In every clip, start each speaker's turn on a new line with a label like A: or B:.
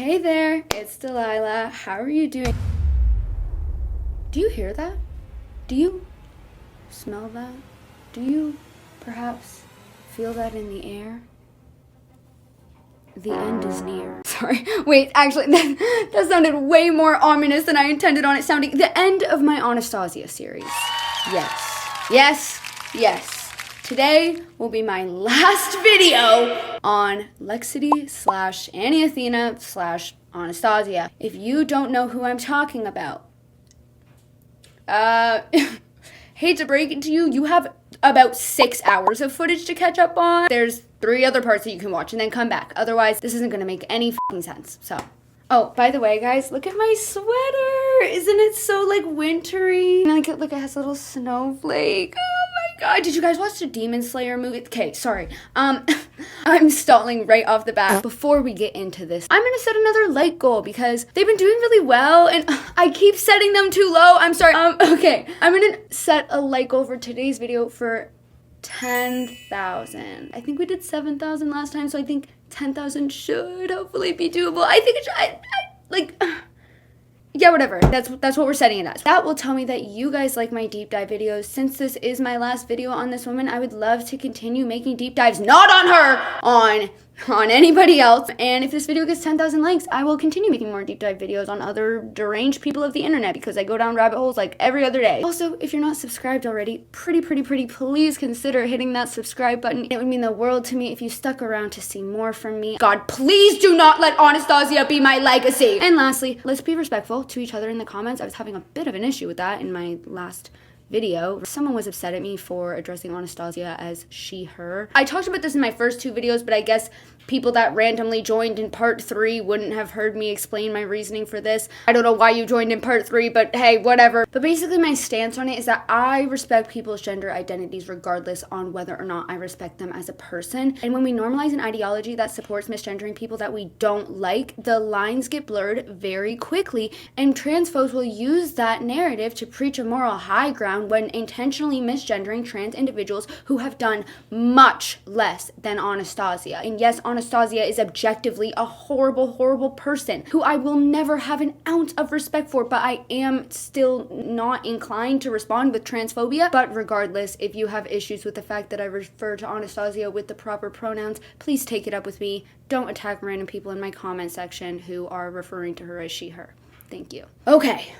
A: Hey there, it's Delilah. How are you doing? Do you hear that? Do you smell that? Do you perhaps feel that in the air? The end is near. Sorry, wait, actually, that sounded way more ominous than I intended on it sounding. The end of my Anastasia series. Yes. Today will be my last video on lexity / anyathena / Anastasia. If you don't know who I'm talking about, hate to break it to you, you have about 6 hours of footage to catch up on. There's 3 other parts that you can watch and then come back. Otherwise, this isn't gonna make any fucking sense, so. Oh, by the way, guys, look at my sweater. Isn't it so, like, wintry? Like, look, it has a little snowflake. Oh my god. Did you guys watch the Demon Slayer movie? Okay, sorry. I'm stalling right off the bat. Before we get into this, I'm gonna set another like goal because they've been doing really well and I keep setting them too low. I'm sorry. Okay. I'm gonna set a like goal for today's video for 10,000. I think we did 7,000 last time, so I think 10,000 should hopefully be doable. I think it should, yeah, whatever. That's what we're setting it as. That will tell me that you guys like my deep dive videos. Since this is my last video on this woman, I would love to continue making deep dives, not on her, on anybody else. And if this video gets 10,000 likes, I will continue making more deep dive videos on other deranged people of the internet because I go down rabbit holes like every other day. Also, if you're not subscribed already, pretty, please consider hitting that subscribe button. It would mean the world to me if you stuck around to see more from me. God, please do not let Anastasia be my legacy. And lastly, let's be respectful to each other in the comments. I was having a bit of an issue with that in my last video. Someone was upset at me for addressing Anastasia as she, her. I talked about this in my first 2 videos, but I guess people that randomly joined in part 3 wouldn't have heard me explain my reasoning for this. I don't know why you joined in part 3, but hey, whatever. But basically my stance on it is that I respect people's gender identities regardless on whether or not I respect them as a person. And when we normalize an ideology that supports misgendering people that we don't like, the lines get blurred very quickly, and trans folks will use that narrative to preach a moral high ground when intentionally misgendering trans individuals who have done much less than Anastasia. And yes, Anastasia is objectively a horrible person who I will never have an ounce of respect for, but I am still not inclined to respond with transphobia. But regardless, if you have issues with the fact that I refer to Anastasia with the proper pronouns, please take it up with me. Don't attack random people in my comment section who are referring to her as she, her. Thank you. Okay.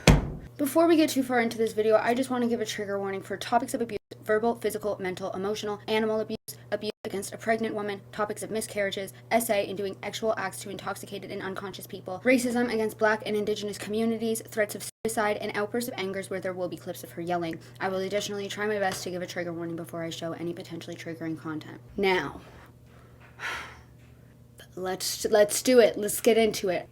A: Before we get too far into this video, I just want to give a trigger warning for topics of abuse: verbal, physical, mental, emotional, animal abuse, abuse against a pregnant woman, topics of miscarriages, SA and doing actual acts to intoxicated and unconscious people, racism against Black and Indigenous communities, threats of suicide, and outbursts of anger where there will be clips of her yelling. I will additionally try my best to give a trigger warning before I show any potentially triggering content. Now, let's do it. Let's get into it.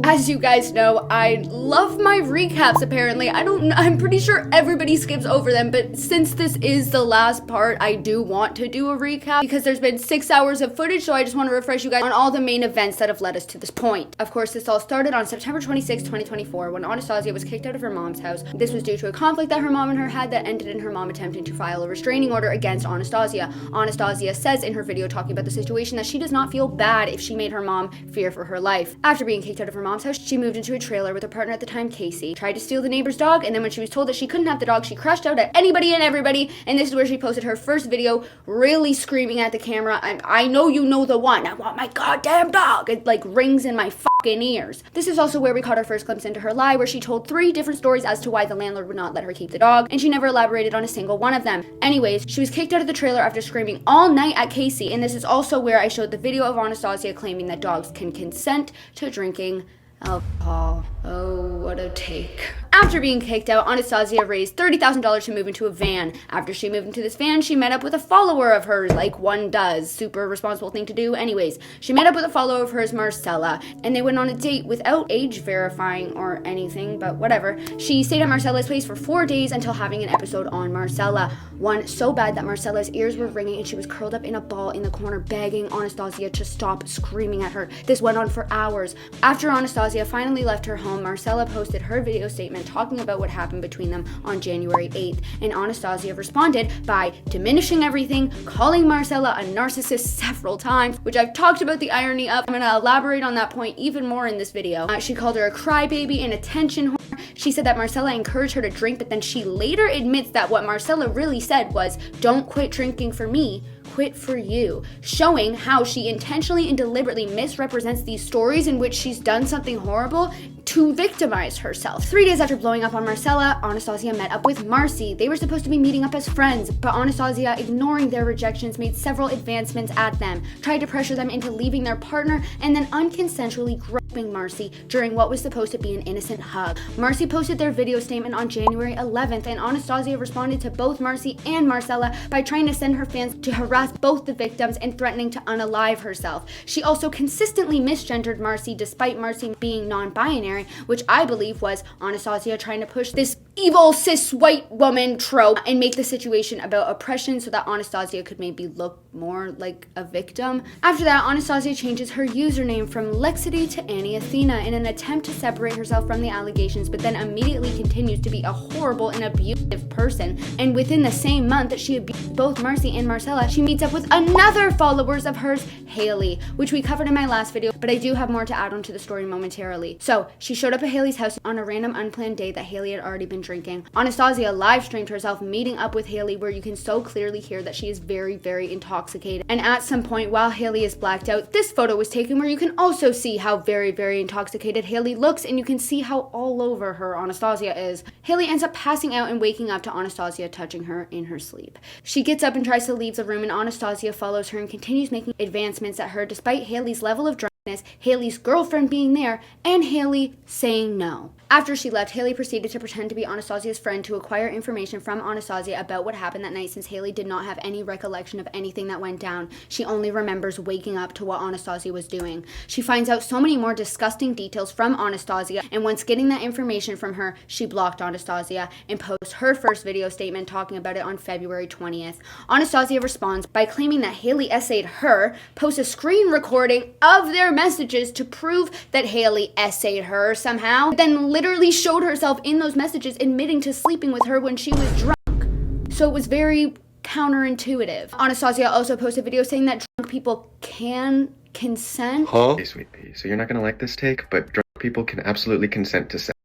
A: As you guys know, I love my recaps apparently. I'm pretty sure everybody skips over them, but since this is the last part, I do want to do a recap because there's been 6 hours of footage, so I just want to refresh you guys on all the main events that have led us to this point. Of course, this all started on September 26, 2024, when Anastasia was kicked out of her mom's house. This was due to a conflict that her mom and her had that ended in her mom attempting to file a restraining order against Anastasia. Anastasia says in her video talking about the situation that she does not feel bad if she made her mom fear for her life. After being kicked out of her mom's house, she moved into a trailer with her partner at the time, Casey, tried to steal the neighbor's dog, and then when she was told that she couldn't have the dog, she crashed out at anybody and everybody, and this is where she posted her first video, really screaming at the camera, I know you know the one, I want my goddamn dog. It like rings in my fucking ears. This is also where we caught our first glimpse into her lie, where she told 3 different stories as to why the landlord would not let her keep the dog, and she never elaborated on a single one of them. Anyways, she was kicked out of the trailer after screaming all night at Casey, and this is also where I showed the video of Anastasia claiming that dogs can consent to drinking alcohol. Oh, what a take. After being kicked out, Anastasia raised $30,000 to move into a van. After she moved into this van, she met up with a follower of hers, like one does. Super responsible thing to do. Anyways, she met up with a follower of hers, Marcella, and they went on a date without age verifying or anything, but whatever. She stayed at Marcella's place for 4 days until having an episode on Marcella. One so bad that Marcella's ears were ringing and she was curled up in a ball in the corner begging Anastasia to stop screaming at her. This went on for hours. After Anastasia Anastasia finally left her home, Marcella posted her video statement talking about what happened between them on January 8th, and Anastasia responded by diminishing everything, calling Marcella a narcissist several times, which I've talked about the irony of. I'm gonna elaborate on that point even more in this video. She called her a crybaby and attention whore. She said that Marcella encouraged her to drink, but then she later admits that what Marcella really said was, "Don't quit drinking for me, quit for you," showing how she intentionally and deliberately misrepresents these stories in which she's done something horrible to victimize herself. 3 days after blowing up on Marcella, Anastasia met up with Marcy. They were supposed to be meeting up as friends, but Anastasia, ignoring their rejections, made several advancements at them, tried to pressure them into leaving their partner, and then unconsensually groping Marcy during what was supposed to be an innocent hug. Marcy posted their video statement on January 11th, and Anastasia responded to both Marcy and Marcella by trying to send her fans to harass both the victims and threatening to unalive herself. She also consistently misgendered Marcy, despite Marcy being non-binary, which I believe was Anastasia trying to push this evil cis white woman trope and make the situation about oppression so that Anastasia could maybe look more like a victim. After that, Anastasia changes her username from Lexity to anyathena in an attempt to separate herself from the allegations, but then immediately continues to be a horrible and abusive person. And within the same month that she abused both Marcy and Marcella, she meets up with another followers of hers, Haley, which we covered in my last video, but I do have more to add onto the story momentarily. So she showed up at Haley's house on a random unplanned day that Haley had already been drinking. Anastasia live streamed herself meeting up with Haley, where you can so clearly hear that she is very, very intoxicated. And at some point while Haley is blacked out, this photo was taken where you can also see how very, very intoxicated Haley looks, and you can see how all over her Anastasia is. Haley ends up passing out and waking up to Anastasia touching her in her sleep. She gets up and tries to leave the room, and Anastasia follows her and continues making advancements at her despite Haley's level of drunkenness, Haley's girlfriend being there, and Haley saying no. After she left, Haley proceeded to pretend to be Anastasia's friend to acquire information from Anastasia about what happened that night, since Haley did not have any recollection of anything that went down. She only remembers waking up to what Anastasia was doing. She finds out so many more disgusting details from Anastasia, and once getting that information from her, she blocked Anastasia and posts her first video statement talking about it on February 20th. Anastasia responds by claiming that Haley essayed her, posts a screen recording of their messages to prove that Haley essayed her somehow, then literally showed herself in those messages admitting to sleeping with her when she was drunk. So it was very counterintuitive. Anastasia also posted a video saying that drunk people can consent.
B: Huh? Hey, sweet pea. So you're not gonna like this take, but drunk people can absolutely consent to sex.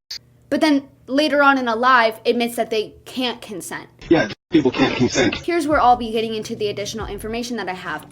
A: But then later on in a live admits that they can't consent.
B: Yeah, drunk people can't consent.
A: Here's where I'll be getting into the additional information that I have.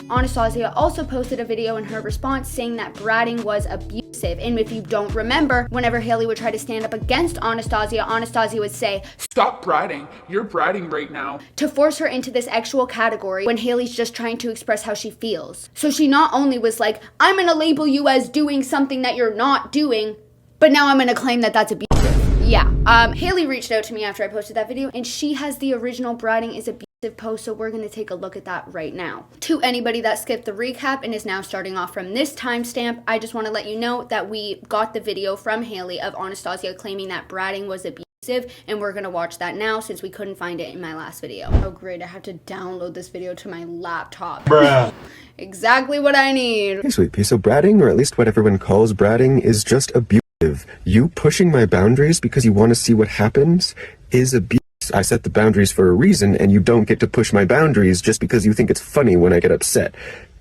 A: Anastasia also posted a video in her response saying that bratting was abusive, and if you don't remember, whenever Haley would try to stand up against Anastasia, Anastasia would say,
C: "Stop bratting, you're bratting right now,"
A: to force her into this actual category when Haley's just trying to express how she feels. So she not only was like, "I'm gonna label you as doing something that you're not doing, but now I'm gonna claim that that's abusive." Yeah, Haley reached out to me after I posted that video, and she has the original bratting is abusive post, so we're going to take a look at that right now. To anybody that skipped the recap and is now starting off from this timestamp, I just want to let you know that we got the video from Haley of Anastasia claiming that bratting was abusive, and we're going to watch that now since we couldn't find it in my last video. Oh great, I have to download this video to my laptop. Bruh. Exactly what I need.
D: Hey sweet pea, so bratting, or at least what everyone calls bratting, is just abusive. You pushing my boundaries because you want to see what happens is abuse. I set the boundaries for a reason, and you don't get to push my boundaries just because you think it's funny when I get upset.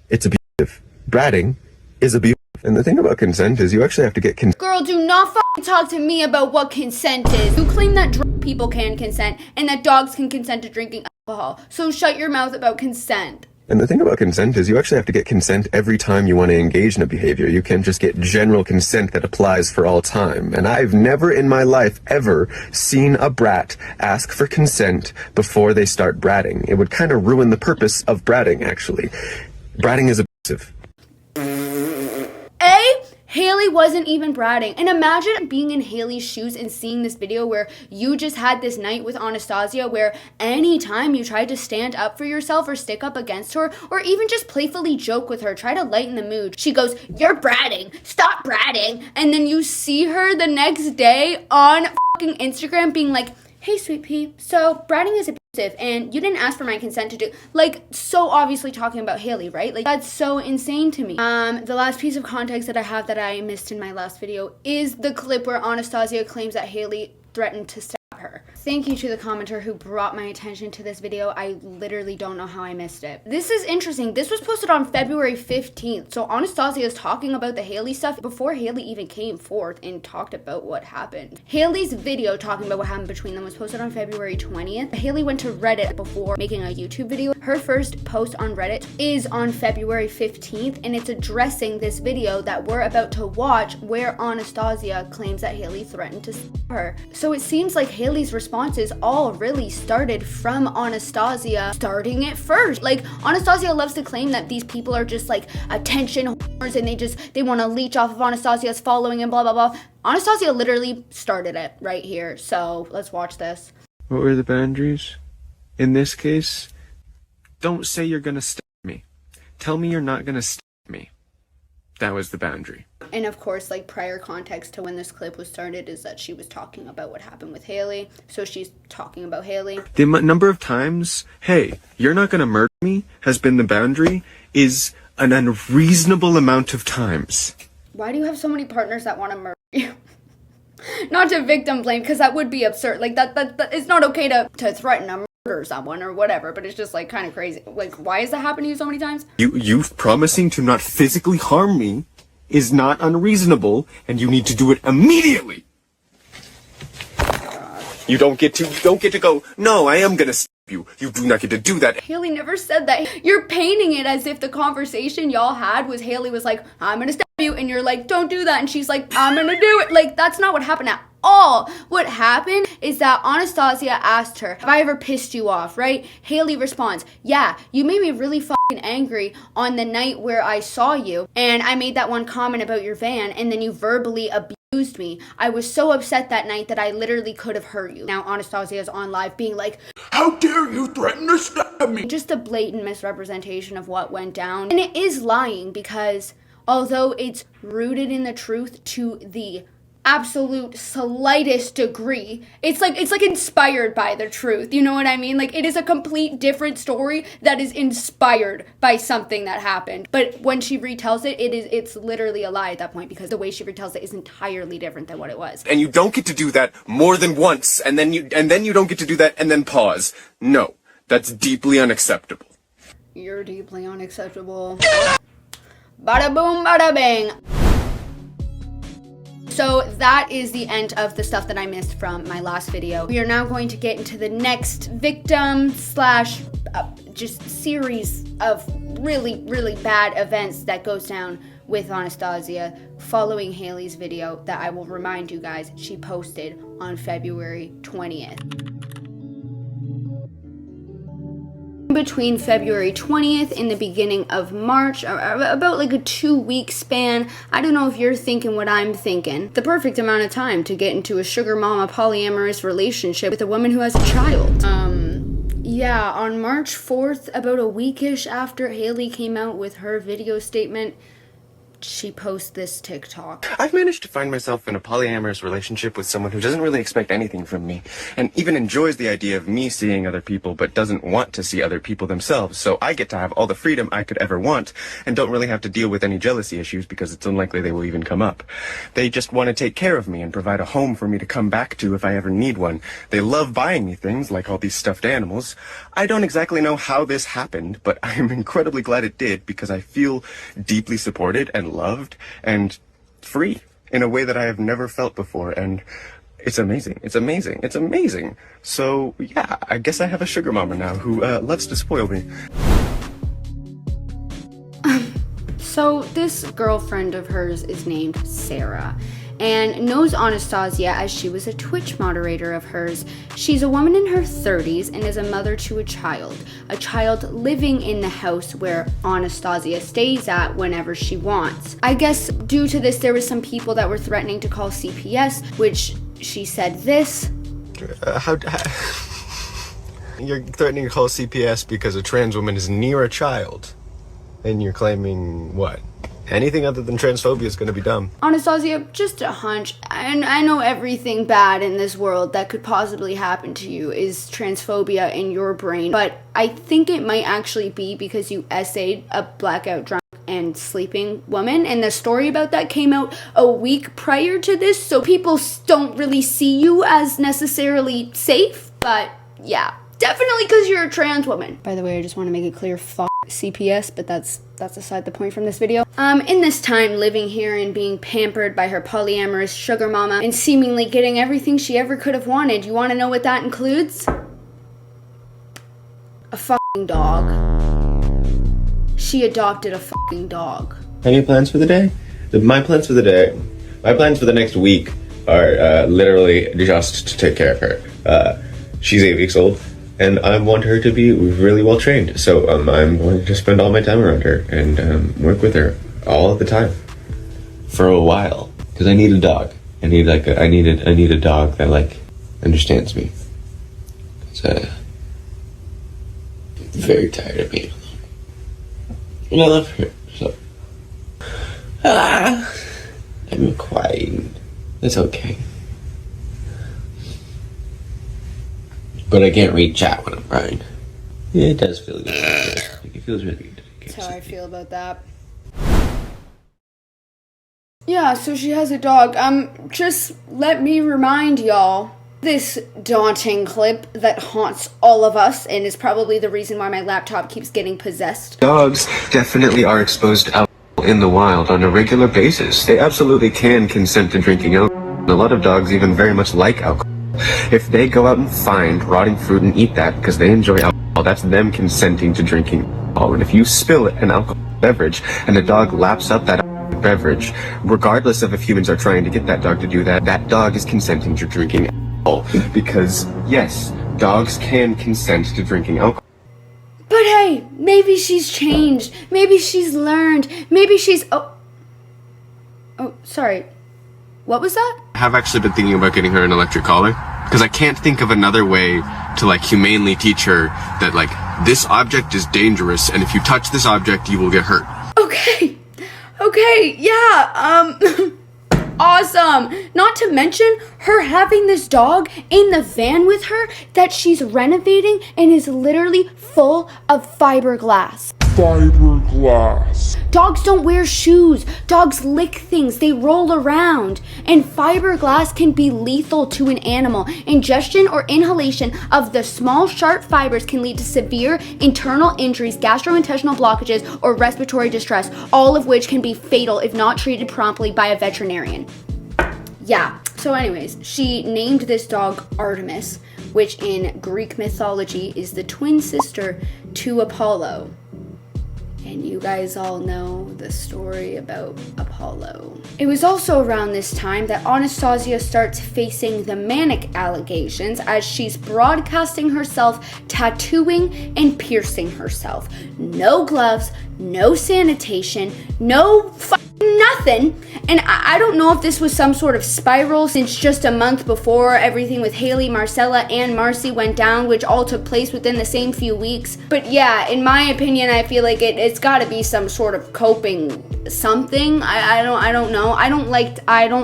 D: It's abusive. Bratting is abusive. And the thing about consent is you actually have to get consent.
A: Girl, do not fucking talk to me about what consent is. You claim that drunk people can consent and that dogs can consent to drinking alcohol. So shut your mouth about consent.
D: And the thing about consent is you actually have to get consent every time you want to engage in a behavior. You can't just get general consent that applies for all time. And I've never in my life ever seen a brat ask for consent before they start bratting. It would kind of ruin the purpose of bratting, actually. Bratting is abusive.
A: Haley wasn't even bratting. And imagine being in Haley's shoes and seeing this video where you just had this night with Anastasia where anytime you tried to stand up for yourself or stick up against her or even just playfully joke with her, try to lighten the mood, she goes, "You're bratting, stop bratting." And then you see her the next day on fucking Instagram being like, "Hey sweet pea, so bratting is abusive. and you didn't ask for my consent to do, like, so obviously talking about Haley, right? Like, that's so insane to me. The last piece of context that I have that I missed in my last video is the clip where Anastasia claims that Haley threatened to stab her. Thank you to the commenter who brought my attention to this video. I literally don't know how I missed it. This is interesting. This was posted on February 15th. So Anastasia is talking about the Haley stuff before Haley even came forth and talked about what happened. Haley's video talking about what happened between them was posted on February 20th. Haley went to Reddit before making a YouTube video. Her first post on Reddit is on February 15th, and it's addressing this video that we're about to watch where Anastasia claims that Haley threatened to stab her. So it seems like Haley's responses all really started from Anastasia starting it first. Like, Anastasia loves to claim that these people are just like attention whores and they want to leech off of Anastasia's following and blah blah blah. Anastasia literally started it right here. So let's watch this.
E: What were the boundaries? In this case, don't say you're gonna stab me. Tell me you're not gonna stab me. That was the boundary.
A: And of course, like, prior context to when this clip was started is that she was talking about what happened with Haley. So she's talking about Haley.
E: The number of times, hey, you're not gonna murder me, has been the boundary, is an unreasonable amount of times.
A: Why do you have so many partners that want to murder you? Not to victim blame, because that would be absurd. Like, that it's not okay to threaten to murder someone or whatever, but it's just, like, kind of crazy. Like, why is that happening to you so many times?
E: You promising to not physically harm me is not unreasonable, and you need to do it immediately. You don't get to go, no, I am gonna stab you. You do not get to do that.
A: Haley never said that. You're painting it as if the conversation y'all had was Haley was like, I'm gonna stab you, and you're like, don't do that, and she's like, I'm gonna do it. Like, that's not what happened at all. What happened is that Anastasia asked her, have I ever pissed you off, right? Haley responds, yeah, you made me really fucking angry on the night where I saw you, and I made that one comment about your van, and then you verbally abused me. I was so upset that night that I literally could have hurt you. Now Anastasia is on live being like,
C: How dare you threaten to stab me?
A: just a blatant misrepresentation of what went down. And it is lying because although it's rooted in the truth to the absolute slightest degree, it's like inspired by the truth. You know what I mean? Like, it is a complete different story that is inspired by something that happened. But when she retells it, it's literally a lie at that point, because the way she retells it is entirely different than what it was.
E: And you don't get to do that more than once, and then you don't get to do that and then pause. No, that's deeply unacceptable.
A: You're deeply unacceptable. Bada boom, bada bang. So that is the end of the stuff that I missed from my last video. We are now going to get into the next victim slash just series of really, really bad events that goes down with Anastasia following Haley's video that I will remind you guys she posted on February 20th. Between February 20th and the beginning of March, about like a 2-week span. I don't know if you're thinking what I'm thinking. The perfect amount of time to get into a sugar mama polyamorous relationship with a woman who has a child. Yeah, on March 4th, about a weekish after Haley came out with her video statement, she posts this TikTok.
B: I've managed to find myself in a polyamorous relationship with someone who doesn't really expect anything from me, and even enjoys the idea of me seeing other people, but doesn't want to see other people themselves, so I get to have all the freedom I could ever want, and don't really have to deal with any jealousy issues because it's unlikely they will even come up. They just want to take care of me and provide a home for me to come back to if I ever need one. They love buying me things, like all these stuffed animals. I don't exactly know how this happened, but I am incredibly glad it did, because I feel deeply supported and loved and free in a way that I have never felt before, and it's amazing. It's amazing. It's amazing. So yeah, I guess I have a sugar mama now who loves to spoil me.
A: So this girlfriend of hers is named Sarah and knows Anastasia as she was a Twitch moderator of hers. She's a woman in her 30s and is a mother to a child living in the house where Anastasia stays at whenever she wants. I guess due to this, there was some people that were threatening to call CPS, which she said this.
E: You're threatening to call CPS because a trans woman is near a child, and you're claiming what?
D: Anything other than transphobia is gonna be dumb.
A: Anastasia, just a hunch. And I know everything bad in this world that could possibly happen to you is transphobia in your brain, but I think it might actually be because you essayed a blackout drunk and sleeping woman, and the story about that came out a week prior to this, so people don't really see you as necessarily safe, but yeah. Definitely because you're a trans woman. By the way, I just want to make it clear, fuck CPS, but that's aside the point from this video. In this time living here and being pampered by her polyamorous sugar mama and seemingly getting everything she ever could have wanted, you want to know what that includes? A fucking dog. She adopted a fucking dog.
D: Any plans for the day? My plans for the next week are literally just to take care of her. She's 8 weeks old, and I want her to be really well trained. So I'm going to spend all my time around her and work with her all the time for a while. Because I need a dog. I need a dog that like understands me. I'm very tired of being alone, and I love her. So I'm crying. It's okay. But I can't reach out when I'm crying. Yeah, it does feel good. It feels really good.
A: That's how I feel about that. Yeah, so she has a dog. Just let me remind y'all, this daunting clip that haunts all of us and is probably the reason why my laptop keeps getting possessed.
D: Dogs definitely are exposed to alcohol in the wild on a regular basis. They absolutely can consent to drinking alcohol. A lot of dogs even very much like alcohol. If they go out and find rotting fruit and eat that because they enjoy alcohol, that's them consenting to drinking alcohol. And if you spill an alcoholic beverage and the dog laps up that beverage, regardless of if humans are trying to get that dog to do that, that dog is consenting to drinking alcohol. Because, yes, dogs can consent to drinking alcohol.
A: But hey, maybe she's changed. Maybe she's learned. Maybe she's... Oh, sorry. What was that?
B: I have actually been thinking about getting her an electric collar, because I can't think of another way to like humanely teach her that like this object is dangerous and if you touch this object you will get hurt.
A: Okay, yeah, awesome. Not to mention her having this dog in the van with her that she's renovating and is literally full of fiberglass.
C: Fiberglass.
A: Dogs don't wear shoes. Dogs lick things. They roll around. And fiberglass can be lethal to an animal. Ingestion or inhalation of the small, sharp fibers can lead to severe internal injuries, gastrointestinal blockages, or respiratory distress, all of which can be fatal if not treated promptly by a veterinarian. Yeah. So anyways, she named this dog Artemis, which in Greek mythology is the twin sister to Apollo. And you guys all know the story about Apollo. It was also around this time that Anastasia starts facing the manic allegations as she's broadcasting herself tattooing and piercing herself. No gloves, no sanitation, no nothing. And I don't know if this was some sort of spiral since just a month before everything with Haley, Marcella, and Marcy went down, which all took place within the same few weeks. But yeah, in my opinion, I feel like it's got to be some sort of coping something. I don't know. I don't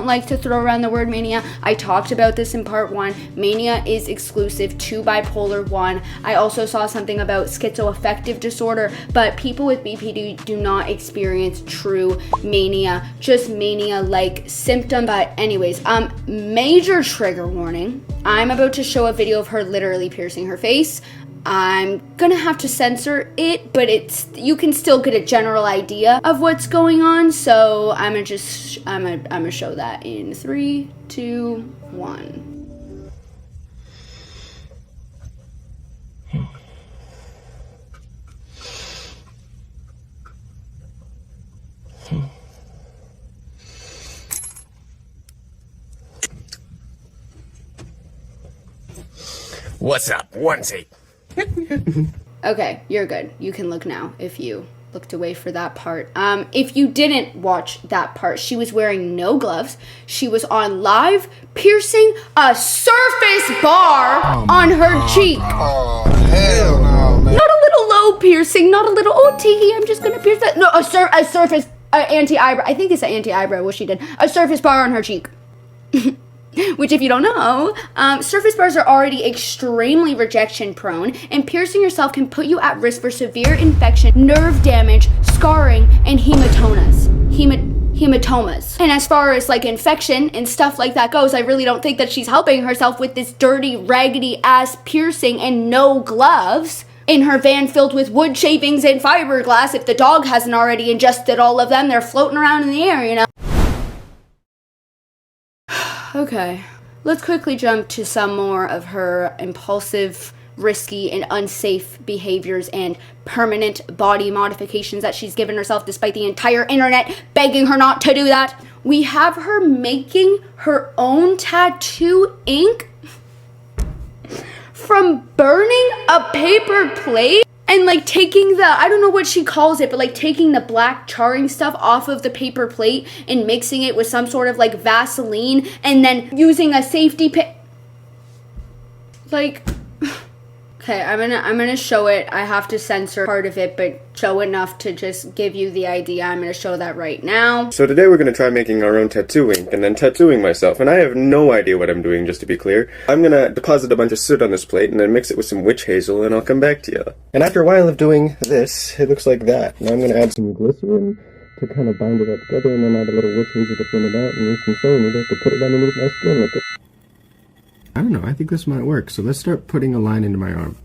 A: like to throw around the word mania. I talked about this in part 1. Mania is exclusive to bipolar 1. I also saw something about schizoaffective disorder, but people with BPD do not experience true mania, just mania-like symptom. But anyways, major trigger warning. I'm about to show a video of her literally piercing her face. I'm gonna have to censor it, but you can still get a general idea of what's going on. So I'm gonna show that in 3, 2, 1.
B: What's up, onesie?
A: Okay, you're good. You can look now if you looked away for that part. If you didn't watch that part, she was wearing no gloves. She was on live piercing a surface bar on her cheek.
C: Oh, hell no, man.
A: Not a little low piercing, not a little, oh, teehee, I'm just gonna pierce that. No, a surface anti-eyebrow. I think it's an anti-eyebrow, what she did. A surface bar on her cheek. Which, if you don't know, surface bars are already extremely rejection prone, and piercing yourself can put you at risk for severe infection, nerve damage, scarring, and hematomas. And as far as like infection and stuff like that goes, I really don't think that she's helping herself with this dirty, raggedy ass piercing and no gloves in her van filled with wood shavings and fiberglass. If the dog hasn't already ingested all of them, they're floating around in the air, you know. Okay, let's quickly jump to some more of her impulsive, risky, and unsafe behaviors and permanent body modifications that she's given herself despite the entire internet begging her not to do that. We have her making her own tattoo ink from burning a paper plate and like taking the, I don't know what she calls it, but like taking the black charring stuff off of the paper plate and mixing it with some sort of like Vaseline and then using a safety pin. Like, okay, I'm gonna show it. I have to censor part of it, but show enough to just give you the idea. I'm gonna show that right now.
B: So today we're gonna try making our own tattoo ink and then tattooing myself, and I have no idea what I'm doing, just to be clear. I'm gonna deposit a bunch of soot on this plate and then mix it with some witch hazel, and I'll come back to you. And after a while of doing this, it looks like that. Now I'm gonna add some glycerin to kind of bind it up together, and then add a little witch hazel to thin it out, and use some sewing needle to put it underneath my skin like it. I don't know, I think this might work, so let's start putting a line into my arm.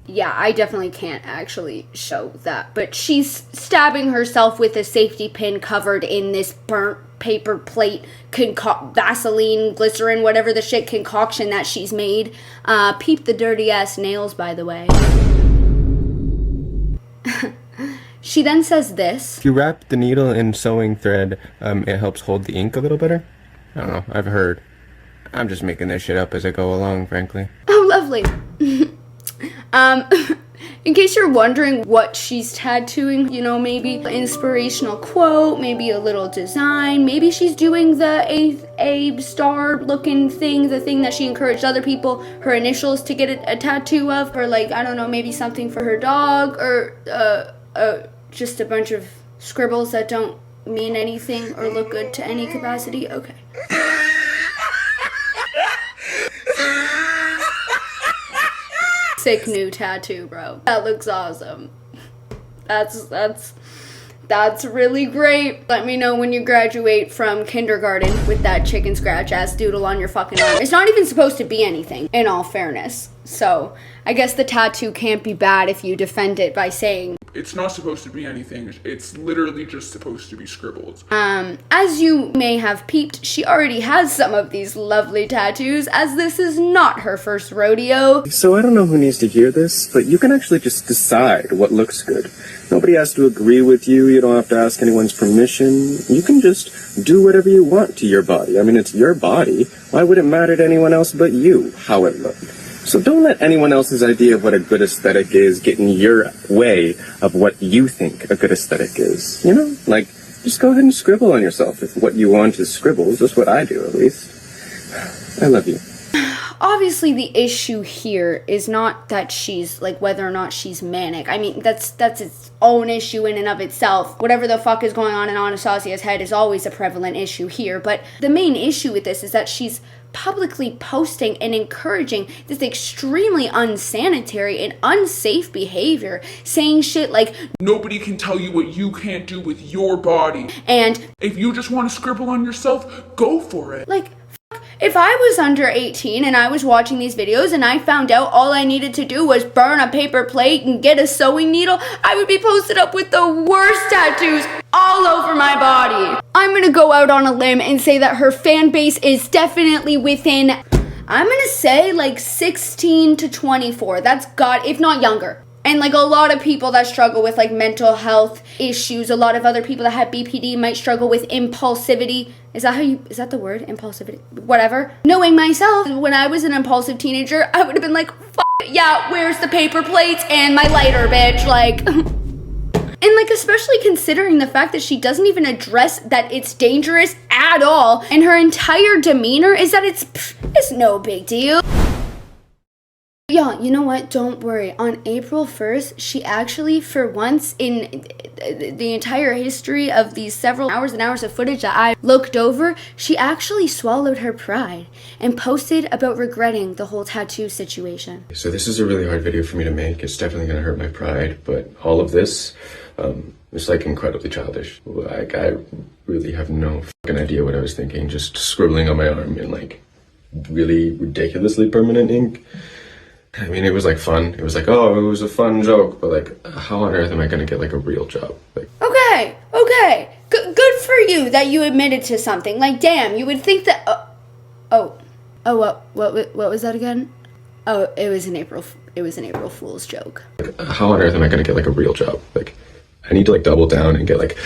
A: Yeah, I definitely can't actually show that, but she's stabbing herself with a safety pin covered in this burnt paper plate, Vaseline, glycerin, whatever the shit concoction that she's made. Peep the dirty ass nails, by the way. She then says this.
B: If you wrap the needle in sewing thread, it helps hold the ink a little better. I don't know, I've heard. I'm just making this shit up as I go along, frankly.
A: Oh, lovely. In case you're wondering what she's tattooing, you know, maybe an inspirational quote, maybe a little design, maybe she's doing the A star looking thing, the thing that she encouraged other people, her initials to get a tattoo of, or like, I don't know, maybe something for her dog, or just a bunch of scribbles that don't mean anything or look good to any capacity. Okay. Sick new tattoo, bro. That looks awesome. That's really great. Let me know when you graduate from kindergarten with that chicken scratch ass doodle on your fucking arm. It's not even supposed to be anything, in all fairness. So, I guess the tattoo can't be bad if you defend it by saying
C: It's not supposed to be anything. It's literally just supposed to be scribbles.
A: as you may have peeped, she already has some of these lovely tattoos, as this is not her first rodeo.
B: So I don't know who needs to hear this, but you can actually just decide what looks good. Nobody has to agree with you. You don't have to ask anyone's permission. You can just do whatever you want to your body. I mean, it's your body. Why would it matter to anyone else but you, how it looked? So don't let anyone else's idea of what a good aesthetic is get in your way of what you think a good aesthetic is. You know, like, just go ahead and scribble on yourself if what you want is scribbles. That's what I do, at least. I love you.
A: Obviously, the issue here is not that she's, like, whether or not she's manic. I mean, that's its own issue in and of itself. Whatever the fuck is going on in Anastasia's head is always a prevalent issue here. But the main issue with this is that she's publicly posting and encouraging this extremely unsanitary and unsafe behavior, saying shit like,
C: Nobody can tell you what you can't do with your body.
A: and
C: If you just want to scribble on yourself, go for it.
A: like, if I was under 18 and I was watching these videos and I found out all I needed to do was burn a paper plate and get a sewing needle, I would be posted up with the worst tattoos all over my body. I'm gonna go out on a limb and say that her fan base is definitely within, I'm gonna say like 16 to 24. That's God, if not younger. And like a lot of people that struggle with like mental health issues, a lot of other people that have BPD might struggle with impulsivity. Is that the word? Impulsivity? Whatever. Knowing myself, when I was an impulsive teenager, I would have been like, yeah, where's the paper plates and my lighter, bitch? Like, and like, especially considering the fact that she doesn't even address that it's dangerous at all. And her entire demeanor is that it's no big deal. Yeah, you know what? Don't worry. On April 1st, she actually, for once in the entire history of these several hours and hours of footage that I looked over, she actually swallowed her pride and posted about regretting the whole tattoo situation.
B: So this is a really hard video for me to make. It's definitely gonna hurt my pride, but all of this, it's like incredibly childish. Like, I really have no fucking idea what I was thinking. Just scribbling on my arm in like really ridiculously permanent ink. I mean, it was like fun. It was like, oh, it was a fun joke, but like, how on earth am I gonna get like a real job? Like,
A: Okay. Good for you that you admitted to something. Like, damn, you would think that. What was that again? Oh, it was an April Fool's joke.
B: how on earth am I gonna get like a real job? Like, I need to like double down and get like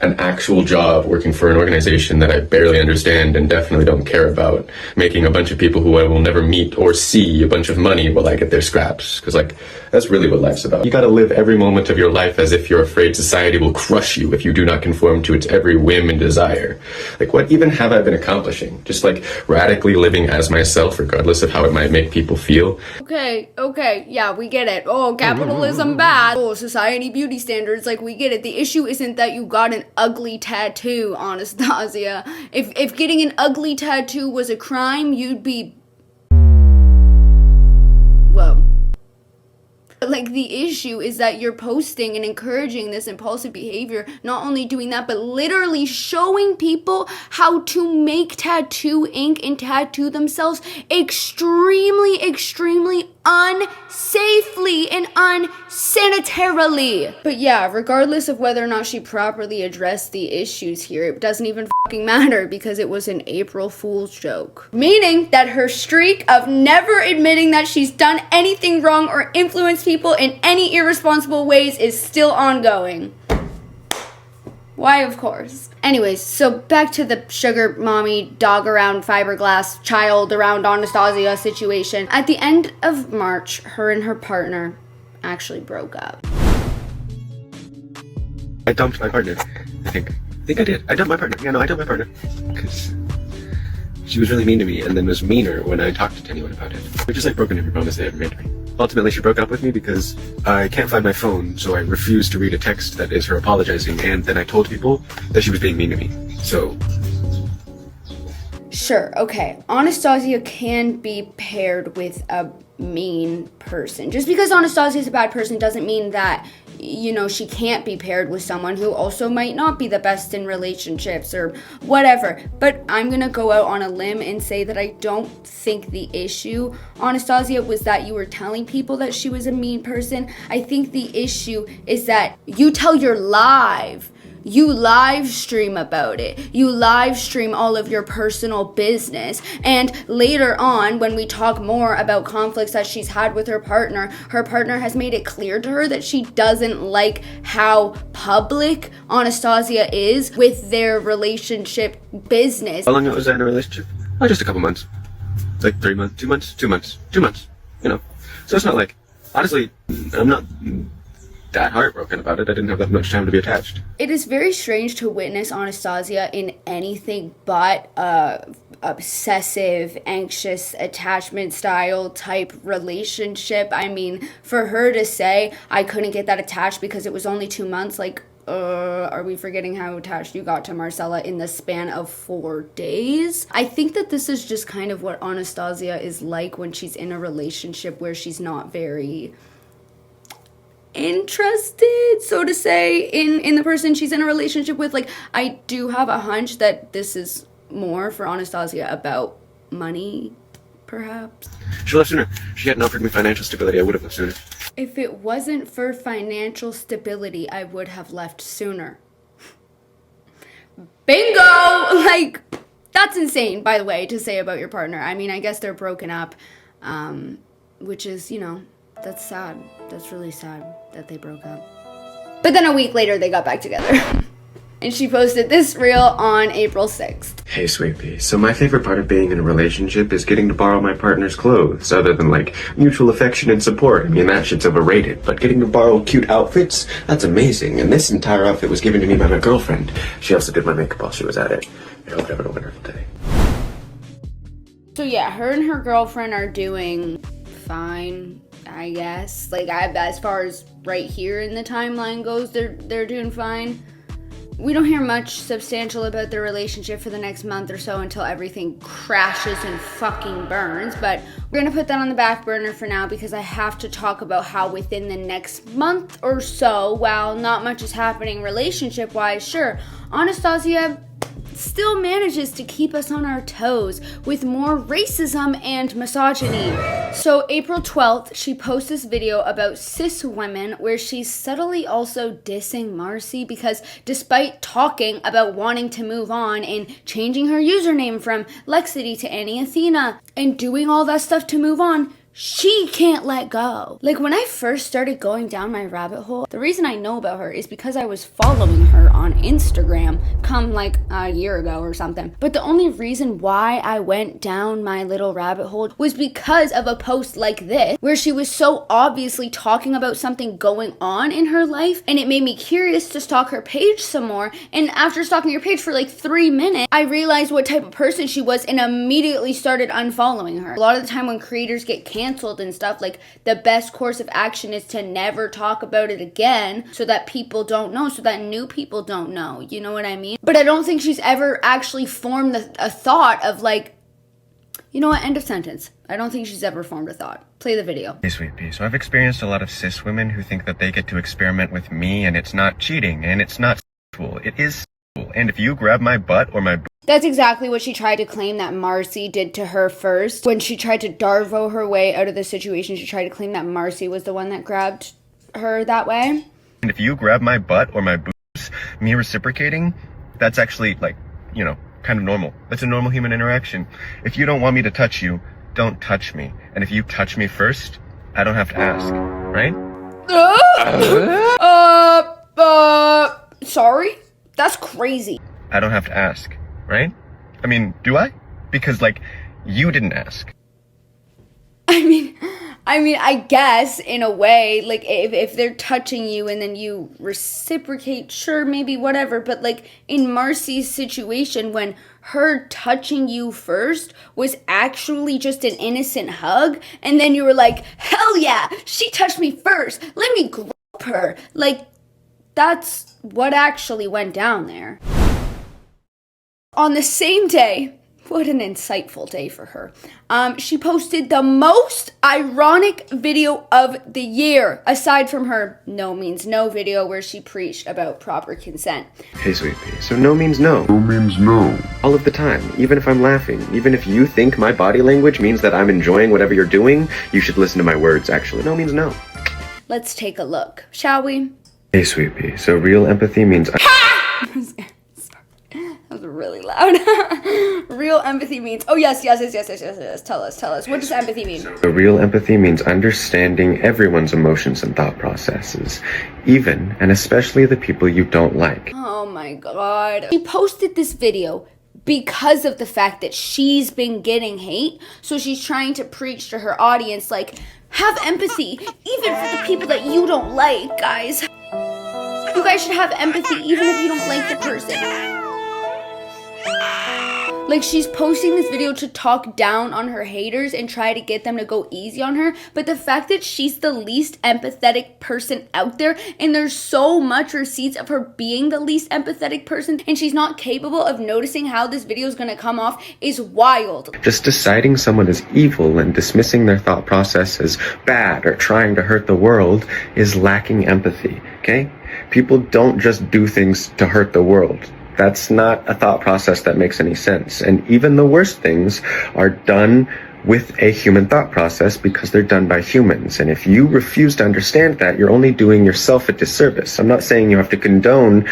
B: an actual job working for an organization that I barely understand and definitely don't care about, making a bunch of people who I will never meet or see a bunch of money while I get their scraps. Because like, that's really what life's about. You gotta live every moment of your life as if you're afraid society will crush you if you do not conform to its every whim and desire. Like, what even have I been accomplishing? Just like radically living as myself regardless of how it might make people feel.
A: Okay, yeah, we get it. Oh, capitalism bad. Oh, society beauty standards, like, we get it. The issue isn't that you got an ugly tattoo, Anastasia. If getting an ugly tattoo was a crime, you'd be... well... like, the issue is that you're posting and encouraging this impulsive behavior, not only doing that, but literally showing people how to make tattoo ink and tattoo themselves extremely unsafely and unsanitarily. But yeah, regardless of whether or not she properly addressed the issues here, it doesn't even fucking matter because it was an April Fool's joke. Meaning that her streak of never admitting that she's done anything wrong or influenced people in any irresponsible ways is still ongoing. Why, of course. Anyways, so back to the sugar mommy, dog around fiberglass, child around Anastasia situation. At the end of March, her and her partner actually broke up.
E: I dumped my partner, I think I did. I dumped my partner. Yeah, no, I dumped my partner. Because she was really mean to me and then was meaner when I talked to anyone about it. We just like broken every promise they ever made to me. Ultimately, she broke up with me because I can't find my phone, so I refused to read a text that is her apologizing, and then I told people that she was being mean to me. So...
A: sure, okay. Anastasia can be paired with a mean person. Just because Anastasia is a bad person doesn't mean that, you know, she can't be paired with someone who also might not be the best in relationships or whatever. But I'm gonna go out on a limb and say that I don't think the issue, Anastasia, was that you were telling people that she was a mean person. I think the issue is that you tell your you live stream about it. You live stream all of your personal business. And later on, when we talk more about conflicts that she's had with her partner has made it clear to her that she doesn't like how public Anastasia is with their relationship business.
E: How long was I in a relationship? Oh, just a couple months. Like 3 months, 2 months, 2 months, 2 months, you know. So it's not like, honestly, I'm not that heartbroken about it. I didn't have that much time to be attached.
A: It is very strange to witness Anastasia in anything but obsessive, anxious, attachment style type relationship. I mean, for her to say, I couldn't get that attached because it was only 2 months, like, are we forgetting how attached you got to Marcella in the span of 4 days? I think that this is just kind of what Anastasia is like when she's in a relationship where she's not very interested, so to say, in the person she's in a relationship with. Like, I do have a hunch that this is more for Anastasia about money, perhaps.
E: She left sooner. She hadn't offered me financial stability. I would have left sooner.
A: If it wasn't for financial stability, I would have left sooner. Bingo! Like, that's insane, by the way, to say about your partner. I mean, I guess they're broken up, which is, you know, that's sad. That's really sad that they broke up. But then a week later, they got back together. And she posted this reel on April 6th.
B: Hey, sweet pea. So my favorite part of being in a relationship is getting to borrow my partner's clothes, other than like mutual affection and support. I mean, that shit's overrated. But getting to borrow cute outfits, that's amazing. And this entire outfit was given to me by my girlfriend. She also did my makeup while she was at it. I hope you have a wonderful day.
A: So yeah, her and her girlfriend are doing fine, I guess. Like, as far as right here in the timeline goes, they're doing fine. We don't hear much substantial about their relationship for the next month or so until everything crashes and fucking burns, but we're gonna put that on the back burner for now because I have to talk about how within the next month or so, while not much is happening relationship-wise, sure, Anastasia still manages to keep us on our toes with more racism and misogyny. So April 12th, she posts this video about cis women where she's subtly also dissing Marcy because despite talking about wanting to move on and changing her username from Lexity to anyathena and doing all that stuff to move on, she can't let go. Like, when I first started going down my rabbit hole, the reason I know about her is because I was following her on Instagram come like a year ago or something. But the only reason why I went down my little rabbit hole was because of a post like this, where she was so obviously talking about something going on in her life, and it made me curious to stalk her page some more. And after stalking her page for like 3 minutes, I realized what type of person she was and immediately started unfollowing her. A lot of the time when creators get canceled and stuff, like, the best course of action is to never talk about it again so that people don't know, so that new people don't know, you know what I mean? But I don't think she's ever actually formed a thought of like, you know what, end of sentence. I don't think she's ever formed a thought. Play the video.
B: Hey, Sweet Pea. So I've experienced a lot of cis women who think that they get to experiment with me and it's not cheating and it's not sexual. It is sexual. And if you grab my butt or my
A: That's exactly what she tried to claim that Marcy did to her first. When she tried to Darvo her way out of the situation, she tried to claim that Marcy was the one that grabbed her that way.
B: And if you grab my butt or my boobs, me reciprocating, that's actually, like, you know, kind of normal. That's a normal human interaction. If you don't want me to touch you, don't touch me. And if you touch me first, I don't have to ask, right?
A: Sorry? That's crazy.
B: I don't have to ask, right? I mean, do I? Because, like, you didn't ask.
A: I mean, I guess, in a way, like, if they're touching you and then you reciprocate, sure, maybe, whatever, but, like, in Marcy's situation, when her touching you first was actually just an innocent hug, and then you were like, hell yeah, she touched me first, let me grope her, like, that's what actually went down there. On the same day, what an insightful day for her, she posted the most ironic video of the year, aside from her no means no video where she preached about proper consent.
E: Hey, Sweet Pea. So no means no.
D: No means no.
E: All of the time, even if I'm laughing, even if you think my body language means that I'm enjoying whatever you're doing, you should listen to my words, actually. No means no.
A: Let's take a look, shall we?
E: Hey, Sweet Pea. So real empathy means...
A: That was really loud. Real empathy means... Oh, yes. Tell us. What does empathy mean?
E: So real empathy means understanding everyone's emotions and thought processes, even and especially the people you don't like.
A: Oh, my God. She posted this video because of the fact that she's been getting hate. So she's trying to preach to her audience, like, have empathy, even for the people that you don't like, guys. You guys should have empathy even if you don't like the person. Like, she's posting this video to talk down on her haters and try to get them to go easy on her, but the fact that she's the least empathetic person out there, and there's so much receipts of her being the least empathetic person, and she's not capable of noticing how this video is gonna come off, is wild.
E: Just deciding someone is evil and dismissing their thought process as bad or trying to hurt the world is lacking empathy, okay? People don't just do things to hurt the world. That's not a thought process that makes any sense. And even the worst things are done with a human thought process because they're done by humans. And if you refuse to understand that, you're only doing yourself a disservice. I'm not saying you have to condone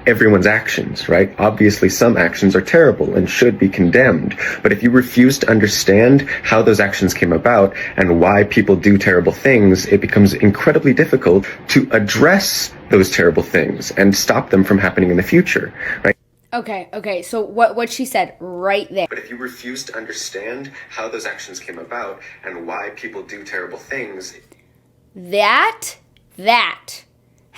E: everyone's actions, right? Obviously, some actions are terrible and should be condemned. But if you refuse to understand how those actions came about and why people do terrible things, it becomes incredibly difficult to address those terrible things and stop them from happening in the future, right?
A: Okay, so what she said right there.
E: But if you refuse to understand how those actions came about and why people do terrible things...
A: That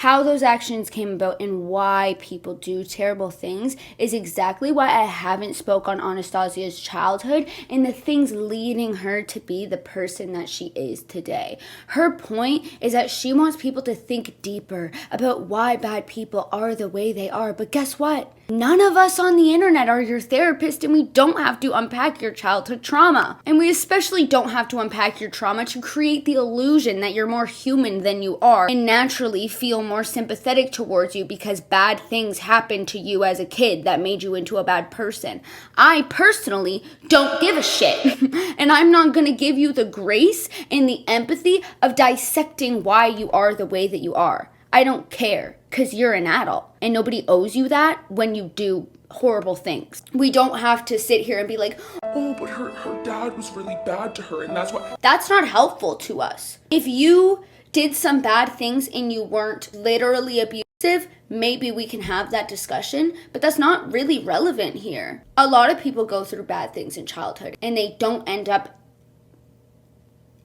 A: how those actions came about and why people do terrible things is exactly why I haven't spoke on Anastasia's childhood and the things leading her to be the person that she is today. Her point is that she wants people to think deeper about why bad people are the way they are. But guess what? None of us on the internet are your therapist, and we don't have to unpack your childhood trauma. And we especially don't have to unpack your trauma to create the illusion that you're more human than you are and naturally feel more sympathetic towards you because bad things happened to you as a kid that made you into a bad person. I personally don't give a shit. And I'm not going to give you the grace and the empathy of dissecting why you are the way that you are. I don't care, because you're an adult and nobody owes you that when you do horrible things. We don't have to sit here and be like,
C: oh, but her dad was really bad to her and that's why.
A: That's not helpful to us. If you did some bad things and you weren't literally abusive, maybe we can have that discussion, but that's not really relevant here. A lot of people go through bad things in childhood and they don't end up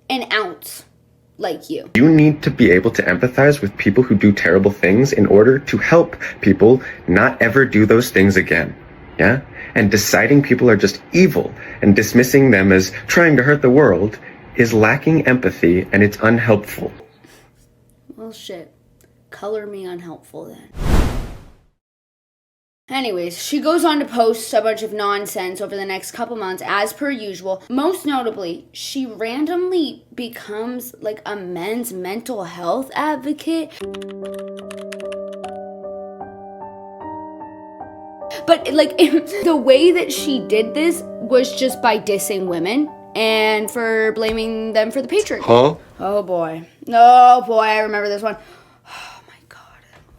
A: an ounce like you.
B: You need to be able to empathize with people who do terrible things in order to help people not ever do those things again. Yeah? And deciding people are just evil and dismissing them as trying to hurt the world is lacking empathy and it's unhelpful.
A: Well, shit. Color me unhelpful then. Anyways, she goes on to post a bunch of nonsense over the next couple months, as per usual. Most notably, she randomly becomes like a men's mental health advocate. But like the way that she did this was just by dissing women and for blaming them for the patriarchy.
B: Huh?
A: Oh boy, I remember this one.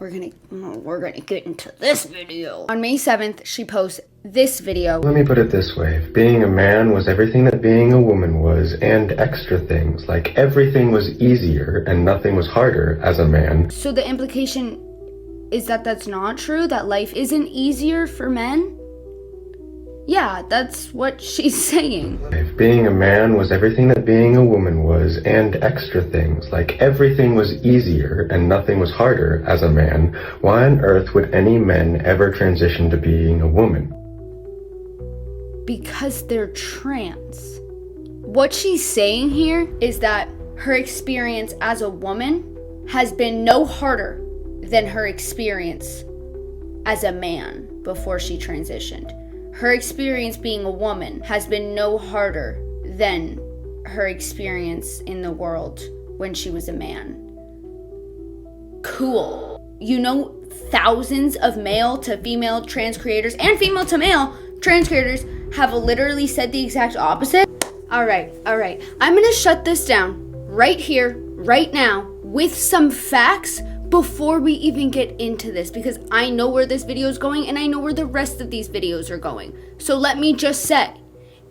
A: We're gonna get into this video. On May 7th, she posts this video.
D: Let me put it this way. If being a man was everything that being a woman was, and extra things, like everything was easier and nothing was harder as a man.
A: So the implication is that that's not true? That life isn't easier for men? Yeah, that's what she's saying.
D: If being a man was everything that being a woman was, and extra things, like everything was easier and nothing was harder as a man, why on earth would any men ever transition to being a woman?
A: Because they're trans. What she's saying here is that her experience as a woman has been no harder than her experience as a man before she transitioned. Her experience being a woman has been no harder than her experience in the world when she was a man. Cool. You know, thousands of male to female trans creators and female to male trans creators have literally said the exact opposite. All right. I'm gonna shut this down right here, right now, with some facts before we even get into this, because I know where this video is going and I know where the rest of these videos are going. So let me just say,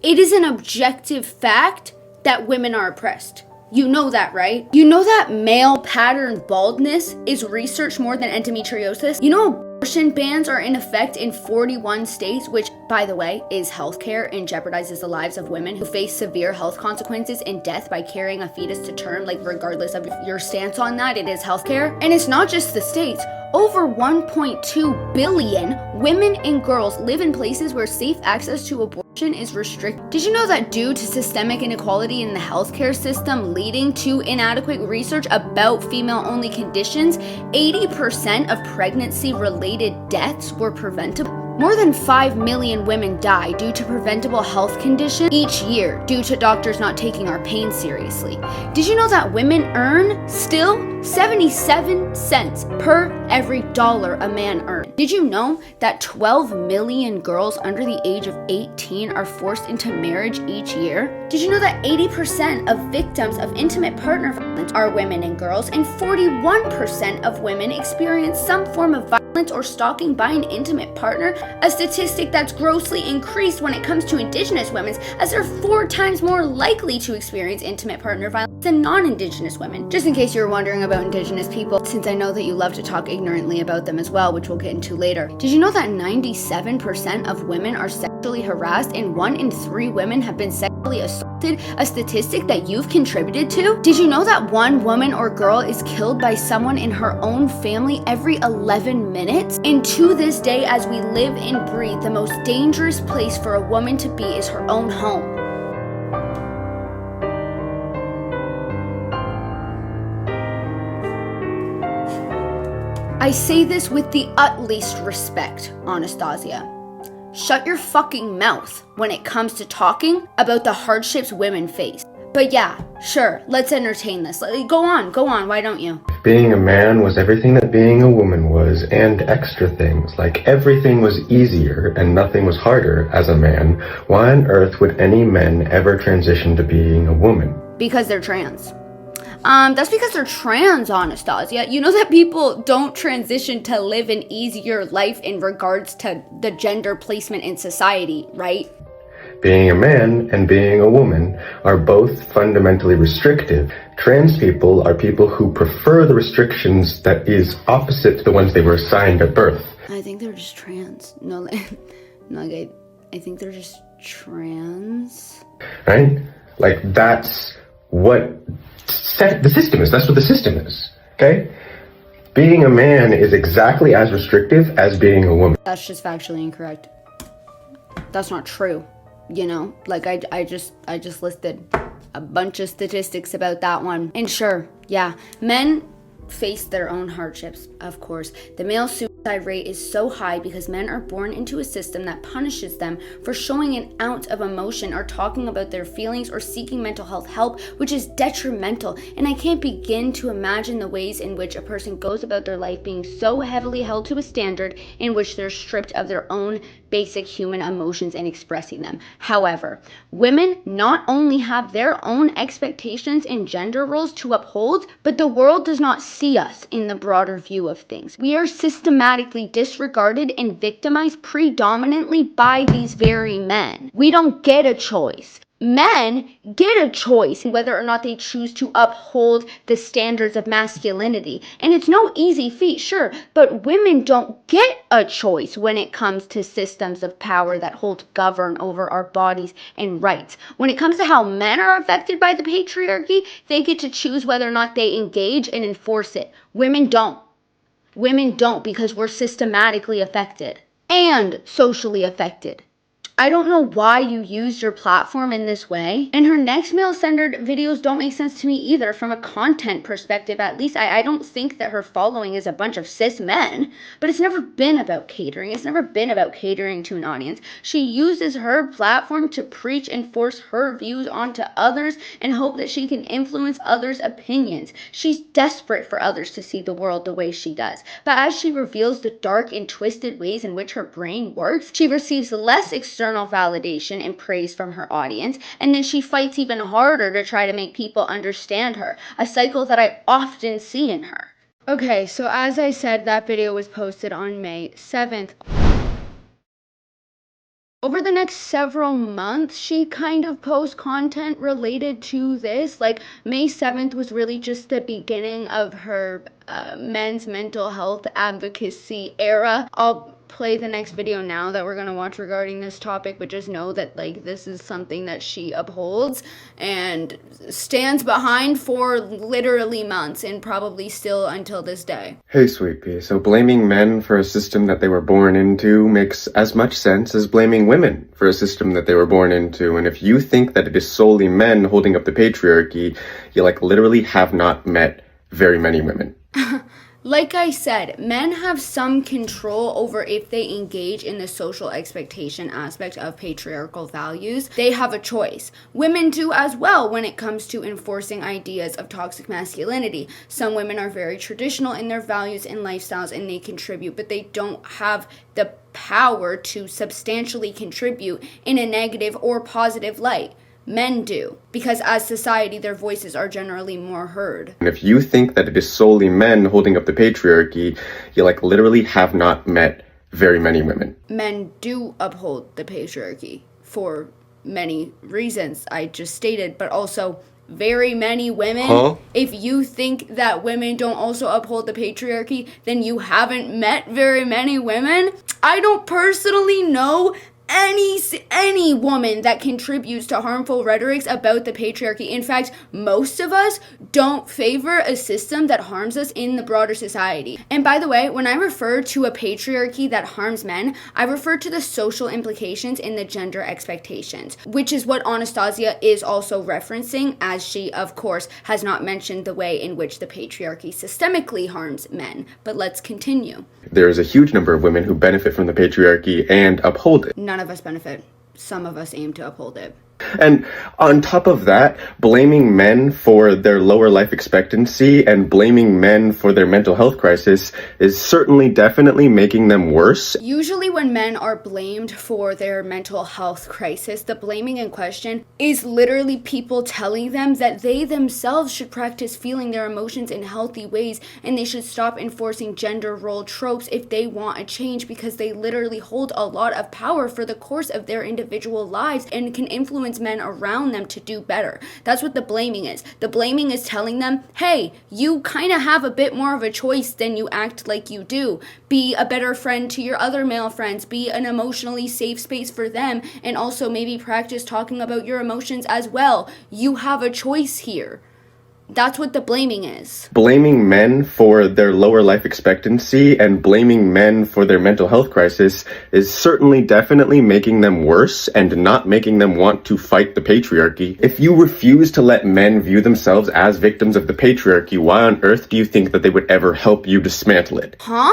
A: it is an objective fact that women are oppressed. You know that, right? You know that male pattern baldness is researched more than endometriosis? You know abortion bans are in effect in 41 states, which, by the way, is healthcare and jeopardizes the lives of women who face severe health consequences and death by carrying a fetus to term, like regardless of your stance on that, it is healthcare. And it's not just the states. Over 1.2 billion women and girls live in places where safe access to abortion is restricted. Did you know that due to systemic inequality in the healthcare system leading to inadequate research about female-only conditions, 80% of pregnancy-related deaths were preventable? More than 5 million women die due to preventable health conditions each year due to doctors not taking our pain seriously. Did you know that women earn still 77 cents per every dollar a man earns? Did you know that 12 million girls under the age of 18 are forced into marriage each year? Did you know that 80% of victims of intimate partner violence are women and girls, and 41% of women experience some form of violence or stalking by an intimate partner, a statistic that's grossly increased when it comes to Indigenous women, as they're 4 times more likely to experience intimate partner violence than non-Indigenous women. Just in case you're wondering about Indigenous people, since I know that you love to talk ignorantly about them as well, which we'll get into later. Did you know that 97% of women are sexually harassed and 1 in 3 women have been sexually assaulted a statistic that you've contributed to? Did you know that one woman or girl is killed by someone in her own family every 11 minutes? And to this day, as we live and breathe, the most dangerous place for a woman to be is her own home. I say this with the utmost respect, Anastasia. Shut your fucking mouth when it comes to talking about the hardships women face. But yeah, sure, let's entertain this. Go on, why don't you?
D: Being a man was everything that being a woman was, and extra things. Like everything was easier and nothing was harder as a man. Why on earth would any men ever transition to being a woman?
A: Because they're trans. That's because they're trans, Anastasia. You know that people don't transition to live an easier life in regards to the gender placement in society, right?
D: Being a man and being a woman are both fundamentally restrictive. Trans people are people who prefer the restrictions that is opposite to the ones they were assigned at birth.
A: I think they're just trans. No, I think they're just trans.
D: Right? Like that's what the system is. That's what the system is. Okay? Being a man is exactly as restrictive as being a woman.
A: That's just factually incorrect. That's not true. You know, like I just listed a bunch of statistics about that one. And sure, yeah, men face their own hardships, of course. The male suicide rate is so high because men are born into a system that punishes them for showing an ounce of emotion or talking about their feelings or seeking mental health help, which is detrimental. And I can't begin to imagine the ways in which a person goes about their life being so heavily held to a standard in which they're stripped of their own basic human emotions and expressing them. However, women not only have their own expectations and gender roles to uphold, but the world does not see us in the broader view of things. We are systematically disregarded and victimized predominantly by these very men. We don't get a choice. Men get a choice whether or not they choose to uphold the standards of masculinity. And it's no easy feat, sure, but women don't get a choice when it comes to systems of power that govern over our bodies and rights. When it comes to how men are affected by the patriarchy, they get to choose whether or not they engage and enforce it. Women don't. Women don't, because we're systematically affected and socially affected. I don't know why you used your platform in this way. And her next male-centered videos don't make sense to me either from a content perspective. At least I don't think that her following is a bunch of cis men. But it's never been about catering. It's never been about catering to an audience. She uses her platform to preach and force her views onto others and hope that she can influence others' opinions. She's desperate for others to see the world the way she does. But as she reveals the dark and twisted ways in which her brain works, she receives less external validation and praise from her audience, and then she fights even harder to try to make people understand her, a cycle that I often see in her. Okay, so as I said, that video was posted on May 7th. Over the next several months, she kind of posts content related to this. Like, May 7th was really just the beginning of her men's mental health advocacy era. I'll play the next video now that we're going to watch regarding this topic, but just know that, like, this is something that she upholds and stands behind for literally months and probably still until this day.
D: Hey, Sweet Pea, so blaming men for a system that they were born into makes as much sense as blaming women for a system that they were born into. And if you think that it is solely men holding up the patriarchy, you, like, literally have not met very many women.
A: Like I said, men have some control over if they engage in the social expectation aspect of patriarchal values. They have a choice. Women do as well when it comes to enforcing ideas of toxic masculinity. Some women are very traditional in their values and lifestyles and they contribute, but they don't have the power to substantially contribute in a negative or positive light. Men do, because as society, their voices are generally more heard.
D: And if you think that it is solely men holding up the patriarchy, you, like, literally have not met very many women.
A: Men do uphold the patriarchy for many reasons I just stated, but also very many women.
D: Huh?
A: If you think that women don't also uphold the patriarchy, then you haven't met very many women. I don't personally know any woman that contributes to harmful rhetorics about the patriarchy. In fact, most of us don't favor a system that harms us in the broader society. And by the way, when I refer to a patriarchy that harms men, I refer to the social implications in the gender expectations, which is what Anastasia is also referencing, as she, of course, has not mentioned the way in which the patriarchy systemically harms men. But let's continue.
B: There is a huge number of women who benefit from the patriarchy and uphold it.
A: None of us benefit. Some of us aim to uphold it.
B: And on top of that, blaming men for their lower life expectancy and blaming men for their mental health crisis is certainly definitely making them worse.
A: Usually when men are blamed for their mental health crisis, the blaming in question is literally people telling them that they themselves should practice feeling their emotions in healthy ways, and they should stop enforcing gender role tropes if they want a change, because they literally hold a lot of power for the course of their individual lives and can influence men around them to do better. That's what the blaming is. The blaming is telling them, hey, you kind of have a bit more of a choice than you act like you do. Be a better friend to your other male friends. Be an emotionally safe space for them. And also maybe practice talking about your emotions as well. You have a choice here. That's what the blaming is.
B: Blaming men for their lower life expectancy and blaming men for their mental health crisis is certainly definitely making them worse and not making them want to fight the patriarchy. If you refuse to let men view themselves as victims of the patriarchy, why on earth do you think that they would ever help you dismantle it?
A: Huh?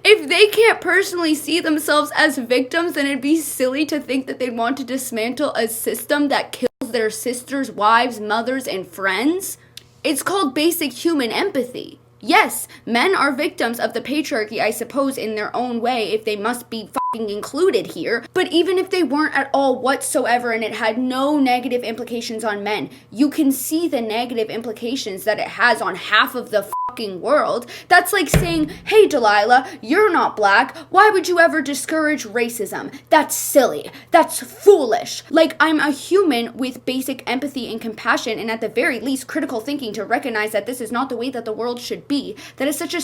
A: If they can't personally see themselves as victims, then it'd be silly to think that they'd want to dismantle a system that kills their sisters, wives, mothers, and friends. It's called basic human empathy. Yes, men are victims of the patriarchy, I suppose, in their own way, if they must be fucking included here. But even if they weren't at all whatsoever and it had no negative implications on men, you can see the negative implications that it has on half of the fucking world. That's like saying, hey Delilah, you're not black. Why would you ever discourage racism? That's silly. That's foolish. Like, I'm a human with basic empathy and compassion, and at the very least critical thinking to recognize that this is not the way that the world should be. That is such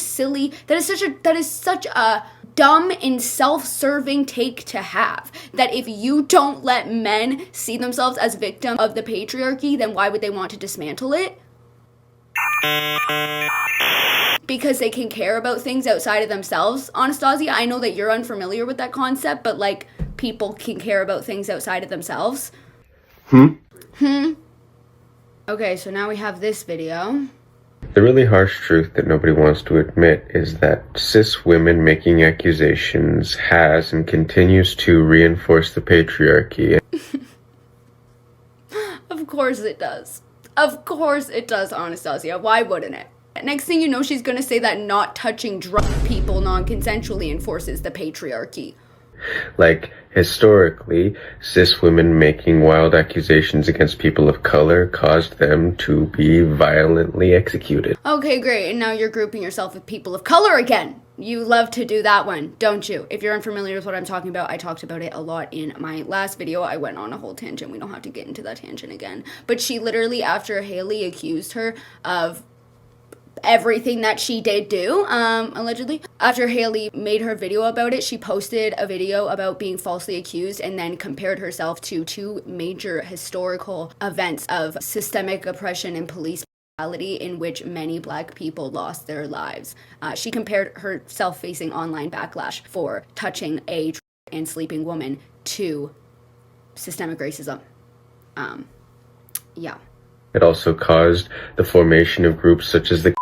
A: a dumb and self-serving take to have. That if you don't let men see themselves as victims of the patriarchy, then why would they want to dismantle it? Because they can care about things outside of themselves. Anastasia, I know that you're unfamiliar with that concept, but like, people can care about things outside of themselves. Okay, so now we have this video.
E: The really harsh truth that nobody wants to admit is that cis women making accusations has and continues to reinforce the patriarchy.
A: Of course it does. Of course it does, Anastasia. Why wouldn't it? Next thing you know, she's gonna say that not touching drunk people non-consensually enforces the patriarchy.
E: Like, historically, cis women making wild accusations against people of color caused them to be violently executed.
A: Okay, great. And now you're grouping yourself with people of color again. You love to do that one, don't you? If you're unfamiliar with what I'm talking about, I talked about it a lot in my last video. I went on a whole tangent. We don't have to get into that tangent again. But she literally, after Haley accused her of everything that she did do, allegedly. After Haley made her video about it, she posted a video about being falsely accused and then compared herself to two major historical events of systemic oppression and police brutality in which many black people lost their lives. She compared herself facing online backlash for touching a and sleeping woman to systemic racism. Yeah.
E: It also caused the formation of groups such as the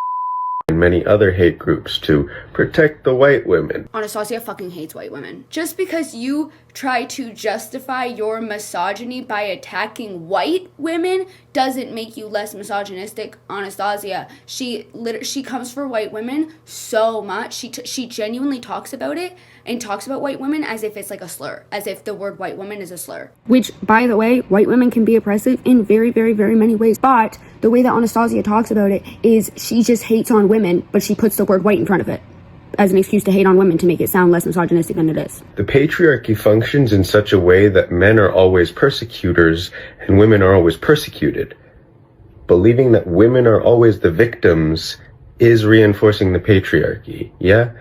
E: and many other hate groups to protect the white women.
A: Anastasia fucking hates white women. Just because you try to justify your misogyny by attacking white women doesn't make you less misogynistic, Anastasia. She comes for white women so much. She genuinely talks about it and talks about white women as if it's like a slur, as if the word white woman is a slur. Which, by the way, white women can be oppressive in very, very, very many ways. But the way that Anastasia talks about it is she just hates on women, but she puts the word white in front of it as an excuse to hate on women to make it sound less misogynistic than it is.
E: The patriarchy functions in such a way that men are always persecutors and women are always persecuted. Believing that women are always the victims is reinforcing the patriarchy, yeah?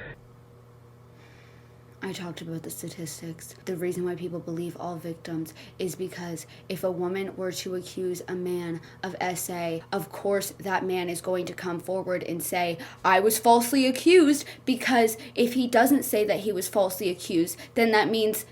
A: I talked about the statistics. The reason why people believe all victims is because if a woman were to accuse a man of SA, of course that man is going to come forward and say, I was falsely accused, because if he doesn't say that he was falsely accused, then that means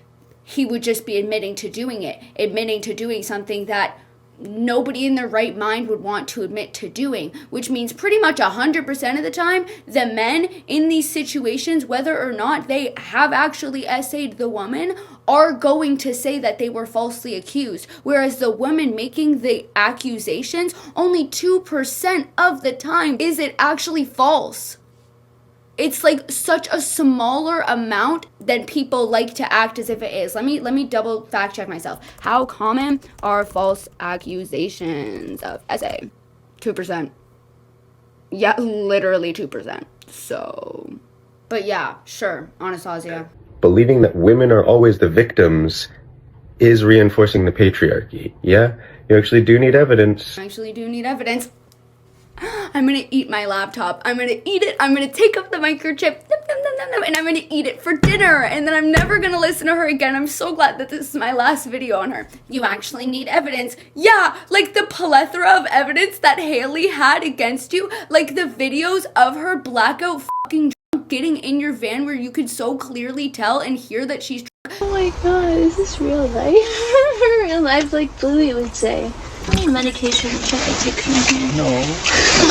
A: he would just be admitting to doing something that nobody in their right mind would want to admit to doing, which means pretty much 100% of the time, the men in these situations, whether or not they have actually essayed the woman, are going to say that they were falsely accused. Whereas the woman making the accusations, only 2% of the time is it actually false. It's like such a smaller amount than people like to act as if it is. Let me double fact check myself. How common are false accusations of SA? 2%. Yeah, literally 2%. So, but yeah, sure, Anastasia.
E: Believing that women are always the victims is reinforcing the patriarchy. Yeah? You actually do need evidence.
A: I actually do need evidence. I'm gonna eat my laptop. I'm gonna eat it. I'm gonna take up the microchip, and I'm gonna eat it for dinner. And then I'm never gonna listen to her again. I'm so glad that this is my last video on her. You actually need evidence. Yeah, like the plethora of evidence that Haley had against you. Like the videos of her blackout fucking drunk getting in your van where you could so clearly tell and hear that she's drunk.
F: Oh my god, is this real life? Real life, like Bluey would say. Medication should I take again? No.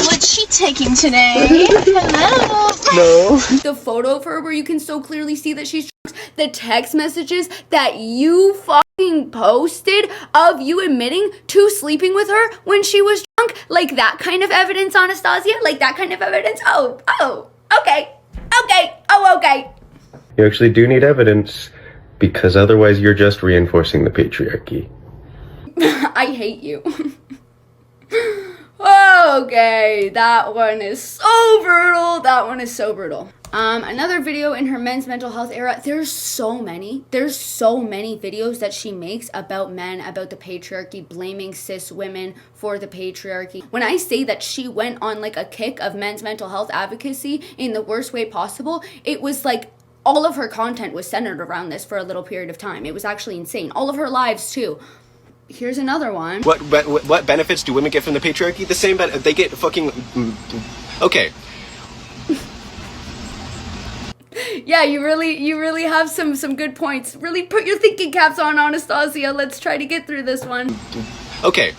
F: What's she taking today? Hello?
E: No.
A: The photo of her where you can so clearly see that she's drunk. The text messages that you fucking posted of you admitting to sleeping with her when she was drunk. Like that kind of evidence, Anastasia? Like that kind of evidence? Oh, okay. Okay.
E: You actually do need evidence, because otherwise you're just reinforcing the patriarchy.
A: I hate you. Okay, that one is so brutal. Another video in her men's mental health era. There's so many videos that she makes about men, about the patriarchy, blaming cis women for the patriarchy. When I say that she went on like a kick of men's mental health advocacy in the worst way possible, it was like all of her content was centered around this for a little period of time. It was actually insane. All of her lives too. Here's another one.
B: What benefits do women get from the patriarchy? The same they get fucking... Okay.
A: Yeah, you really have some good points. Really put your thinking caps on, Anastasia. Let's try to get through this one.
B: Okay.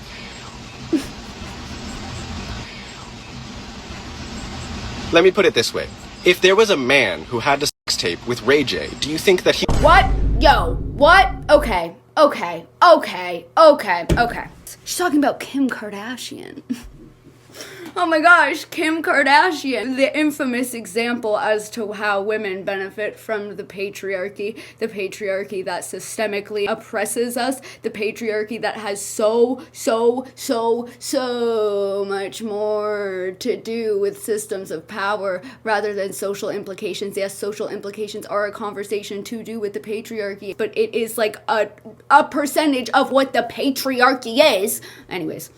B: Let me put it this way. If there was a man who had a sex tape with Ray J, do you think that he...
A: What? Yo, what? Okay. She's talking about Kim Kardashian. Oh my gosh, Kim Kardashian. The infamous example as to how women benefit from the patriarchy that systemically oppresses us, the patriarchy that has so much more to do with systems of power rather than social implications. Yes, social implications are a conversation to do with the patriarchy, but it is like a percentage of what the patriarchy is. Anyways.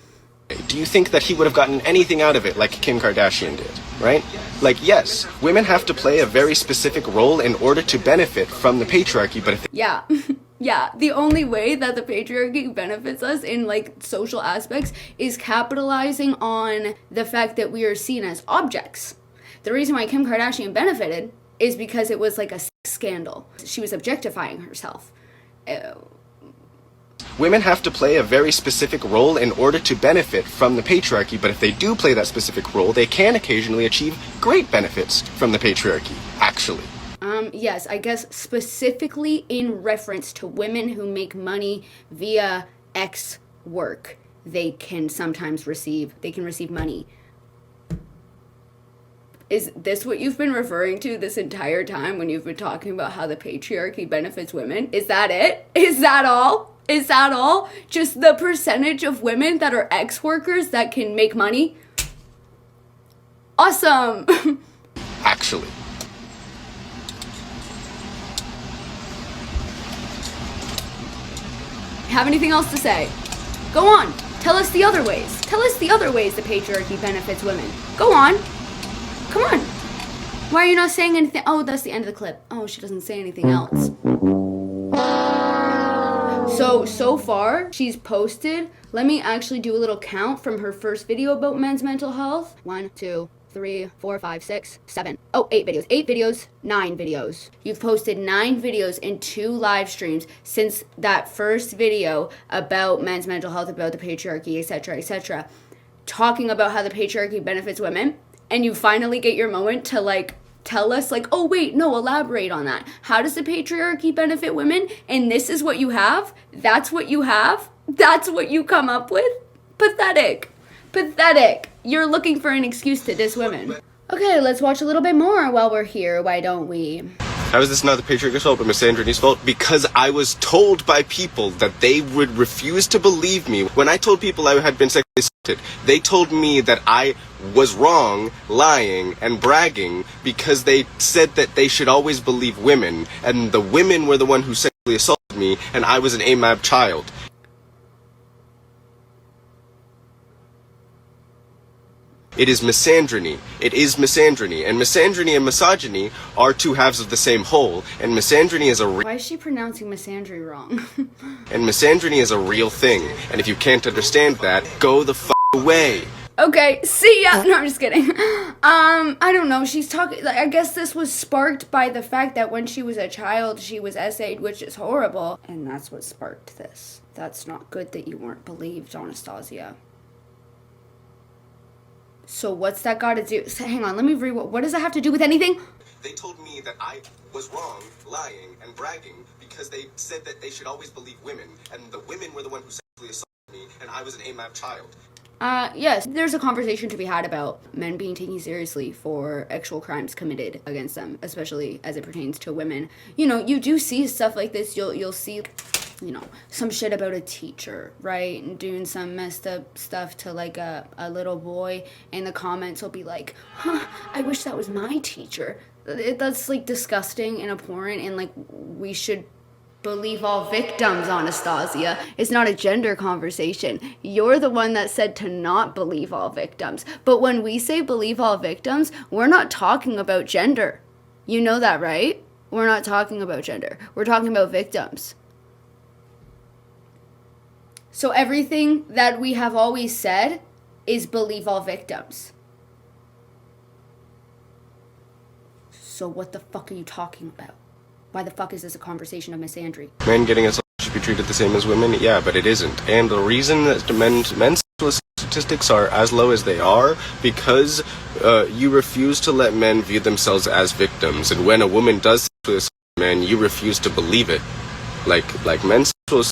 B: Do you think that he would have gotten anything out of it like Kim Kardashian did, right? Like, yes, women have to play a very specific role in order to benefit from the patriarchy, but if...
A: Yeah. Yeah, the only way that the patriarchy benefits us in like social aspects is capitalizing on the fact that we are seen as objects. The reason why Kim Kardashian benefited is because it was like a sex scandal. She was objectifying herself.
B: Women have to play a very specific role in order to benefit from the patriarchy, but if they do play that specific role, they can occasionally achieve great benefits from the patriarchy, actually.
A: Yes, I guess specifically in reference to women who make money via X work, they can receive money. Is this what you've been referring to this entire time when you've been talking about how the patriarchy benefits women? Is that it? Is that all? Is that all? Just the percentage of women that are X workers that can make money? Awesome!
B: Actually.
A: Have anything else to say? Go on. Tell us the other ways. Tell us the other ways the patriarchy benefits women. Go on. Come on. Why are you not saying anything? Oh, that's the end of the clip. Oh, she doesn't say anything else. So far, she's posted, let me actually do a little count from her first video about men's mental health. 1, 2, 3, 4, 5, 6, 7. Oh, 8 videos. 8 videos, 9 videos. You've posted 9 videos in 2 live streams since that first video about men's mental health, about the patriarchy, etc., etc., talking about how the patriarchy benefits women, and you finally get your moment to, like, tell us, like, oh wait, no, elaborate on that. How does the patriarchy benefit women? And this is what you have? That's what you have? That's what you come up with? Pathetic. Pathetic. You're looking for an excuse to diss women. Okay, let's watch a little bit more while we're here, why don't we?
B: How is this not the patriarchy's fault, but misandry's fault? Because I was told by people that they would refuse to believe me. When I told people I had been sexually assaulted, they told me that I was wrong, lying, and bragging because they said that they should always believe women, and the women were the one who sexually assaulted me, and I was an AMAB child. It is misandry. It is misandry. And misandry and misogyny are 2 halves of the same whole. And misandry is a
A: Why is she pronouncing misandry wrong?
B: and misandry is a real thing. And if you can't understand that, go the f*** away.
A: Okay, see ya. No, I'm just kidding. I don't know. She's talking, like, I guess this was sparked by the fact that when she was a child, she was essayed, which is horrible. And that's what sparked this. That's not good that you weren't believed, Anastasia. So what's that got to do? Hang on, let me read. What does that have to do with anything?
B: They told me that I was wrong, lying, and bragging because they said that they should always believe women, and the women were the one who sexually assaulted me, and I was an AMAB child.
A: Yes, there's a conversation to be had about men being taken seriously for actual crimes committed against them, especially as it pertains to women. You know, you do see stuff like this. You'll see, you know, some shit about a teacher, right? And doing some messed up stuff to, like, a little boy, and the comments will be like, huh, I wish that was my teacher. That's, like, disgusting and abhorrent, and, like, we should believe all victims, Anastasia. It's not a gender conversation. You're the one that said to not believe all victims. But when we say believe all victims, we're not talking about gender. You know that, right? We're not talking about gender. We're talking about victims. So everything that we have always said is believe all victims. So what the fuck are you talking about? Why the fuck is this a conversation of misandry?
B: Men getting assaulted should be treated the same as women? Yeah, but it isn't. And the reason that men's sexual statistics are as low as they are, because you refuse to let men view themselves as victims. And when a woman does sexually assault a man, you refuse to believe it. Like men's sexual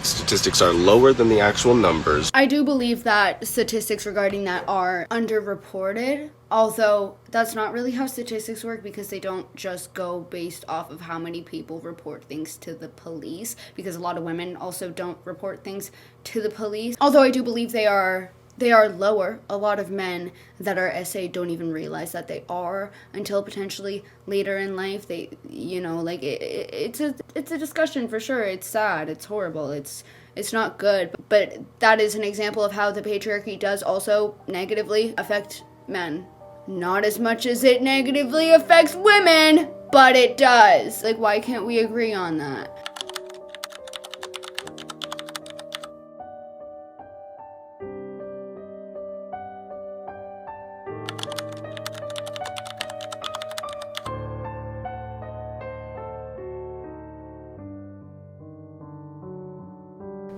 B: statistics are lower than the actual numbers.
A: I do believe that statistics regarding that are underreported, although that's not really how statistics work, because they don't just go based off of how many people report things to the police, because a lot of women also don't report things to the police. Although I do believe they are lower. A lot of men that are essayed don't even realize that they are until potentially later in life. They, you know, like, it's a discussion for sure. It's sad. It's horrible. It's not good. But that is an example of how the patriarchy does also negatively affect men. Not as much as it negatively affects women, but it does. Like, why can't we agree on that?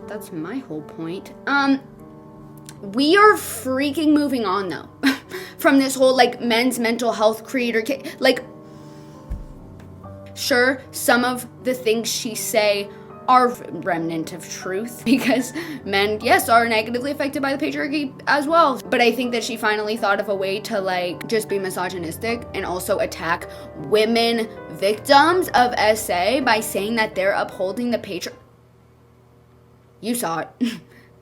A: That's my whole point. We are freaking moving on, though, from this whole, like, men's mental health creator, like, sure, some of the things she say are remnant of truth, because men, yes, are negatively affected by the patriarchy as well. But I think that she finally thought of a way to, like, just be misogynistic and also attack women victims of SA by saying that they're upholding the patriarchy. You saw it.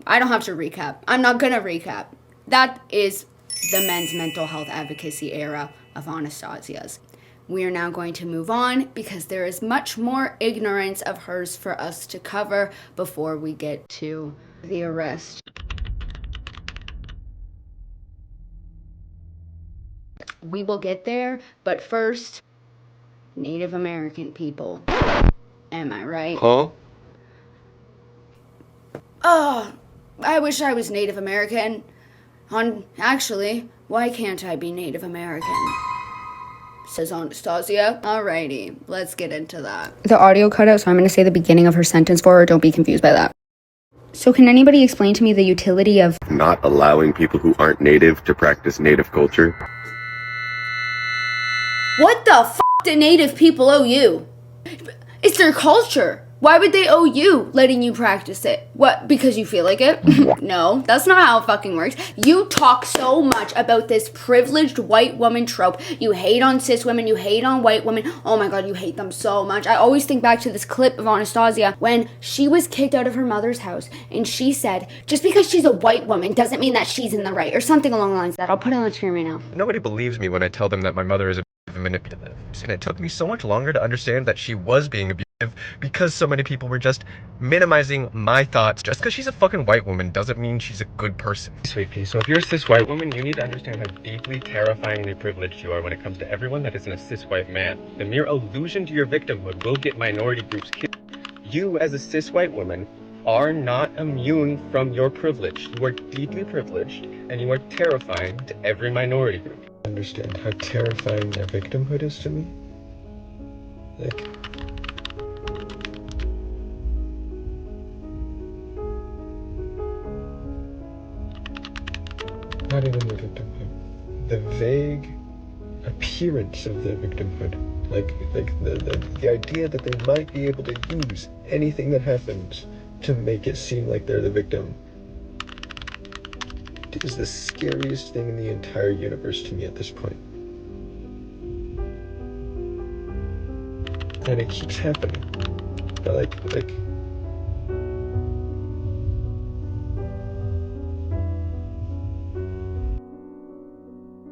A: I don't have to recap. I'm not gonna recap. That is the men's mental health advocacy era of Anastasia's. We are now going to move on because there is much more ignorance of hers for us to cover before we get to the arrest. We will get there, but first, Native American people. Am I right?
E: Huh?
A: Oh, I wish I was Native American. Actually, why can't I be Native American? Says Anastasia. Alrighty, let's get into that. The audio cut out, so I'm going to say the beginning of her sentence for her. Don't be confused by that. So can anybody explain to me the utility of
D: Not allowing people who aren't native to practice native culture.
A: what the f*** do Native people owe you? It's their culture. Why would they owe you letting you practice it? What, because you feel like it? No, that's not how it fucking works. You talk so much about this privileged white woman trope. You hate on cis women, you hate on white women. Oh my god, you hate them so much. I always think back to this clip of Anastasia when she was kicked out of her mother's house and she said, just because she's a white woman doesn't mean that she's in the right, or something along the lines of that. I'll put it on the screen right now.
B: Nobody believes me when I tell them that my mother is manipulative. And it took me so much longer to understand that she was being abusive because so many people were just minimizing my thoughts. Just because she's a fucking white woman doesn't mean she's a good person. Sweet pea, so if you're a cis white woman, you need to understand how deeply terrifyingly privileged you are when it comes to everyone that isn't a cis white man. The mere allusion to your victimhood will get minority groups killed. You, as a cis white woman, are not immune from your privilege. You are deeply privileged, and you are terrifying to every minority group. Understand how terrifying their victimhood is to me? Like, not even the victimhood. The vague appearance of their victimhood. Like the idea that they might be able to use anything that happens to make it seem like they're the victim is the scariest thing in the entire universe to me at this point. And it keeps happening. But like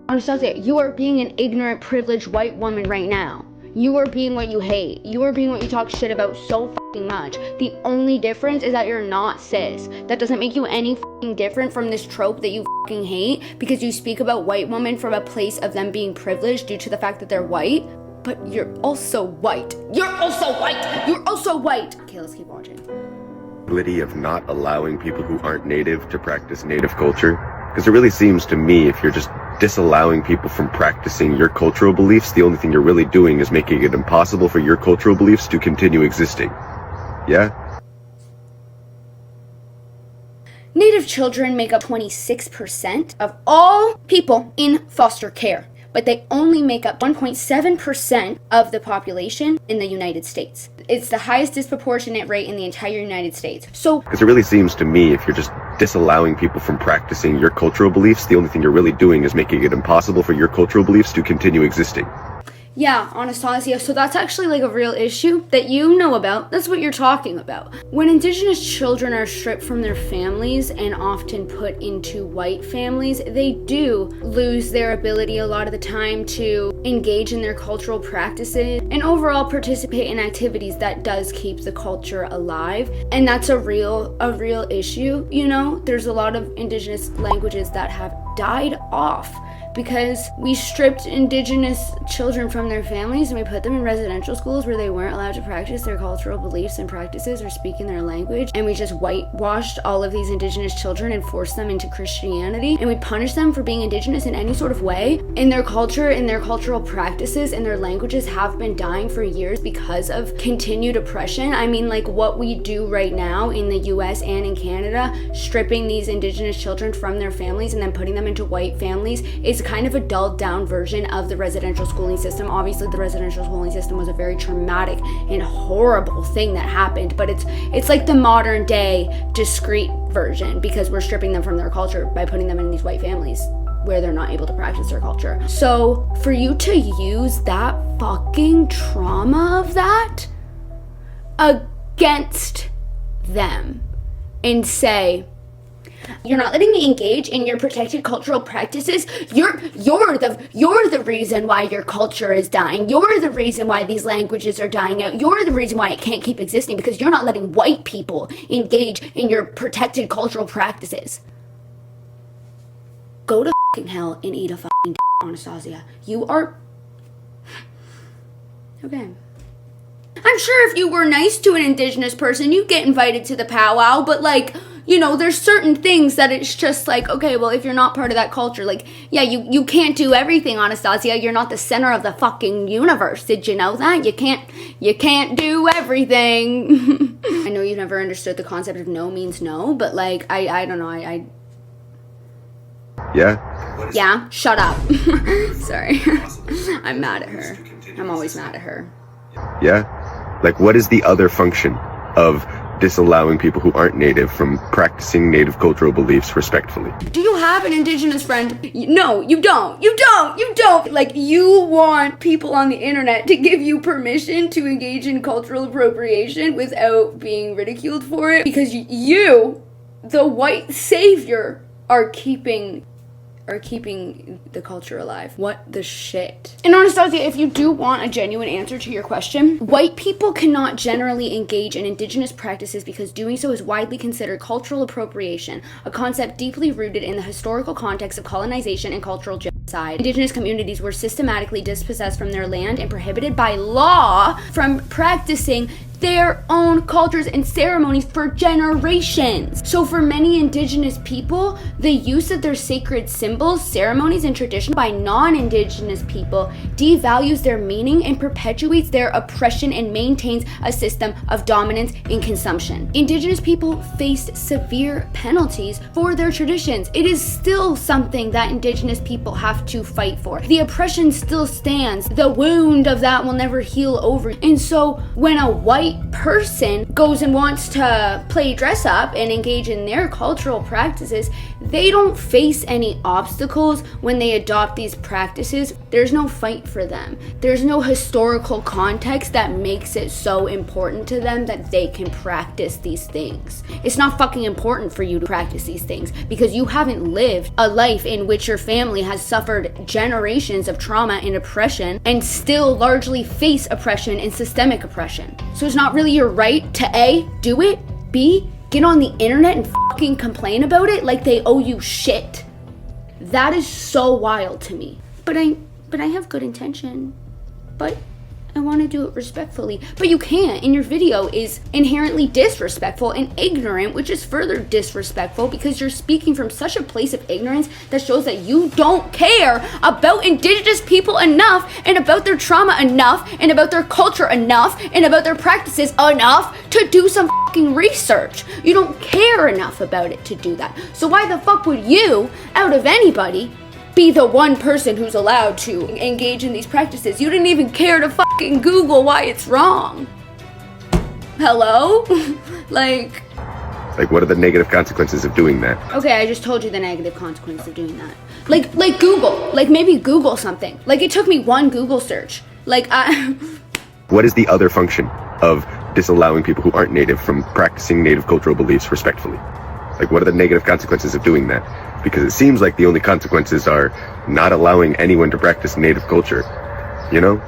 A: Anastasia, you are being an ignorant, privileged white woman right now. You are being what you hate. You are being what you talk shit about so fucking much. The only difference is that you're not cis. That doesn't make you any fucking different from this trope that you fucking hate because you speak about white women from a place of them being privileged due to the fact that they're white. But you're also white. You're also white. You're also white. Okay, let's keep watching.
D: Of not allowing people who aren't native to practice native culture. Because it really seems to me if you're just disallowing people from practicing your cultural beliefs, the only thing you're really doing is making it impossible for your cultural beliefs to continue existing. Yeah?
A: Native children make up 26% of all people in foster care, but they only make up 1.7% of the population in the United States. It's the highest disproportionate rate in the entire United States. So,
D: because it really seems to me if you're just disallowing people from practicing your cultural beliefs, the only thing you're really doing is making it impossible for your cultural beliefs to continue existing.
A: yeah, Anastasia, so that's actually like a real issue that you know about. That's what you're talking about. When Indigenous children are stripped from their families and often put into white families, they do lose their ability a lot of the time to engage in their cultural practices and overall participate in activities that does keep the culture alive. And that's a real issue, you know? There's a lot of Indigenous languages that have died off because we stripped Indigenous children from their families and we put them in residential schools where they weren't allowed to practice their cultural beliefs and practices or speak in their language, and we just whitewashed all of these Indigenous children and forced them into Christianity, and we punished them for being Indigenous in any sort of way. In their culture, in their cultural practices, and their languages have been dying for years because of continued oppression. I mean, like what we do right now in the US and in Canada, stripping these Indigenous children from their families and then putting them into white families is kind of a dulled down version of the residential schooling system. Obviously, the residential schooling system was a very traumatic and horrible thing that happened, but it's like the modern day discrete version because we're stripping them from their culture by putting them in these white families where they're not able to practice their culture. So for you to use that fucking trauma of that against them and say, you're not letting me engage in your protected cultural practices. You're the reason why your culture is dying. You're the reason why these languages are dying out. You're the reason why it can't keep existing because you're not letting white people engage in your protected cultural practices. Go to fucking hell and eat a fucking Anastasia. You are... Okay. I'm sure if you were nice to an Indigenous person, you'd get invited to the powwow, but like, you know, there's certain things that it's just like, okay, well, if you're not part of that culture, like, yeah, you can't do everything, Anastasia. You're not the center of the fucking universe. Did you know that? You can't do everything. I know you've never understood the concept of no means no, but like, I don't know, Yeah, shut up. Sorry. I'm mad at her. I'm always mad at her.
D: Yeah? Like, what is the other function of disallowing people who aren't native from practicing native cultural beliefs respectfully?
A: Do you have an Indigenous friend? No, you don't. You don't. Like, you want people on the internet to give you permission to engage in cultural appropriation without being ridiculed for it because you, the white savior, are keeping the culture alive. What the shit? And Anastasia, if you do want a genuine answer to your question, white people cannot generally engage in Indigenous practices because doing so is widely considered cultural appropriation, a concept deeply rooted in the historical context of colonization and cultural genocide. Indigenous communities were systematically dispossessed from their land and prohibited by law from practicing their own cultures and ceremonies for generations. So for many Indigenous people, the use of their sacred symbols, ceremonies, and traditions by non-Indigenous people devalues their meaning and perpetuates their oppression and maintains a system of dominance and consumption. Indigenous people faced severe penalties for their traditions. It is still something that Indigenous people have to fight for. The oppression still stands. The wound of that will never heal over. And so when a white person goes and wants to play dress up and engage in their cultural practices, they don't face any obstacles when they adopt these practices. There's no fight for them. There's no historical context that makes it so important to them that they can practice these things. It's not fucking important for you to practice these things because you haven't lived a life in which your family has suffered generations of trauma and oppression and still largely face oppression and systemic oppression. So it's not really your right to A, do it, B, get on the internet and fucking complain about it like they owe you shit. That is so wild to me. But I have good intention. But I want to do it respectfully. But you can't, and your video is inherently disrespectful and ignorant, which is further disrespectful because you're speaking from such a place of ignorance that shows that you don't care about Indigenous people enough and about their trauma enough and about their culture enough and about their practices enough to do some fucking research. You don't care enough about it to do that. So why the fuck would you, out of anybody, be the one person who's allowed to engage in these practices? You didn't even care to fucking Google why it's wrong. Hello? Like,
D: what are the negative consequences of doing that?
A: Okay, I just told you the negative consequence of doing that. Like Google. Like, maybe Google something. Like, it took me one Google search.
D: What is the other function of disallowing people who aren't native from practicing native cultural beliefs respectfully? Like, what are the negative consequences of doing that? Because it seems like the only consequences are not allowing anyone to practice native culture, you know?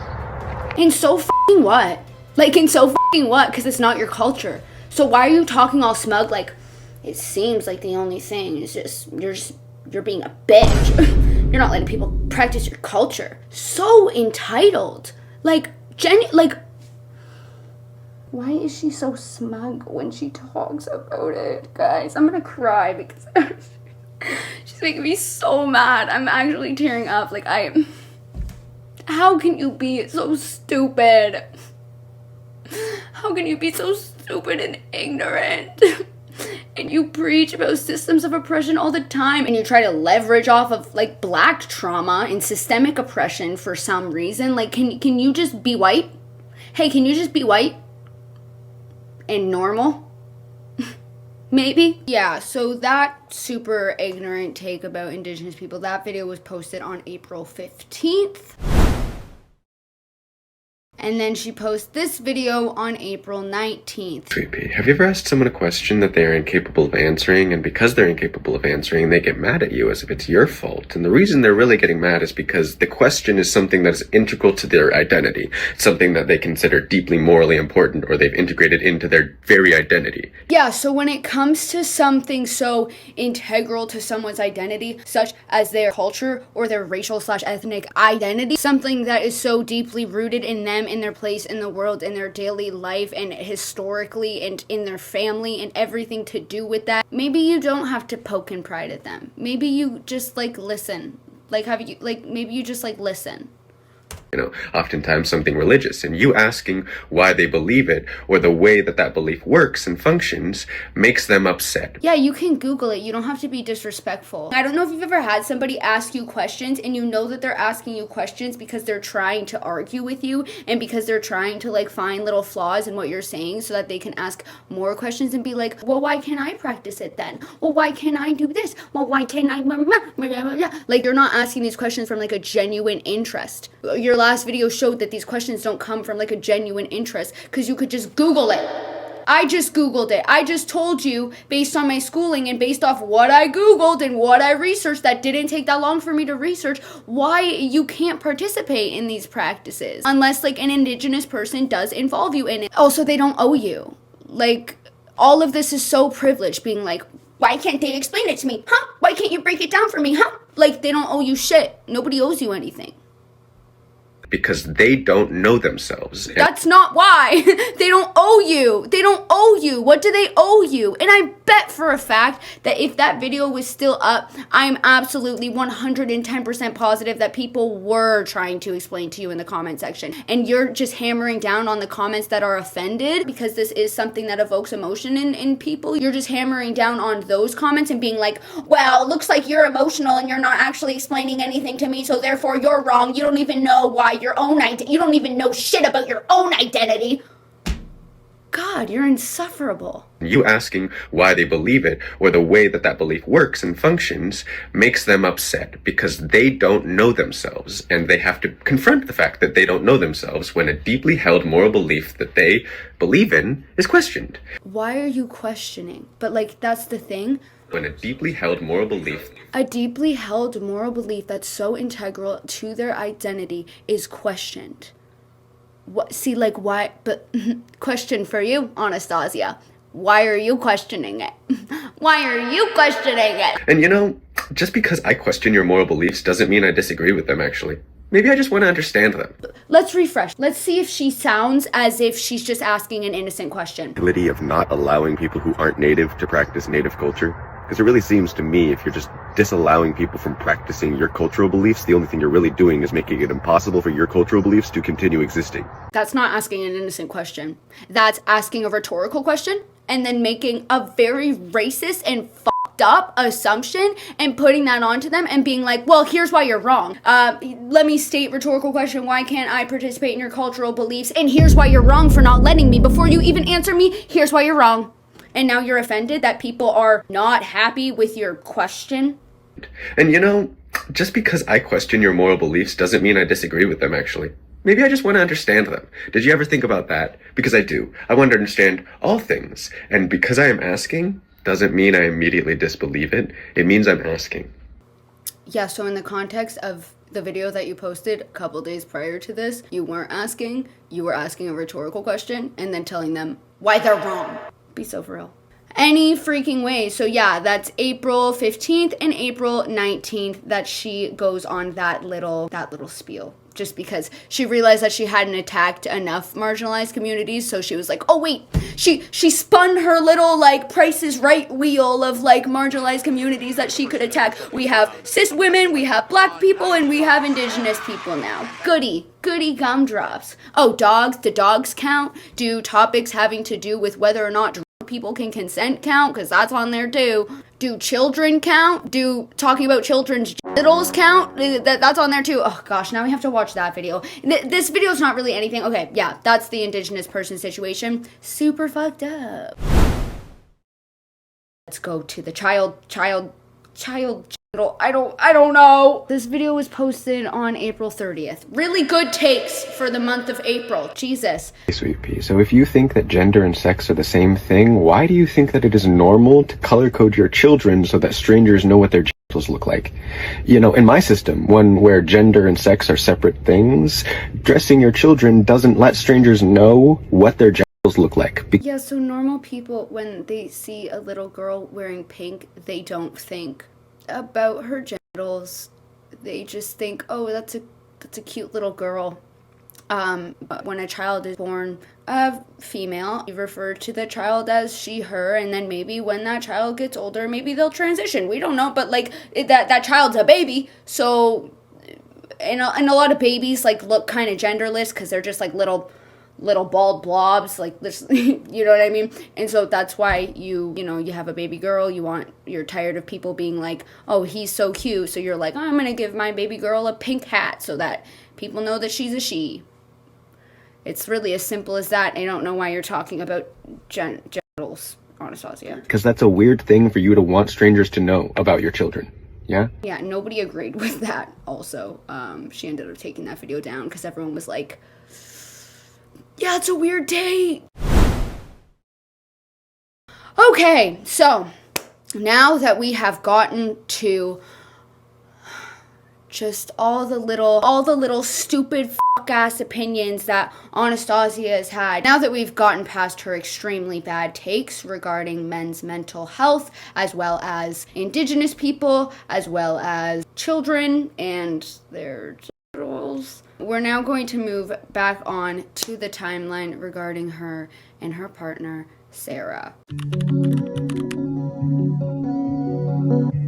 A: And so fucking what? Like, and so fucking what? Because it's not your culture. So why are you talking all smug like, it seems like the only thing is you're being a bitch. You're not letting people practice your culture. So entitled. Like, why is she so smug when she talks about it? Guys, I'm gonna cry because she's making me so mad. I'm actually tearing up. Like, how can you be so stupid? How can you be so stupid and ignorant? And you preach about systems of oppression all the time, and you try to leverage off of, like, black trauma and systemic oppression for some reason. Like, can you just be white? Hey, can you just be white? And normal? Maybe? Yeah, so that super ignorant take about Indigenous people, that video was posted on April 15th. And then she posts this video on April 19th.
E: Creepy. Have you ever asked someone a question that they are incapable of answering, and because they're incapable of answering, they get mad at you as if it's your fault? And the reason they're really getting mad is because the question is something that is integral to their identity, something that they consider deeply morally important, or they've integrated into their very identity.
A: Yeah, so when it comes to something so integral to someone's identity, such as their culture or their racial/ethnic identity, something that is so deeply rooted in them, in their place in the world, in their daily life, and historically, and in their family, and everything to do with that, maybe you don't have to poke and pride at them. Maybe you just, like, listen. Maybe you just, like, listen.
E: Oftentimes something religious, and you asking why they believe it or the way that that belief works and functions makes them upset.
A: Yeah, you can Google it. You don't have to be disrespectful. I don't know if you've ever had somebody ask you questions and you know that they're asking you questions because they're trying to argue with you and because they're trying to, like, find little flaws in what you're saying so that they can ask more questions and be like, well, why can't I practice it then? Well, why can't I do this? Well, why can't I? Like, you're not asking these questions from, like, a genuine interest. Your last video showed that these questions don't come from, like, a genuine interest because you could just Google it. I just Googled it. I just told you, based on my schooling and based off what I Googled and what I researched, that didn't take that long for me to research, why you can't participate in these practices unless, like, an Indigenous person does involve you in it. Also, they don't owe you. Like, all of this is so privileged, being like, why can't they explain it to me? Huh? Why can't you break it down for me? Huh? Like, they don't owe you shit. Nobody owes you anything.
E: Because they don't know themselves.
A: That's not why. They don't owe you. They don't owe you. What do they owe you? And I bet for a fact that if that video was still up, I'm absolutely 110% positive that people were trying to explain to you in the comment section. And you're just hammering down on the comments that are offended because this is something that evokes emotion in people. You're just hammering down on those comments and being like, well, looks like you're emotional and you're not actually explaining anything to me, so therefore you're wrong. You don't even know why your own identity. You don't even know shit about your own identity. God, you're insufferable.
E: You asking why they believe it or the way that that belief works and functions makes them upset because they don't know themselves, and they have to confront the fact that they don't know themselves when a deeply held moral belief that they believe in is questioned.
A: Why are you questioning? But, like, that's the thing.
E: When a deeply held moral belief
A: that's so integral to their identity is questioned. What? See, like, why? But question for you, Anastasia. Why are you questioning it? Why are you questioning it?
E: And just because I question your moral beliefs doesn't mean I disagree with them, actually. Maybe I just want to understand them.
A: Let's refresh. Let's see if she sounds as if she's just asking an innocent question.
E: Ability of not allowing people who aren't native to practice native culture. Because it really seems to me if you're just disallowing people from practicing your cultural beliefs, the only thing you're really doing is making it impossible for your cultural beliefs to continue existing.
A: That's not asking an innocent question. That's asking a rhetorical question and then making a very racist and fucked up assumption and putting that onto them and being like, well, here's why you're wrong. Let me state rhetorical question. Why can't I participate in your cultural beliefs? And here's why you're wrong for not letting me. Before you even answer me, here's why you're wrong. And now you're offended that people are not happy with your question?
E: And just because I question your moral beliefs doesn't mean I disagree with them, actually. Maybe I just want to understand them. Did you ever think about that? Because I do. I want to understand all things. And because I am asking doesn't mean I immediately disbelieve it. It means I'm asking.
A: Yeah, so in the context of the video that you posted a couple days prior to this, you weren't asking. You were asking a rhetorical question and then telling them why they're wrong. Be so for real. Any freaking way. So yeah, that's April 15th and April 19th that she goes on that little spiel. Just because she realized that she hadn't attacked enough marginalized communities, so she was like, oh wait, she spun her little, like, Price is Right wheel of, like, marginalized communities that she could attack. We have cis women, we have black people, and we have indigenous people now. Goody gumdrops. Oh, dogs, do dogs count? Do topics having to do with whether or not people can consent count? Because that's on there too. Do children count? Do talking about children's genitals count? That's on there too. Oh gosh, now we have to watch that video. This video is not really anything. Okay, yeah, that's the indigenous person situation. Super fucked up. Let's go to the child I don't know. This video was posted on April 30th. Really good takes for the month of April. Jesus.
E: Hey, Sweet Pea, so if you think that gender and sex are the same thing, why do you think that it is normal to color code your children so that strangers know what their genitals look like? You know, in my system, one where gender and sex are separate things, dressing your children doesn't let strangers know what their genitals look like.
A: Yeah, so normal people, when they see a little girl wearing pink, they don't think about her genitals. They just think, oh, that's a cute little girl. But when a child is born female, you refer to the child as she, her, and then maybe when that child gets older, maybe they'll transition. We don't know, but like that child's a baby, so and a lot of babies like look kind of genderless because they're just like little bald blobs, like this, you know what I mean? And so that's why you have a baby girl, you're tired of people being like, oh, he's so cute, so you're like, oh, I'm gonna give my baby girl a pink hat so that people know that she's a she. It's really as simple as that. I don't know why you're talking about genitals, Anastasia.
E: Because that's a weird thing for you to want strangers to know about your children. Yeah?
A: Yeah, nobody agreed with that also. She ended up taking that video down because everyone was like, yeah, it's a weird date. Okay, so now that we have gotten to just all the little stupid fuck-ass opinions that Anastasia has had, now that we've gotten past her extremely bad takes regarding men's mental health, as well as indigenous people, as well as children and their genitals, we're now going to move back on to the timeline regarding her and her partner, Sarah.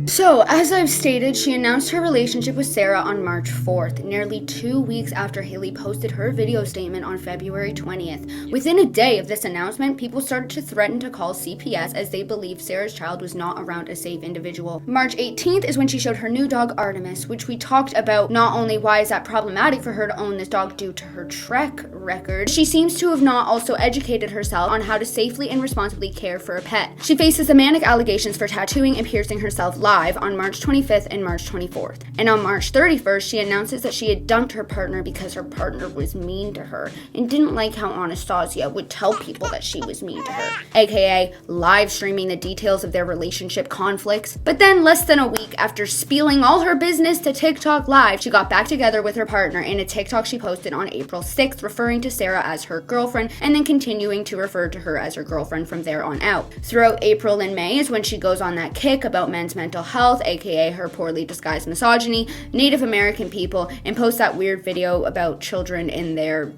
A: So, as I've stated, she announced her relationship with Sarah on March 4th, nearly 2 weeks after Haley posted her video statement on February 20th. Within a day of this announcement, people started to threaten to call CPS as they believed Sarah's child was not around a safe individual. March 18th is when she showed her new dog, Artemis, which we talked about not only why is that problematic for her to own this dog due to her Trek record, she seems to have not also educated herself on how to safely and responsibly care for a pet. She faces the manic allegations for tattooing and piercing herself live on March 25th and March 24th. And on March 31st, she announces that she had dumped her partner because her partner was mean to her and didn't like how Anastasia would tell people that she was mean to her, aka live streaming the details of their relationship conflicts. But then less than a week after spieling all her business to TikTok Live, she got back together with her partner in a TikTok she posted on April 6th, referring to Sarah as her girlfriend and then continuing to refer to her as her girlfriend from there on out. Throughout April and May is when she goes on that kick about men's mental health, aka her poorly disguised misogyny, Native American people, and posts that weird video about children in their,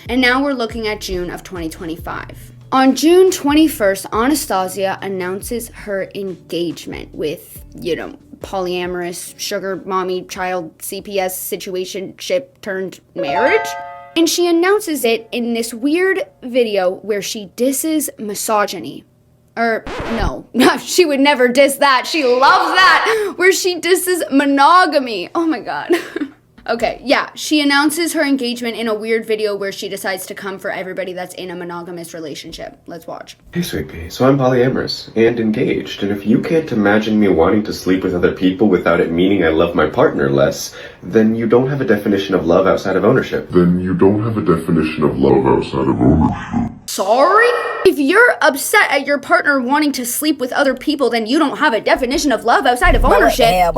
A: And now we're looking at June of 2025. On June 21st, Anastasia announces her engagement with, polyamorous sugar mommy child CPS situationship turned marriage. And she announces it in this weird video where she disses misogyny. No, she would never diss that. She loves that. Where she disses monogamy. Oh my god. Okay, yeah, she announces her engagement in a weird video where she decides to come for everybody that's in a monogamous relationship. Let's watch.
E: Hey, Sweet Pea, so I'm polyamorous and engaged, and if you can't imagine me wanting to sleep with other people without it meaning I love my partner less, then you don't have a definition of love outside of ownership.
A: Sorry? If you're upset at your partner wanting to sleep with other people, then you don't have a definition of love outside of ownership.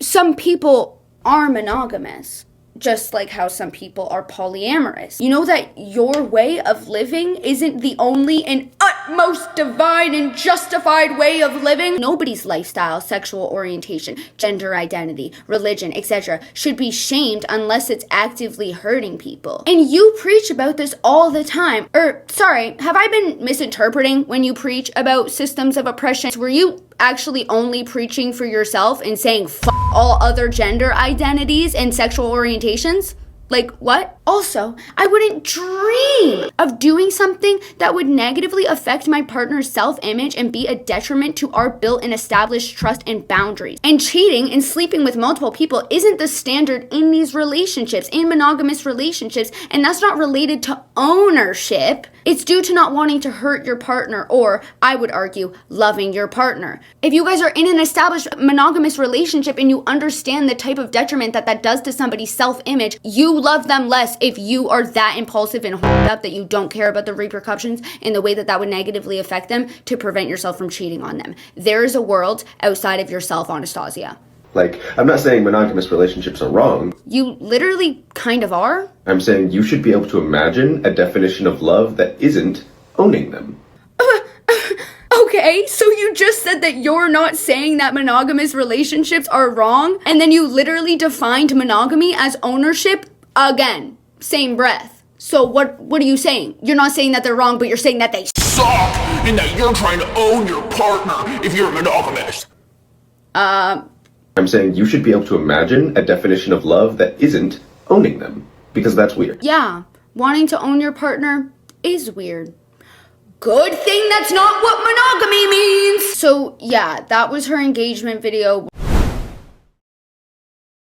A: Some people are monogamous, just like how some people are polyamorous. You know that your way of living isn't the only and utmost divine and justified way of living? Nobody's lifestyle, sexual orientation, gender identity, religion, etc. should be shamed unless it's actively hurting people. And you preach about this all the time. Sorry, have I been misinterpreting when you preach about systems of oppression? Were you actually only preaching for yourself and saying f all other gender identities and sexual orientations? Like, what? Also, I wouldn't dream of doing something that would negatively affect my partner's self-image and be a detriment to our built and established trust and boundaries. And cheating and sleeping with multiple people isn't the standard in these relationships, in monogamous relationships, and that's not related to ownership. It's due to not wanting to hurt your partner, or I would argue, loving your partner. If you guys are in an established monogamous relationship and you understand the type of detriment that does to somebody's self-image, you love them less if you are that impulsive and horned up that you don't care about the repercussions in the way that would negatively affect them to prevent yourself from cheating on them. There is a world outside of yourself, Anastasia.
E: Like, I'm not saying monogamous relationships are wrong.
A: You literally kind of are.
E: I'm saying you should be able to imagine a definition of love that isn't owning them.
A: Okay, so you just said that you're not saying that monogamous relationships are wrong, and then you literally defined monogamy as ownership again, same breath. So what are you saying? You're not saying that they're wrong, but you're saying that they
C: Suck, and that you're trying to own your partner if you're monogamous.
E: I'm saying you should be able to imagine a definition of love that isn't owning them, because that's weird.
A: Yeah, wanting to own your partner is weird. Good thing that's not what monogamy means! So yeah, that was her engagement video.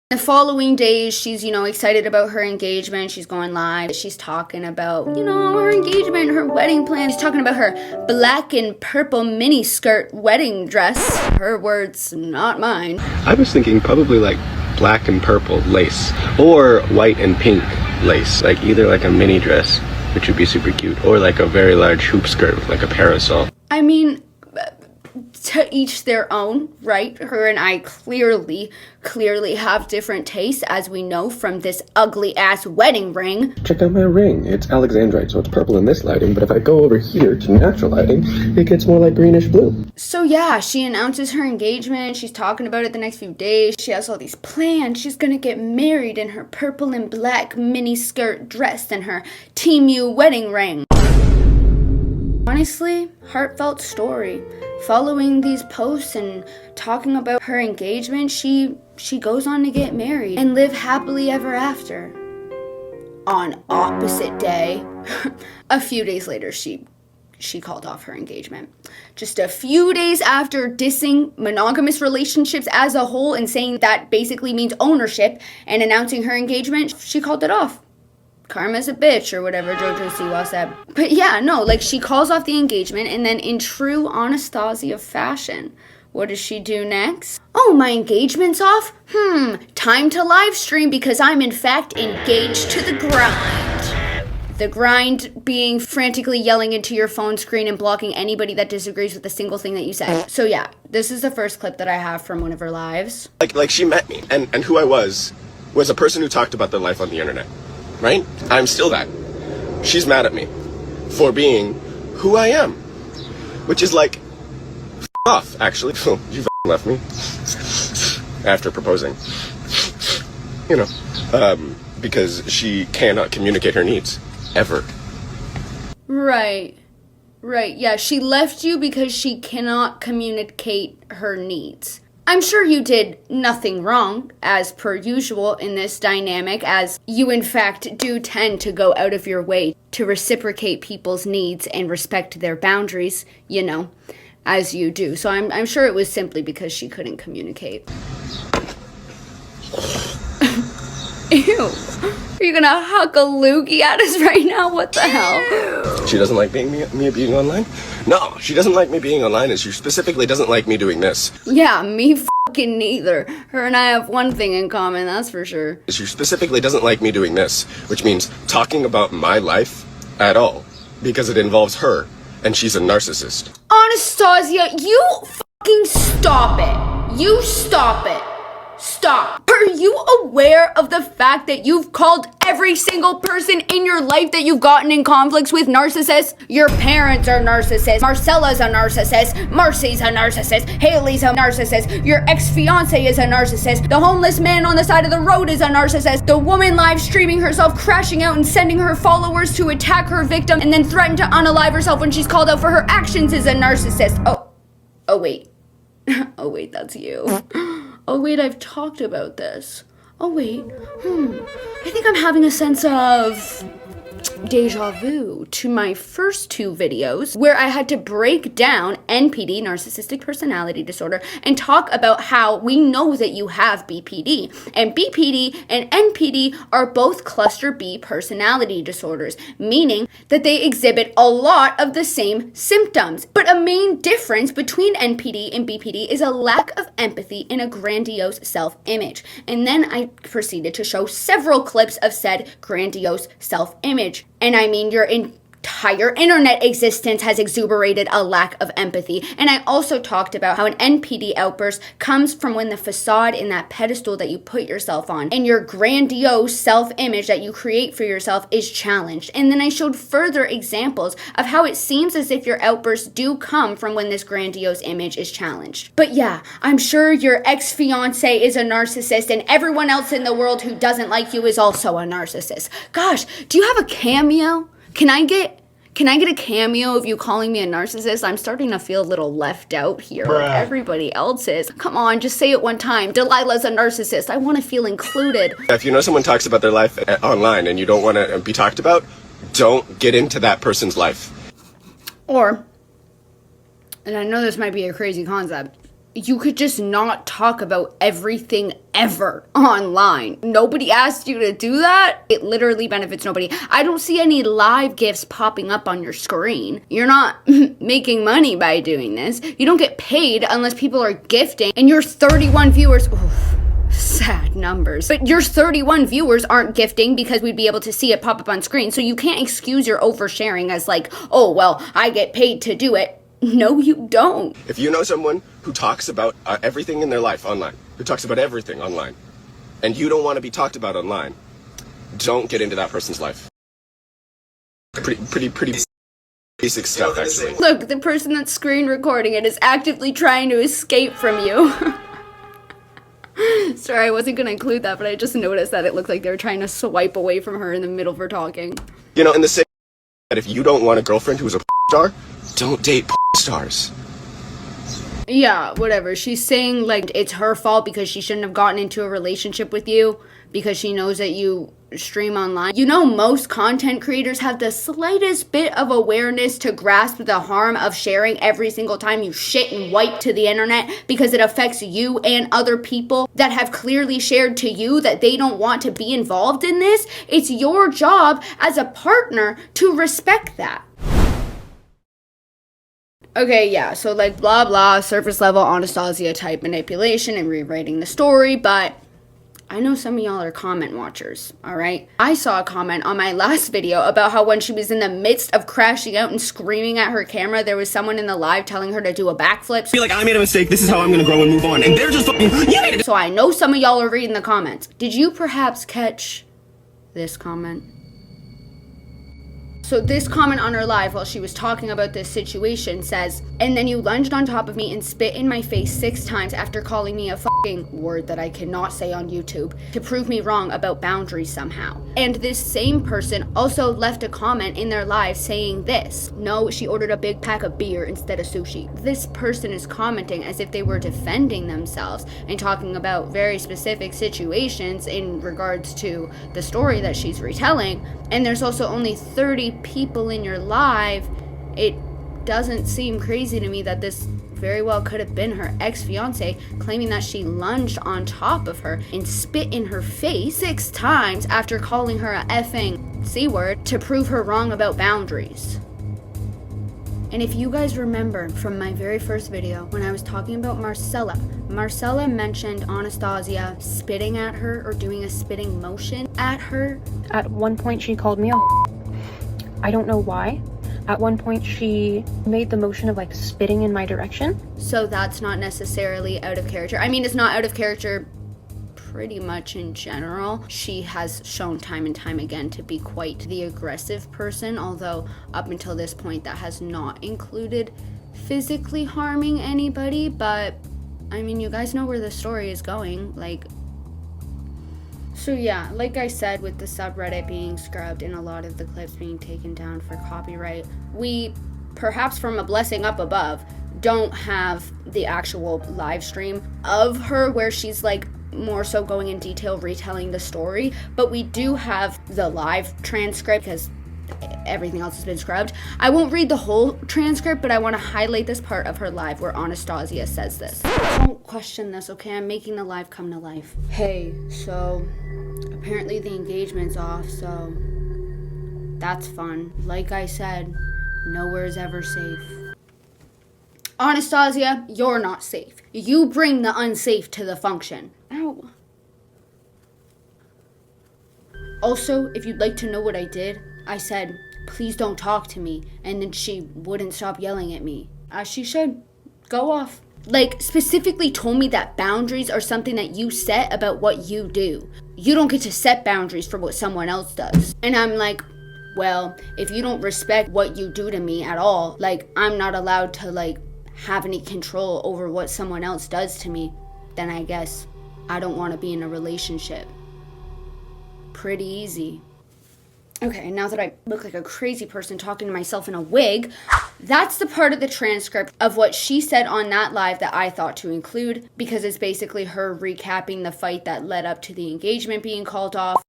A: The following days, she's, excited about her engagement. She's going live. She's talking about, her engagement, her wedding plans. She's talking about her black and purple mini skirt wedding dress. Her words, not mine.
E: I was thinking probably like black and purple lace, or white and pink lace, like either like a mini dress, which would be super cute, or like a very large hoop skirt with like a parasol.
A: I mean, to each their own, right? Her and I clearly have different tastes, as we know from this ugly ass wedding ring.
E: Check out my ring. It's alexandrite, so it's purple in this lighting, but if I go over here to natural lighting, it gets more like greenish blue.
A: So yeah, she announces her engagement. She's talking about it the next few days. She has all these plans. She's gonna get married in her purple and black mini skirt dress and her Team U wedding ring. Honestly, heartfelt story. Following these posts and talking about her engagement, she goes on to get married and live happily ever after. On opposite day, a few days later, she called off her engagement. Just a few days after dissing monogamous relationships as a whole and saying that basically means ownership and announcing her engagement, she called it off. Karma's a bitch, or whatever Jojo Siwa said. But yeah, no, she calls off the engagement, and then in true Anastasia fashion, what does she do next? Oh, my engagement's off? Time to live stream because I'm in fact engaged to the grind. The grind being frantically yelling into your phone screen and blocking anybody that disagrees with a single thing that you said. So yeah, this is the first clip that I have from one of her lives.
B: Like she met me, and who I was a person who talked about their life on the internet. Right? I'm still that. She's mad at me for being who I am. Which is like, off, actually. You left me. After proposing. Because she cannot communicate her needs. Ever.
A: Right. Yeah, she left you because she cannot communicate her needs. I'm sure you did nothing wrong, as per usual in this dynamic, as you in fact do tend to go out of your way to reciprocate people's needs and respect their boundaries, as you do. So I'm sure it was simply because she couldn't communicate. Ew. Are you gonna huck a loogie at us right now? What the hell?
B: She doesn't like me being online? No, she doesn't like me being online, and she specifically doesn't like me doing this.
A: Yeah, me fucking neither. Her and I have one thing in common, that's for sure.
B: She specifically doesn't like me doing this, which means talking about my life at all, because it involves her, and she's a narcissist.
A: Anastasia, you fucking stop it. You stop it. Stop. Are you aware of the fact that you've called every single person in your life that you've gotten in conflicts with narcissists? Your parents are narcissists. Marcella's a narcissist. Marcy's a narcissist. Haley's a narcissist. Your ex-fiance is a narcissist. The homeless man on the side of the road is a narcissist. The woman live streaming herself crashing out and sending her followers to attack her victim and then threaten to unalive herself when she's called out for her actions is a narcissist. Oh wait. Oh wait, that's you. Oh wait, I've talked about this. Oh wait, I think I'm having a sense of deja vu to my first 2 videos where I had to break down NPD, narcissistic personality disorder, and talk about how we know that you have BPD. And BPD and NPD are both cluster B personality disorders, meaning that they exhibit a lot of the same symptoms. But a main difference between NPD and BPD is a lack of empathy and a grandiose self-image. And then I proceeded to show several clips of said grandiose self-image. And I mean, your entire internet existence has exuberated a lack of empathy. And I also talked about how an NPD outburst comes from when the facade in that pedestal that you put yourself on and your grandiose self-image that you create for yourself is challenged. And then I showed further examples of how it seems as if your outbursts do come from when this grandiose image is challenged. But yeah, I'm sure your ex-fiance is a narcissist and everyone else in the world who doesn't like you is also a narcissist. Gosh, do you have a cameo? Can I get a cameo of you calling me a narcissist? I'm starting to feel a little left out here, like everybody else is. Come on, just say it one time. Delilah's a narcissist. I want to feel included.
B: If you know someone talks about their life online and you don't want to be talked about, don't get into that person's life.
A: Or, and I know this might be a crazy concept, you could just not talk about everything ever online. Nobody asked you to do that. It literally benefits nobody. I don't see any live gifts popping up on your screen. You're not making money by doing this. You don't get paid unless people are gifting, and your 31 viewers, oof, sad numbers, but your 31 viewers aren't gifting because we'd be able to see it pop up on screen. So you can't excuse your oversharing as like, oh, well, I get paid to do it. No, you don't.
B: If you know someone who talks about everything in their life online, who talks about everything online, and you don't want to be talked about online, don't get into that person's life. Pretty basic stuff, actually.
A: Look, the person that's screen recording it is actively trying to escape from you. Sorry, I wasn't going to include that, but I just noticed that it looked like they were trying to swipe away from her in the middle of her talking.
B: You know, in the same that if you don't want a girlfriend who's a star, don't date stars.
A: Yeah, whatever. She's saying, like, it's her fault because she shouldn't have gotten into a relationship with you because she knows that you stream online. You know, most content creators have the slightest bit of awareness to grasp the harm of sharing every single time you shit and wipe to the internet because it affects you and other people that have clearly shared to you that they don't want to be involved in this. It's your job as a partner to respect that. Okay, yeah, so like blah blah, surface level Anastasia type manipulation and rewriting the story, but I know some of y'all are comment watchers, alright? I saw a comment on my last video about how when she was in the midst of crashing out and screaming at her camera, there was someone in the live telling her to do a backflip.
B: Feel like I made a mistake, this is how I'm gonna grow and move on, and they're just fucking, you made it.
A: So I know some of y'all are reading the comments. Did you perhaps catch this comment? So this comment on her live while she was talking about this situation says, and then you lunged on top of me and spit in my face 6 times after calling me a fucking word that I cannot say on YouTube to prove me wrong about boundaries somehow. And this same person also left a comment in their live saying this. No, she ordered a big pack of beer instead of sushi. This person is commenting as if they were defending themselves and talking about very specific situations in regards to the story that she's retelling. And there's also only 30 people in your live. It doesn't seem crazy to me that this very well could have been her ex-fiance claiming that she lunged on top of her and spit in her face 6 times after calling her a effing C-word to prove her wrong about boundaries. And if you guys remember from my very first video when I was talking about Marcella mentioned Anastasia spitting at her or doing a spitting motion at her.
G: At one point she called me a I don't know why. At one point she made the motion of like spitting in my direction.
A: So that's not necessarily out of character. I mean, it's not out of character pretty much in general. She has shown time and time again to be quite the aggressive person, although up until this point that has not included physically harming anybody. But I mean, you guys know where the story is going, like. So yeah, like I said, with the subreddit being scrubbed and a lot of the clips being taken down for copyright, we, perhaps from a blessing up above, don't have the actual live stream of her where she's like more so going in detail retelling the story, but we do have the live transcript because everything else has been scrubbed. I won't read the whole transcript, but I want to highlight this part of her live where Anastasia says this. Don't question this, okay? I'm making the live come to life. Hey, so apparently the engagement's off, so that's fun. Like I said, nowhere's ever safe. Anastasia, you're not safe. You bring the unsafe to the function. Ow. Also, if you'd like to know what I did, I said, please don't talk to me, and then she wouldn't stop yelling at me. As she should. Go off. Like, specifically told me that boundaries are something that you set about what you do. You don't get to set boundaries for what someone else does. And I'm like, well, if you don't respect what you do to me at all, like, I'm not allowed to, like, have any control over what someone else does to me, then I guess I don't want to be in a relationship. Pretty easy. Okay, now that I look like a crazy person talking to myself in a wig, that's the part of the transcript of what she said on that live that I thought to include, because it's basically her recapping the fight that led up to the engagement being called off,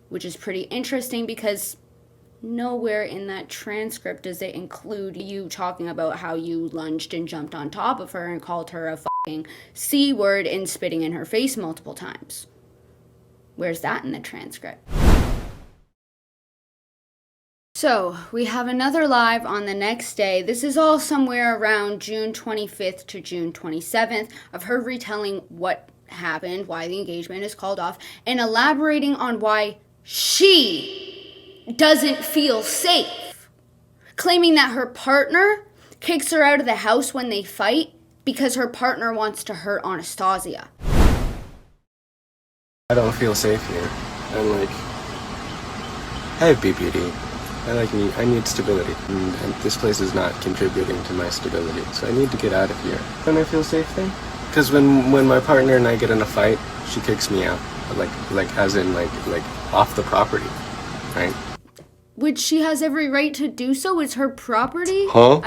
A: which is pretty interesting because nowhere in that transcript does it include you talking about how you lunged and jumped on top of her and called her a fucking C word and spitting in her face multiple times. Where's that in the transcript? So, we have another live on the next day. This is all somewhere around June 25th to June 27th of her retelling what happened, why the engagement is called off, and elaborating on why she doesn't feel safe, claiming that her partner kicks her out of the house when they fight because her partner wants to hurt Anastasia.
E: I don't feel safe here. I'm like, I have BPD. I need stability, and this place is not contributing to my stability, so I need to get out of here. Don't I feel safe there? Because when my partner and I get in a fight, she kicks me out, like as in like off the property, right?
A: Which she has every right to do so. It's her property.
E: Huh?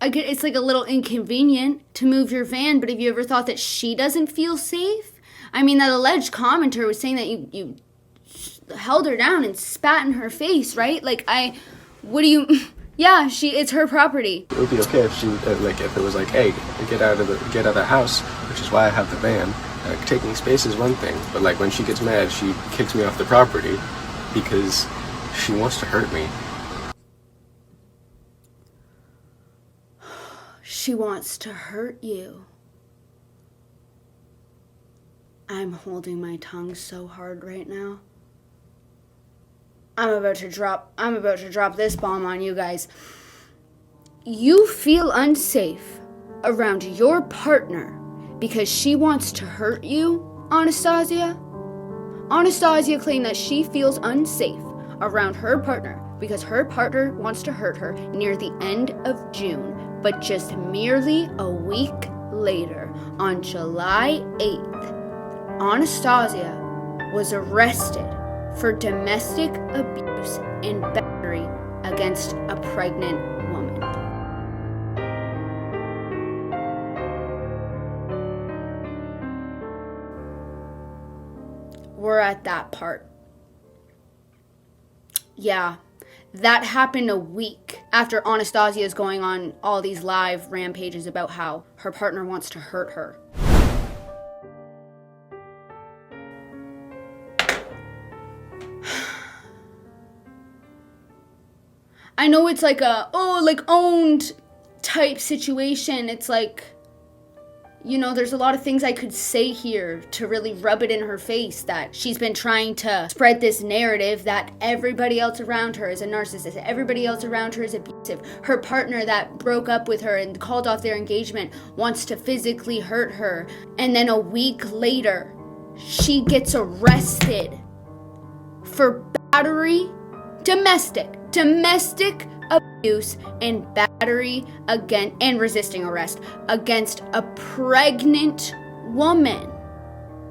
A: I get it's like a little inconvenient to move your van, but have you ever thought that she doesn't feel safe? I mean, that alleged commenter was saying that you held her down and spat in her face, right? Like, yeah, it's her property.
E: It would be okay if she, if it was like, hey, get out of the house, which is why I have the van. Taking space is one thing, but like when she gets mad, she kicks me off the property because she wants to hurt me.
A: She wants to hurt you. I'm holding my tongue so hard right now. I'm about to drop this bomb on you guys. You feel unsafe around your partner because she wants to hurt you, Anastasia? Anastasia claimed that she feels unsafe around her partner because her partner wants to hurt her near the end of June, but just merely a week later, on July 8th, Anastasia was arrested for domestic abuse and battery against a pregnant woman. We're at that part. Yeah, that happened a week after Anastasia is going on all these live rampages about how her partner wants to hurt her. I know it's like owned type situation. It's like, there's a lot of things I could say here to really rub it in her face that she's been trying to spread this narrative that everybody else around her is a narcissist, everybody else around her is abusive. Her partner that broke up with her and called off their engagement wants to physically hurt her. And then a week later, she gets arrested for battery, domestic abuse and battery and resisting arrest against a pregnant woman.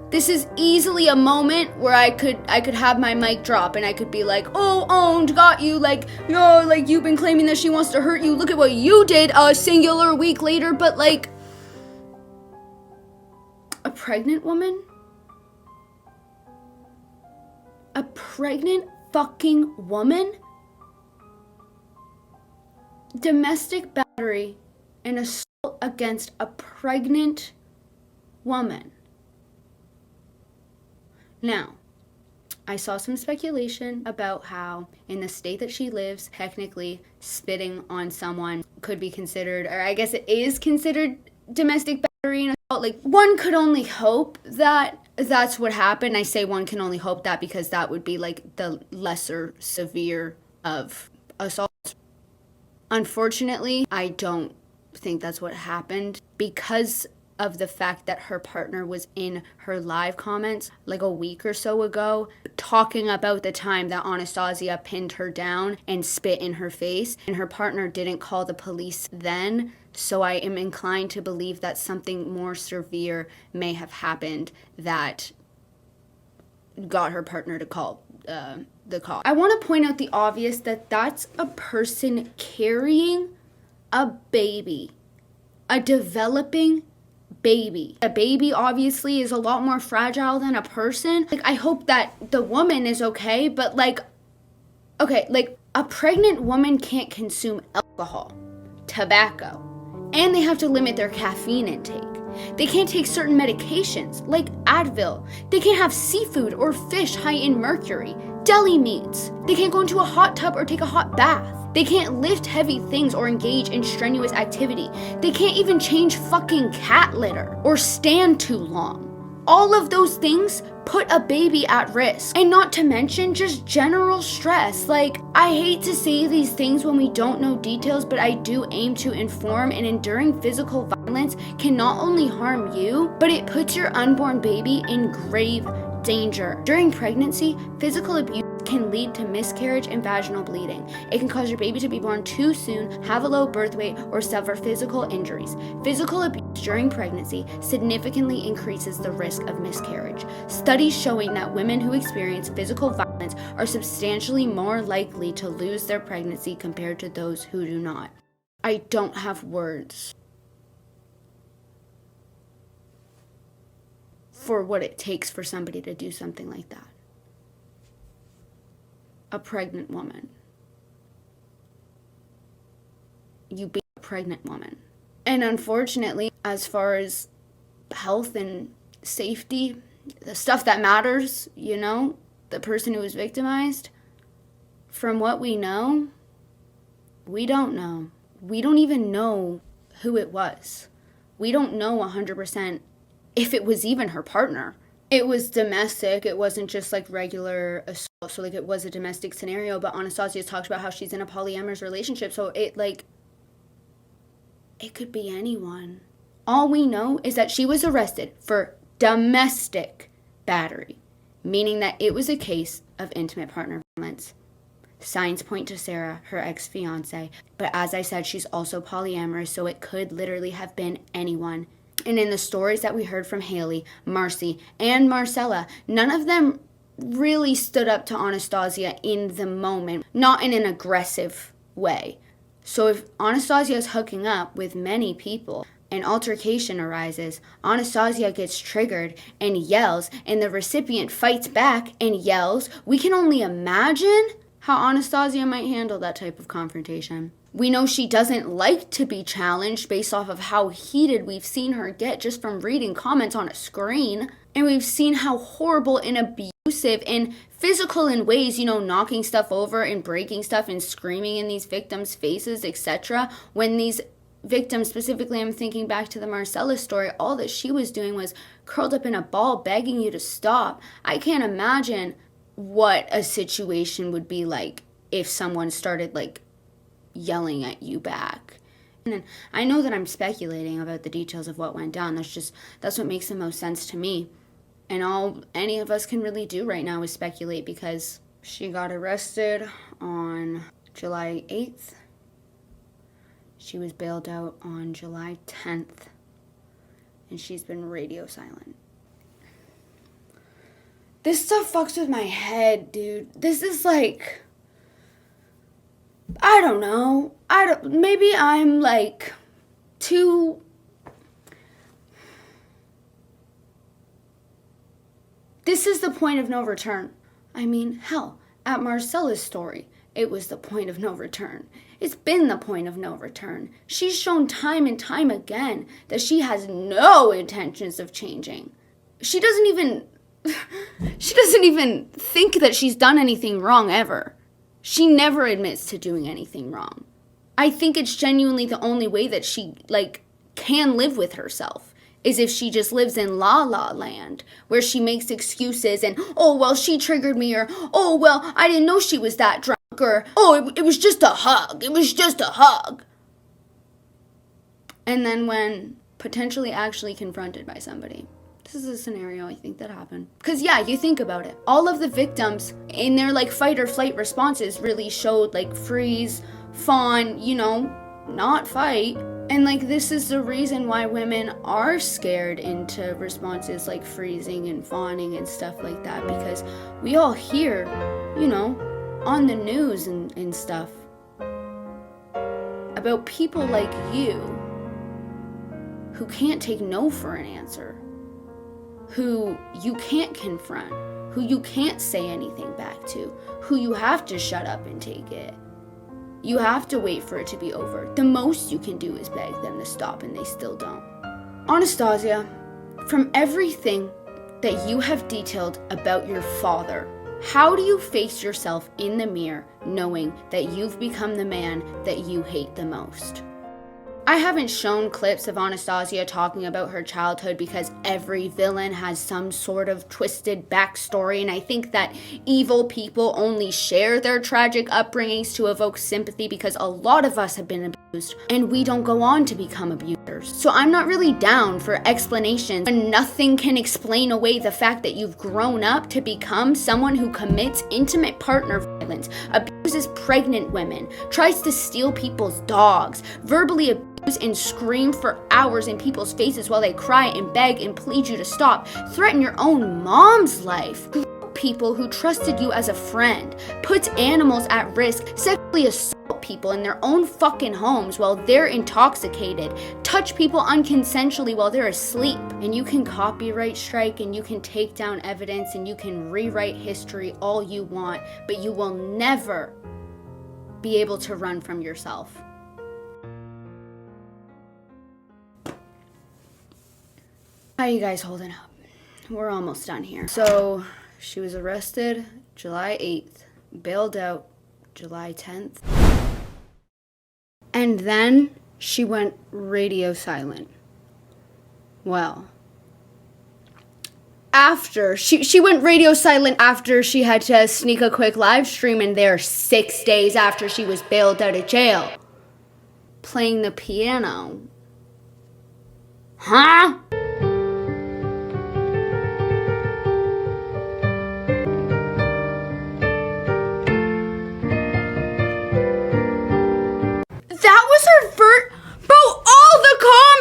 A: This is easily a moment where I could have my mic drop and I could be like, oh, owned, got you, you've been claiming that she wants to hurt you, look at what you did a singular week later. But like, a pregnant woman? a pregnant fucking woman? Domestic battery and assault against a pregnant woman. Now, I saw some speculation about how in the state that she lives, technically spitting on someone could be considered, or I guess it is considered domestic battery and assault. Like, one could only hope that that's what happened. I say one can only hope that because that would be like the lesser severe of assault. Unfortunately, I don't think that's what happened because of the fact that her partner was in her live comments like a week or so ago talking about the time that Anastasia pinned her down and spit in her face, and her partner didn't call the police then. So I am inclined to believe that something more severe may have happened that got her partner to call the call. I want to point out the obvious, that that's a person carrying a baby, a developing baby. A baby obviously is a lot more fragile than a person. Like, I hope that the woman is okay, but like, okay, like a pregnant woman can't consume alcohol, tobacco, and they have to limit their caffeine intake. They can't take certain medications like Advil. They can't have seafood or fish high in mercury, deli meats. They can't go into a hot tub or take a hot bath. They can't lift heavy things or engage in strenuous activity. They can't even change fucking cat litter or stand too long. All of those things put a baby at risk. And not to mention just general stress. Like, I hate to say these things when we don't know details, but I do aim to inform, and enduring physical violence can not only harm you, but it puts your unborn baby in grave danger. During pregnancy, physical abuse can lead to miscarriage and vaginal bleeding. It can cause your baby to be born too soon, have a low birth weight, or suffer physical injuries. Physical abuse during pregnancy significantly increases the risk of miscarriage. Studies showing that women who experience physical violence are substantially more likely to lose their pregnancy compared to those who do not. I don't have words for what it takes for somebody to do something like that. A pregnant woman. You beat a pregnant woman. And unfortunately, as far as health and safety, the stuff that matters, you know, the person who was victimized, from what we know, we don't know. We don't even know who it was. We don't know 100% if it was even her partner. It was domestic. It wasn't just like regular assault. So like it was a domestic scenario, but Anastasia talked about how she's in a polyamorous relationship. So it could be anyone. All we know is that she was arrested for domestic battery, meaning that it was a case of intimate partner violence. Signs point to Sarah, her ex-fiance, but as I said, she's also polyamorous, so it could literally have been anyone. And in the stories that we heard from Haley, Marcy, and Marcella, none of them really stood up to Anastasia in the moment, not in an aggressive way. So if Anastasia is hooking up with many people, an altercation arises, Anastasia gets triggered and yells, and the recipient fights back and yells, we can only imagine how Anastasia might handle that type of confrontation. We know she doesn't like to be challenged based off of how heated we've seen her get just from reading comments on a screen. And we've seen how horrible and abusive and physical in ways, you know, knocking stuff over and breaking stuff and screaming in these victims' faces, etc. When these victims, specifically I'm thinking back to the Marcella story, all that she was doing was curled up in a ball begging you to stop. I can't imagine what a situation would be like if someone started like yelling at you back. And I know that I'm speculating about the details of what went down. That's what makes the most sense to me. And all any of us can really do right now is speculate, because she got arrested on July 8th. She was bailed out on July 10th. And she's been radio silent. This stuff fucks with my head, dude. This is like, I don't know. Maybe I'm like too. This is the point of no return. I mean, hell, at Marcella's story, it was the point of no return. It's been the point of no return. She's shown time and time again that she has no intentions of changing. She doesn't even think that she's done anything wrong ever. She never admits to doing anything wrong. I think it's genuinely the only way that she, can live with herself is if she just lives in la la land, where she makes excuses and, oh, well, she triggered me, or, oh, well, I didn't know she was that drunk, or, oh, it was just a hug. It was just a hug. And then when potentially actually confronted by somebody, this is a scenario I think that happened. Because, yeah, you think about it. All of the victims in their, fight or flight responses really showed, freeze, fawn, not fight. And, this is the reason why women are scared into responses like freezing and fawning and stuff like that. Because we all hear, on the news and stuff about people like you who can't take no for an answer, who you can't confront, who you can't say anything back to, who you have to shut up and take it. You have to wait for it to be over. The most you can do is beg them to stop, and they still don't. Anastasia, from everything that you have detailed about your father, how do you face yourself in the mirror knowing that you've become the man that you hate the most? I haven't shown clips of Anastasia talking about her childhood because every villain has some sort of twisted backstory, and I think that evil people only share their tragic upbringings to evoke sympathy because a lot of us have been abused, and we don't go on to become abusers. So I'm not really down for explanations when nothing can explain away the fact that you've grown up to become someone who commits intimate partner violence, abuses pregnant women, tries to steal people's dogs, verbally abuse and scream for hours in people's faces while they cry and beg and plead you to stop, threaten your own mom's life, people who trusted you as a friend, puts animals at risk, sexually assault people in their own fucking homes while they're intoxicated, touch people unconsensually while they're asleep. And you can copyright strike and you can take down evidence and you can rewrite history all you want, but you will never be able to run from yourself. How you guys holding up? We're almost done here. So, she was arrested July 8th, bailed out July 10th. And then she went radio silent. Well, after she went radio silent after she had to sneak a quick live stream in there 6 days after she was bailed out of jail, playing the piano. Huh?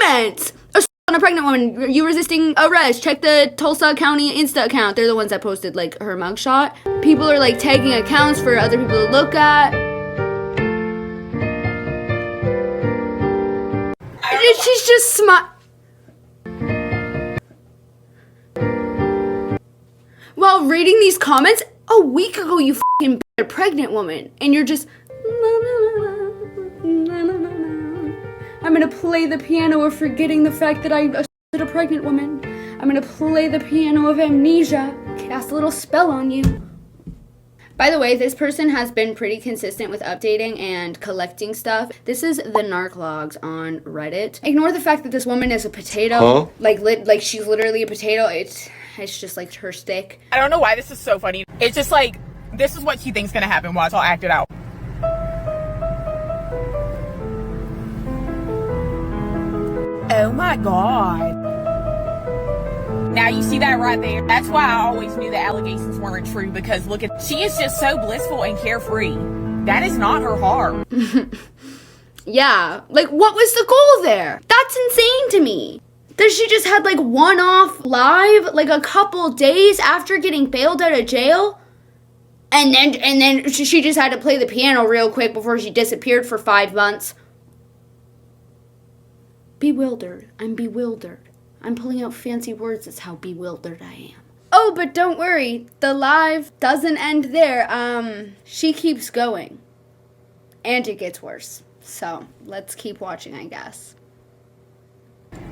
A: Comments! On a pregnant woman, you resisting arrest. Check the Tulsa County Insta account. They're the ones that posted her mugshot. People are tagging accounts for other people to look at. She's just While reading these comments, a week ago you f***ing a pregnant woman, and you're just I'm gonna play the piano of forgetting the fact that I assaulted a pregnant woman. I'm gonna play the piano of amnesia, cast a little spell on you. By the way, this person has been pretty consistent with updating and collecting stuff. This is the Narc Logs on Reddit. Ignore the fact that this woman is a potato. Huh? She's literally a potato. It's just her stick.
H: I don't know why this is so funny. It's just this is what she thinks gonna happen. Watch, I'll act it out. Oh my god. Now you see that right there? That's why I always knew the allegations weren't true, because look at, she is just so blissful and carefree. That is not her heart.
A: Yeah, what was the goal there? That's insane to me. That she just had one-off live a couple days after getting bailed out of jail? And then she just had to play the piano real quick before she disappeared for 5 months. Bewildered. I'm bewildered. I'm pulling out fancy words. That's how bewildered I am. Oh, but don't worry, the live doesn't end there. She keeps going. And it gets worse. So, let's keep watching, I guess.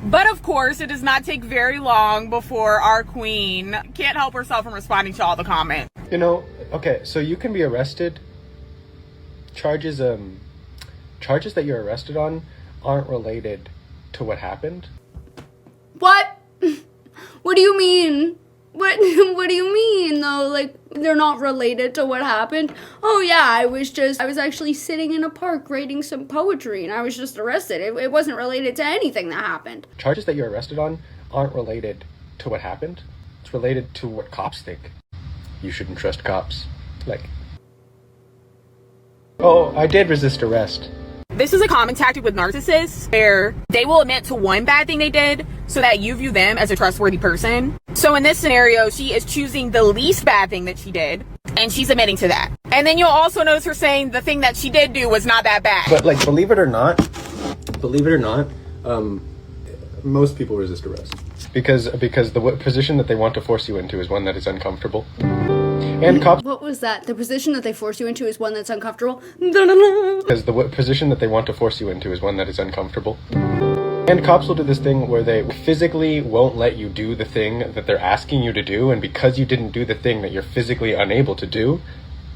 H: But of course, it does not take very long before our queen can't help herself from responding to all the comments.
E: You know, okay, so you can be arrested. Charges that you're arrested on aren't related to what happened.
A: What? What do you mean? What do you mean, though? Like, they're not related to what happened? Oh, yeah, I was actually sitting in a park writing some poetry, and I was just arrested. It wasn't related to anything that happened.
E: Charges that you're arrested on aren't related to what happened. It's related to what cops think. You shouldn't trust cops. Like, oh, I did resist arrest.
H: This is a common tactic with narcissists where they will admit to one bad thing they did so that you view them as a trustworthy person. So in this scenario, she is choosing the least bad thing that she did, and she's admitting to that. And then you'll also notice her saying the thing that she did do was not that bad.
E: But like, believe it or not, most people resist arrest. Because the position that they want to force you into is one that is uncomfortable. And cops...
A: What was that? The position that they force you into is one that's uncomfortable? Because
E: the position that they want to force you into is one that is uncomfortable. And cops will do this thing where they physically won't let you do the thing that they're asking you to do, and because you didn't do the thing that you're physically unable to do,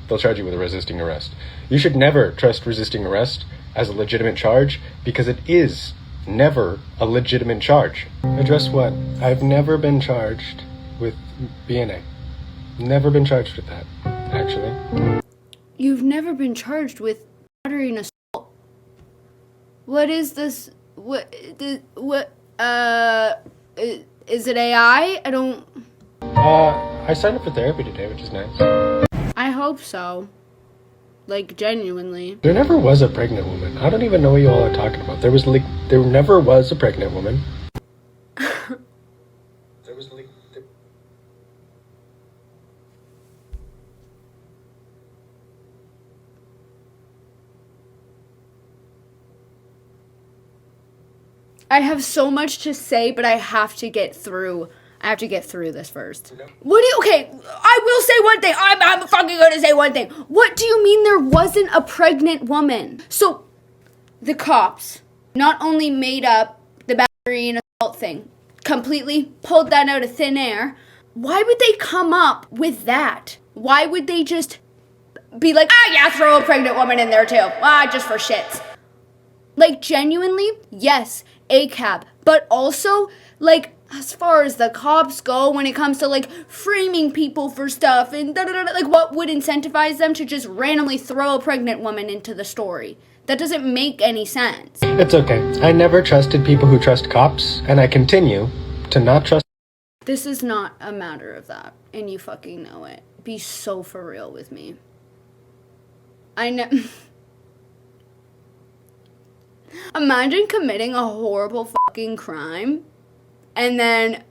E: they'll charge you with resisting arrest. You should never trust resisting arrest as a legitimate charge, because it is never a legitimate charge. Address what? I've never been charged with BNA. Never been charged with that, actually.
A: You've never been charged with battery and assault. What is this? Is it AI? I don't...
E: I signed up for therapy today, which is nice.
A: I hope so. Like, genuinely.
E: There never was a pregnant woman. I don't even know what you all are talking about. There never was a pregnant woman.
A: I have so much to say, but I have to get through. I have to get through this first. What do you... Okay, I will say one thing. I'm fucking gonna say one thing. What do you mean there wasn't a pregnant woman? So, the cops not only made up the battery and assault thing, completely pulled that out of thin air. Why would they come up with that? Why would they just be like, yeah, throw a pregnant woman in there too. Just for shits. Like, genuinely, yes, ACAB. But also, like, as far as the cops go, when it comes to, like, framing people for stuff and like, what would incentivize them to just randomly throw a pregnant woman into the story? That doesn't make any sense.
E: It's okay. I never trusted people who trust cops, and I continue to not trust.
A: This is not a matter of that, and you fucking know it. Be so for real with me. I know... Imagine committing a horrible fucking crime and then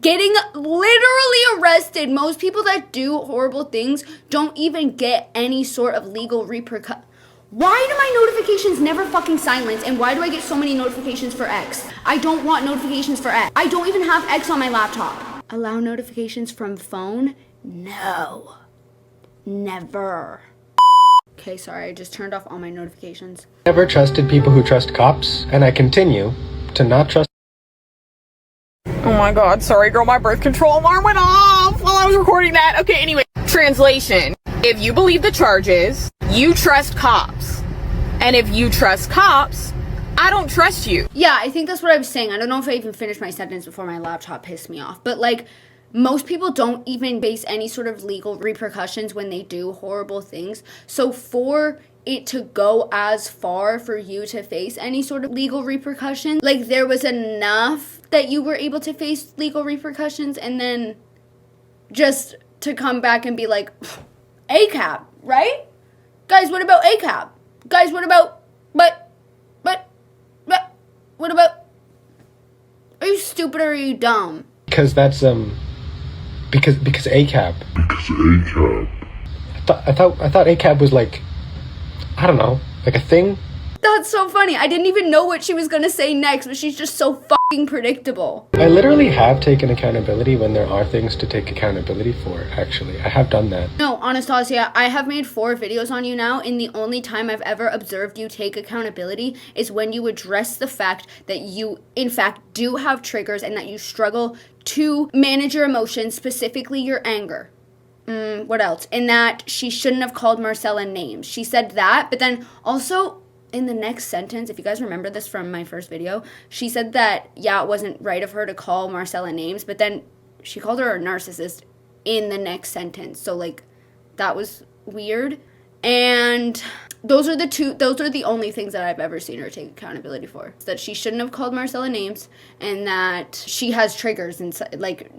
A: getting literally arrested. Most people that do horrible things don't even get any sort of legal repercussion. Why do my notifications never fucking silence, and why do I get so many notifications for X? I don't want notifications for X. I don't even have X on my laptop. Allow notifications from phone? No. Never. Okay, sorry, I just turned off all my notifications.
E: Never trusted people who trust cops, and I continue to not trust.
H: Oh my god, sorry girl, my birth control alarm went off while I was recording that. Okay, anyway, translation. If you believe the charges, you trust cops. And if you trust cops, I don't trust you.
A: Yeah, I think that's what I was saying. I don't know if I even finished my sentence before my laptop pissed me off. But, like, most people don't even face any sort of legal repercussions when they do horrible things. So for it to go as far for you to face any sort of legal repercussions, like, there was enough that you were able to face legal repercussions, and then just to come back and be like, ACAB, right? Guys, what about ACAB? Guys, what about, what about, are you stupid or are you dumb?
E: Because that's, because ACAB. I thought ACAB was like, I don't know, like a thing.
A: That's so funny. I didn't even know what she was gonna say next, but she's just so fucking predictable.
I: I literally have taken accountability when there are things to take accountability for, actually. I have done that.
A: No, Anastasia, I have made 4 videos on you now, and the only time I've ever observed you take accountability is when you address the fact that you, in fact, do have triggers and that you struggle to manage your emotions, specifically your anger. What else? And that she shouldn't have called Marcella names. She said that, but then also in the next sentence, if you guys remember this from my first video, she said that, yeah, it wasn't right of her to call Marcella names, but then she called her a narcissist in the next sentence. So, like, that was weird. And those are the only things that I've ever seen her take accountability for. That she shouldn't have called Marcella names, and that she has triggers, and like,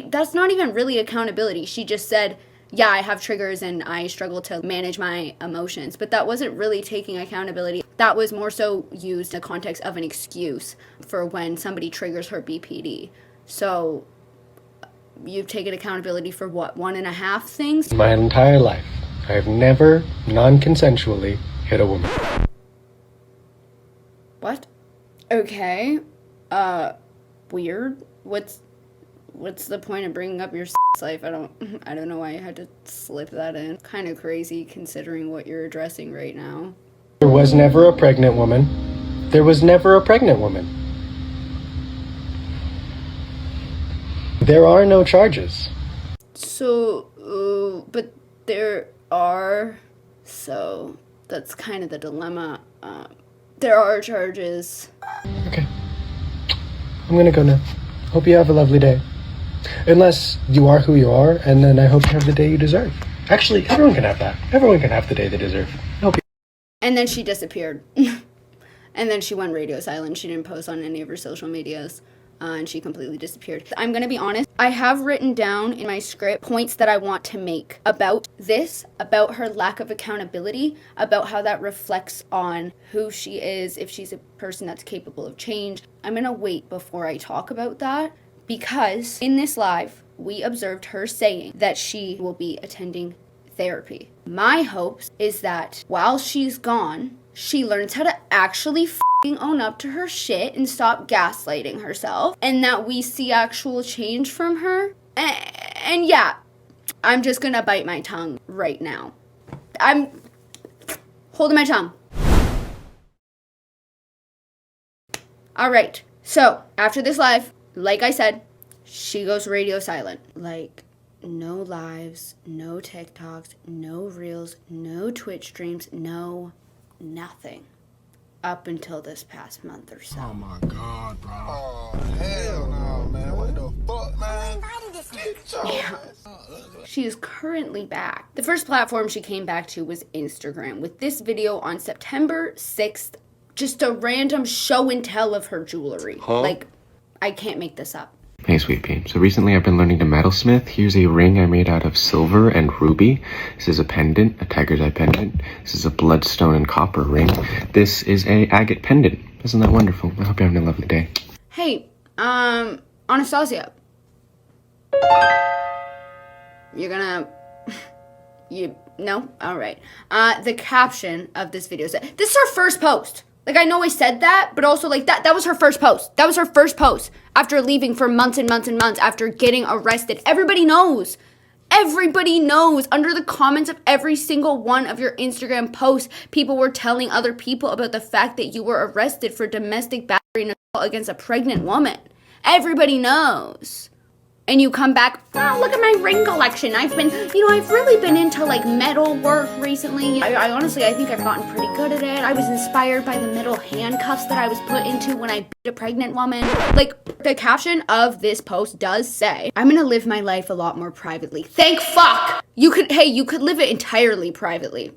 A: that's not even really accountability. She just said, yeah, I have triggers and I struggle to manage my emotions. But that wasn't really taking accountability. That was more so used in the context of an excuse for when somebody triggers her BPD. So you've taken accountability for what, 1.5 things?
I: My entire life, I've never non-consensually hit a woman.
A: What? Okay. Weird. What's the point of bringing up your life? I don't know why you had to slip that in. Kind of crazy considering what you're addressing right now.
I: There was never a pregnant woman. There was never a pregnant woman. There are no charges.
A: So, but there are, so that's kind of the dilemma. There are charges.
I: Okay. I'm gonna go now. Hope you have a lovely day. Unless you are who you are, and then I hope you have the day you deserve. Actually, everyone can have that. Everyone can have the day they deserve. I hope you.
A: And then she disappeared. And then she went radio silent. She didn't post on any of her social medias. And she completely disappeared. I'm gonna be honest, I have written down in my script points that I want to make about this, about her lack of accountability, about how that reflects on who she is, if she's a person that's capable of change. I'm gonna wait before I talk about that, because in this live, we observed her saying that she will be attending therapy. My hopes is that while she's gone, she learns how to actually own up to her shit and stop gaslighting herself, and that we see actual change from her. And yeah, I'm just gonna bite my tongue right now. I'm holding my tongue. Alright, so after this live, like I said, she goes radio silent. Like, no lives, no TikToks, no reels, no Twitch streams, no nothing. Up until this past month or so.
C: Oh my god, bro.
J: Oh, hell no, man. What the fuck, man?
A: Yeah. She is currently back. The first platform she came back to was Instagram, with this video on September 6th. Just a random show and tell of her jewelry.
B: Huh?
A: Like, I can't make this up.
B: Hey, sweet pea. So recently I've been learning to metalsmith. Here's a ring I made out of silver and ruby. This is a pendant, a tiger's eye pendant. This is a bloodstone and copper ring. This is a agate pendant. Isn't that wonderful? I hope you're having a lovely day.
A: Hey, Anastasia. You're gonna... No? Alright. The caption of this video said... This is her first post! Like, I know I said that, but also, like, that was her first post. That was her first post after leaving for months and months and months after getting arrested. Everybody knows. Everybody knows. Under the comments of every single one of your Instagram posts, people were telling other people about the fact that you were arrested for domestic battery and assault against a pregnant woman. Everybody knows. And you come back, oh, look at my ring collection. I've really been into, like, metal work recently. I honestly, I think I've gotten pretty good at it. I was inspired by the metal handcuffs that I was put into when I beat a pregnant woman. Like, the caption of this post does say, I'm gonna live my life a lot more privately. Thank fuck! You could live it entirely privately.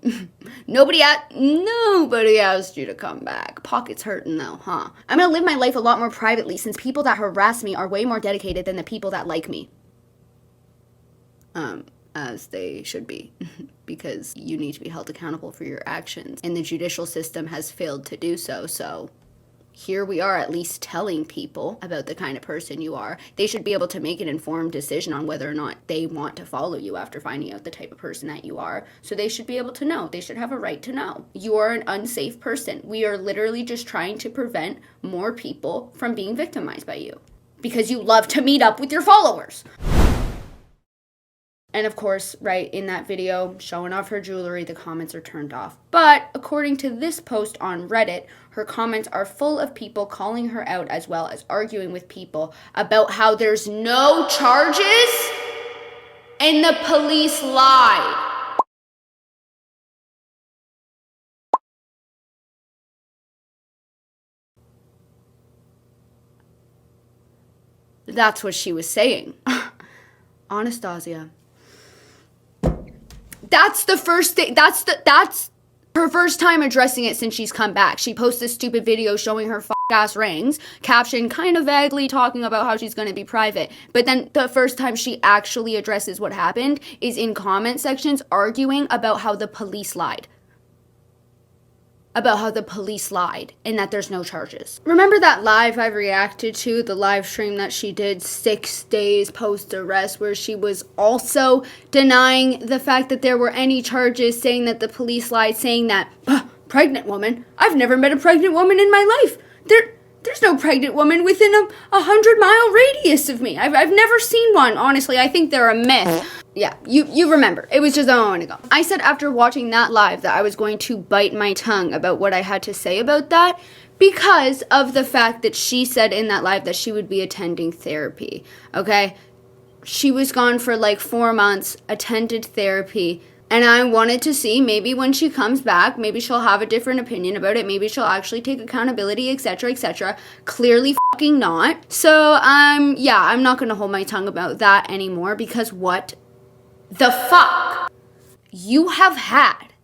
A: Nobody asked you to come back. Pockets hurting though, huh? I'm gonna live my life a lot more privately since people that harass me are way more dedicated than the people that like me. As they should be. Because you need to be held accountable for your actions. And the judicial system has failed to do so, so here we are at least telling people about the kind of person you are. They should be able to make an informed decision on whether or not they want to follow you after finding out the type of person that you are. So they should be able to know. They should have a right to know. You are an unsafe person. We are literally just trying to prevent more people from being victimized by you because you love to meet up with your followers. And of course, right, in that video, showing off her jewelry, the comments are turned off. But according to this post on Reddit, her comments are full of people calling her out as well as arguing with people about how there's no charges and the police lied. That's what she was saying. Anastasia. That's the first thing. That's her first time addressing it since she's come back. She posts this stupid video showing her ass rings, caption kind of vaguely talking about how she's going to be private. But then the first time she actually addresses what happened is in comment sections arguing about how the police lied. About how the police lied and that there's no charges. Remember that live I reacted to, the live stream that she did 6 days post-arrest, where she was also denying the fact that there were any charges, saying that the police lied, saying that, pregnant woman? I've never met a pregnant woman in my life. There's no pregnant woman within a 100-mile radius of me. I've never seen one, honestly. I think they're a myth. Yeah, you remember. It was just a moment ago. I said after watching that live that I was going to bite my tongue about what I had to say about that because of the fact that she said in that live that she would be attending therapy, okay? She was gone for like 4 months, attended therapy, and I wanted to see maybe when she comes back, maybe she'll have a different opinion about it. Maybe she'll actually take accountability, etc., etc. Clearly fucking not. So, yeah, I'm not going to hold my tongue about that anymore because what the fuck? You have had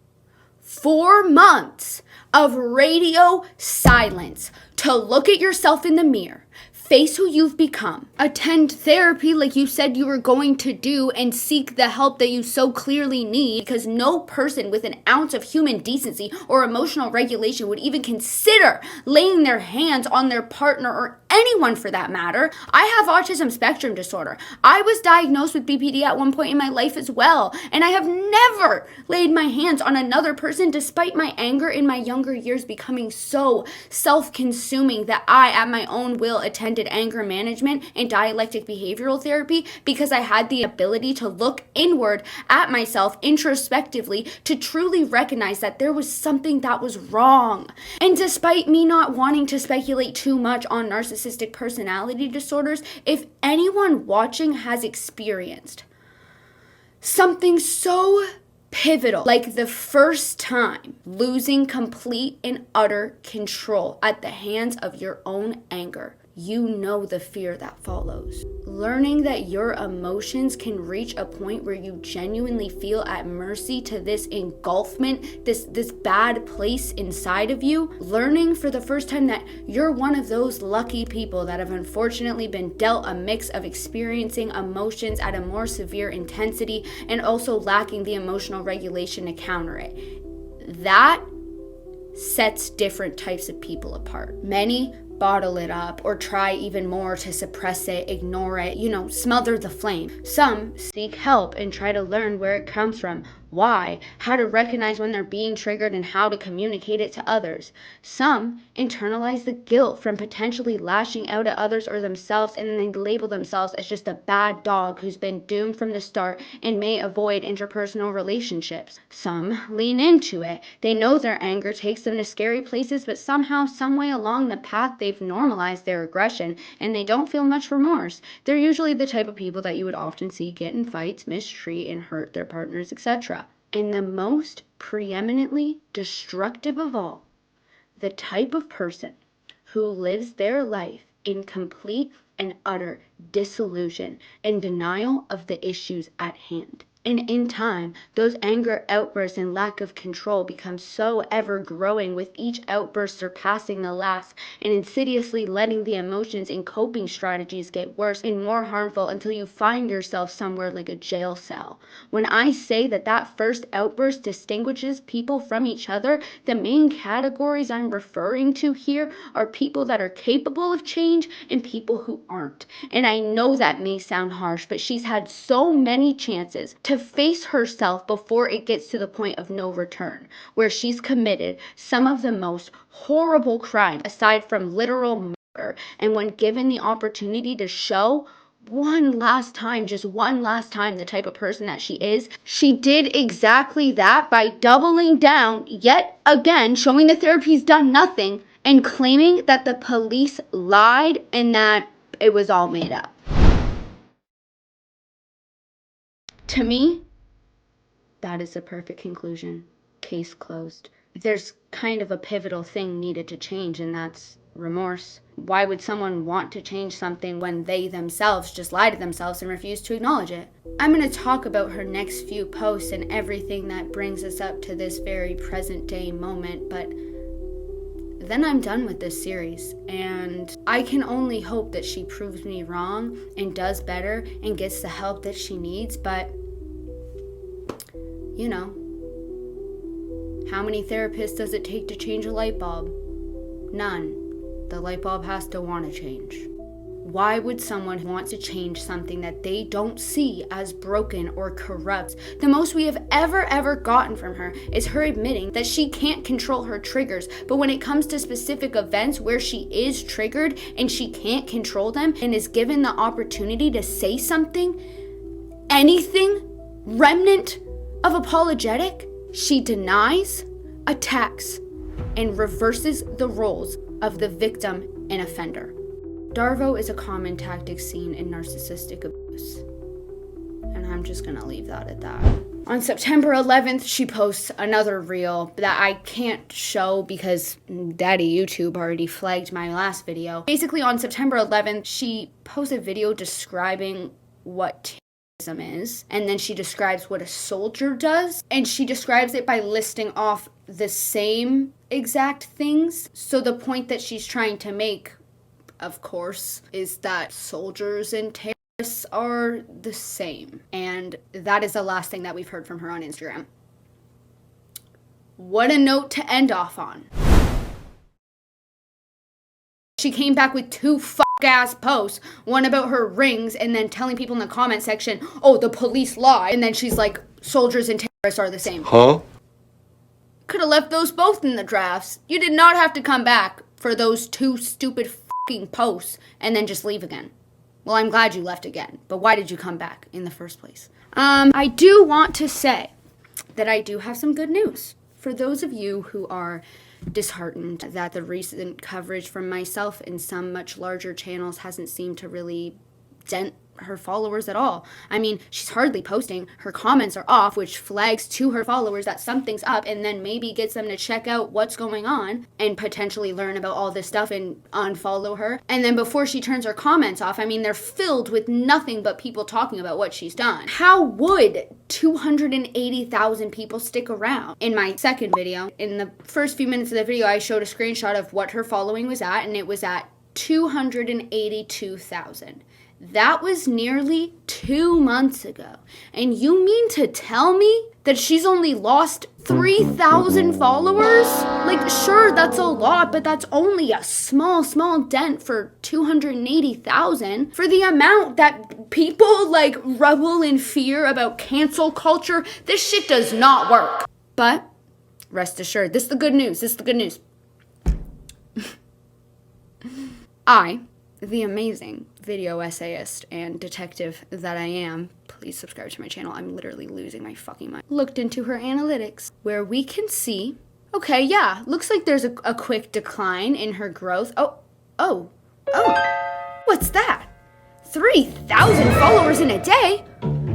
A: 4 months of radio silence to look at yourself in the mirror, face who you've become, attend therapy like you said you were going to do, and seek the help that you so clearly need, because no person with an ounce of human decency or emotional regulation would even consider laying their hands on their partner or anyone for that matter. I have autism spectrum disorder. I was diagnosed with BPD at one point in my life as well, and I have never laid my hands on another person despite my anger in my younger years becoming so self-consuming that I, at my own will, attended anger management and dialectic behavioral therapy because I had the ability to look inward at myself introspectively to truly recognize that there was something that was wrong. And despite me not wanting to speculate too much on narcissistic personality disorders, if anyone watching has experienced something so pivotal, like the first time losing complete and utter control at the hands of your own anger, you know the fear that follows. Learning that your emotions can reach a point where you genuinely feel at mercy to this engulfment, this bad place inside of you. Learning for the first time that you're one of those lucky people that have unfortunately been dealt a mix of experiencing emotions at a more severe intensity and also lacking the emotional regulation to counter it. That sets different types of people apart. Many bottle it up or try even more to suppress it, ignore it, smother the flame. Some seek help and try to learn where it comes from, why, how to recognize when they're being triggered and how to communicate it to others. Some internalize the guilt from potentially lashing out at others or themselves, and then they label themselves as just a bad dog who's been doomed from the start and may avoid interpersonal relationships. Some lean into it. They know their anger takes them to scary places, but somehow, some way along the path, they've normalized their aggression and they don't feel much remorse. They're usually the type of people that you would often see get in fights, mistreat and hurt their partners, etc. And the most preeminently destructive of all, the type of person who lives their life in complete and utter disillusion and denial of the issues at hand. And in time, those anger outbursts and lack of control become so ever growing, with each outburst surpassing the last and insidiously letting the emotions and coping strategies get worse and more harmful until you find yourself somewhere like a jail cell. When I say that that first outburst distinguishes people from each other, the main categories I'm referring to here are people that are capable of change and people who aren't. And I know that may sound harsh, but she's had so many chances to face herself before it gets to the point of no return, where she's committed some of the most horrible crimes aside from literal murder. And when given the opportunity to show one last time, just one last time, the type of person that she is, she did exactly that by doubling down yet again, showing the therapy's done nothing, and claiming that the police lied and that it was all made up. To me, that is the perfect conclusion. Case closed. There's kind of a pivotal thing needed to change, and that's remorse. Why would someone want to change something when they themselves just lie to themselves and refuse to acknowledge it? I'm going to talk about her next few posts and everything that brings us up to this very present day moment, but then I'm done with this series, and I can only hope that she proves me wrong and does better and gets the help that she needs. But you know, how many therapists does it take to change a light bulb? None. The light bulb has to want to change. Why would someone want to change something that they don't see as broken or corrupt? The most we have ever gotten from her is her admitting that she can't control her triggers. But when it comes to specific events where she is triggered and she can't control them and is given the opportunity to say something, anything remnant of apologetic, she denies, attacks, and reverses the roles of the victim and offender. Darvo is a common tactic seen in narcissistic abuse. And I'm just gonna leave that at that. On September 11th, she posts another reel that I can't show because Daddy YouTube already flagged my last video. Basically, on September 11th, she posts a video describing what is, and then she describes what a soldier does, and she describes it by listing off the same exact things. So the point that she's trying to make, of course, is that soldiers and terrorists are the same, and that is the last thing that we've heard from her on Instagram. What a note to end off on. She came back with two ass posts, one about her rings, and then telling people in the comment section, oh, the police lie, and then she's like, soldiers and terrorists are the same.
E: Huh?
A: Could have left those both in the drafts. You did not have to come back for those two stupid fucking posts and then just leave again. Well, I'm glad you left again, but why did you come back in the first place? I do want to say that I do have some good news. For those of you who are disheartened that the recent coverage from myself and some much larger channels hasn't seemed to really dent her followers at all. I mean, she's hardly posting. Her comments are off, which flags to her followers that something's up, and then maybe gets them to check out what's going on and potentially learn about all this stuff and unfollow her. And then before she turns her comments off, I mean, they're filled with nothing but people talking about what she's done. How would 280,000 people stick around? In my second video, in the first few minutes of the video, I showed a screenshot of what her following was at, and it was at 282,000. That was nearly 2 months ago. And you mean to tell me that she's only lost 3,000 followers? Like, sure, that's a lot, but that's only a small dent for 280,000. For the amount that people, like, revel in fear about cancel culture, this shit does not work. But, rest assured, this is the good news. I, the amazing video essayist and detective that I am, please subscribe to my channel, I'm literally losing my fucking mind, looked into her analytics, where we can see, okay, yeah, looks like there's a quick decline in her growth. Oh, what's that? 3,000 followers in a day?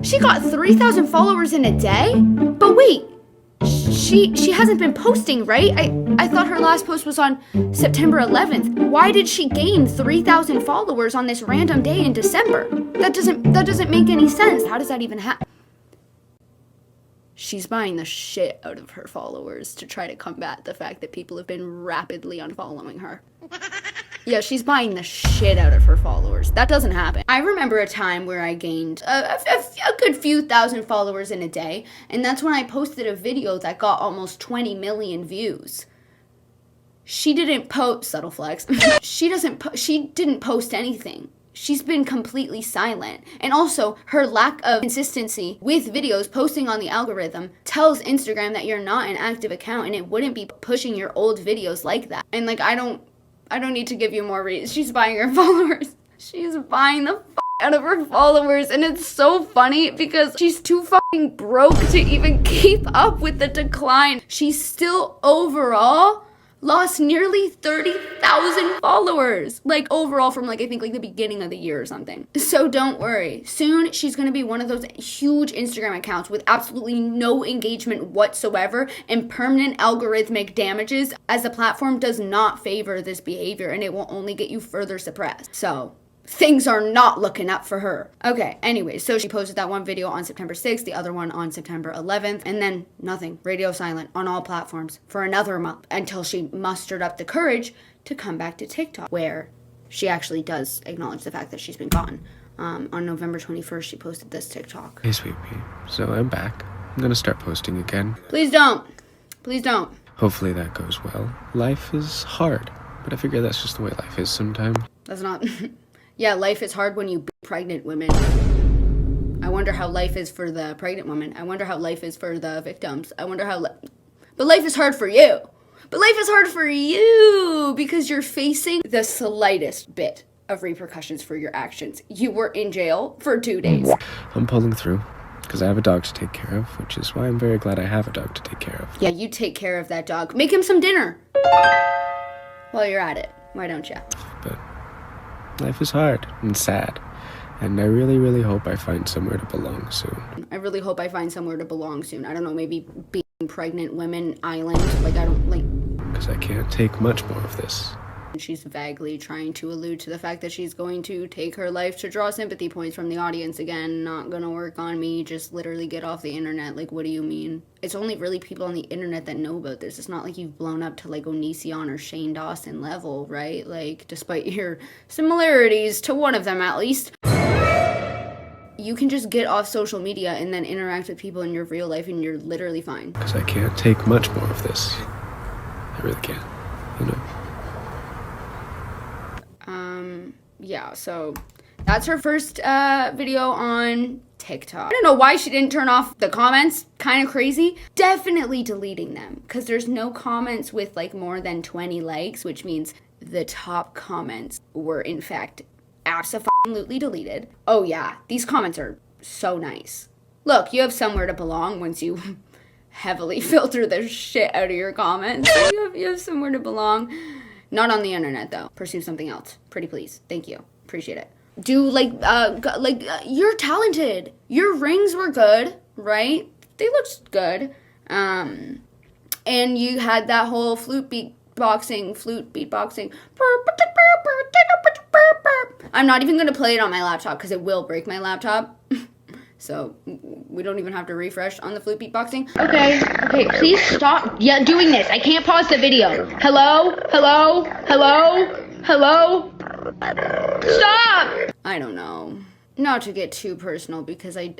A: She got 3,000 followers in a day? But wait, she hasn't been posting, right? I thought her last post was on September 11th. Why did she gain 3,000 followers on this random day in December? That doesn't make any sense. How does that even happen? she's buying the shit out of her followers to try to combat the fact that people have been rapidly unfollowing her. Yeah, she's buying the shit out of her followers. That doesn't happen. I remember a time where I gained a good few thousand followers in a day, and that's when I posted a video that got almost 20 million views. She didn't post, subtle flex, she didn't post anything. She's been completely silent. And also, her lack of consistency with videos posting on the algorithm tells Instagram that you're not an active account and it wouldn't be pushing your old videos like that. And like, I don't need to give you more reasons. She's buying her followers. She's buying the out of her followers, and it's so funny because she's too fucking broke to even keep up with the decline. She's still overall lost nearly 30,000 followers, like overall from like I think like the beginning of the year or something. So don't worry, soon she's gonna be one of those huge Instagram accounts with absolutely no engagement whatsoever and permanent algorithmic damages, as the platform does not favor this behavior and it will only get you further suppressed. So things are not looking up for her. Okay, anyway, so she posted that one video on September 6th, the other one on September 11th, and then nothing. Radio silent on all platforms for another month until she mustered up the courage to come back to TikTok, where she actually does acknowledge the fact that she's been gone. On November 21st, she posted this TikTok.
E: Hey, sweet pea. So I'm back. I'm gonna start posting again.
A: Please don't. Please don't.
E: Hopefully that goes well. Life is hard, but I figure that's just the way life is sometimes.
A: That's not... Yeah, life is hard when you beat pregnant women. I wonder how life is for the pregnant woman. I wonder how life is for the victims. I wonder how... But life is hard for you. But life is hard for you because you're facing the slightest bit of repercussions for your actions. You were in jail for 2 days.
E: I'm pulling through because I have a dog to take care of, which is why I'm very glad I have a dog to take care of.
A: Yeah, you take care of that dog. Make him some dinner while you're at it. Why don't you?
E: But life is hard and sad, and I really, really hope I find somewhere to belong soon.
A: I really hope I find somewhere to belong soon. I don't know, maybe being pregnant women island. Like, I don't, like...
E: Because I can't take much more of this.
A: She's vaguely trying to allude to the fact that she's going to take her life to draw sympathy points from the audience. Again, not gonna work on me. Just literally get off the internet. Like, what do you mean? It's only really people on the internet that know about this. It's not like you've blown up to like Onision or Shane Dawson level, right? Like, despite your similarities to one of them at least. You can just get off social media and then interact with people in your real life and you're literally fine.
E: Because I can't take much more of this. I really can't, you know?
A: Yeah, so that's her first video on TikTok. I don't know why she didn't turn off the comments. Kind of crazy. Definitely deleting them because there's no comments with like more than 20 likes, which means the top comments were in fact absolutely deleted. Oh yeah, these comments are so nice. Look, you have somewhere to belong once you heavily filter the shit out of your comments. You have somewhere to belong. Not on the internet though. Pursue something else. Pretty please. Thank you. Appreciate it. Do you're talented. Your rings were good, right? They looked good. And you had that whole flute beatboxing. I'm not even gonna play it on my laptop because it will break my laptop. So we don't even have to refresh on the flute beatboxing. Okay, please stop doing this. I can't pause the video. Hello? Stop! I don't know. Not to get too personal because I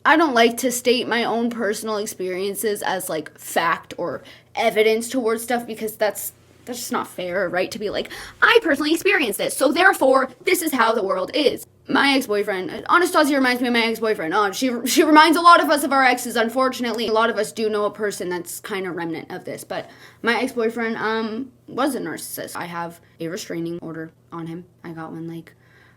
A: don't like to state my own personal experiences as like fact or evidence towards stuff because that's just not fair, right? To be like, I personally experienced this, so therefore this is how the world is. My ex-boyfriend, Anastasia reminds me of my ex-boyfriend. She reminds a lot of us of our exes, unfortunately. A lot of us do know a person that's kind of remnant of this, but my ex-boyfriend was a narcissist. I have a restraining order on him. I got one like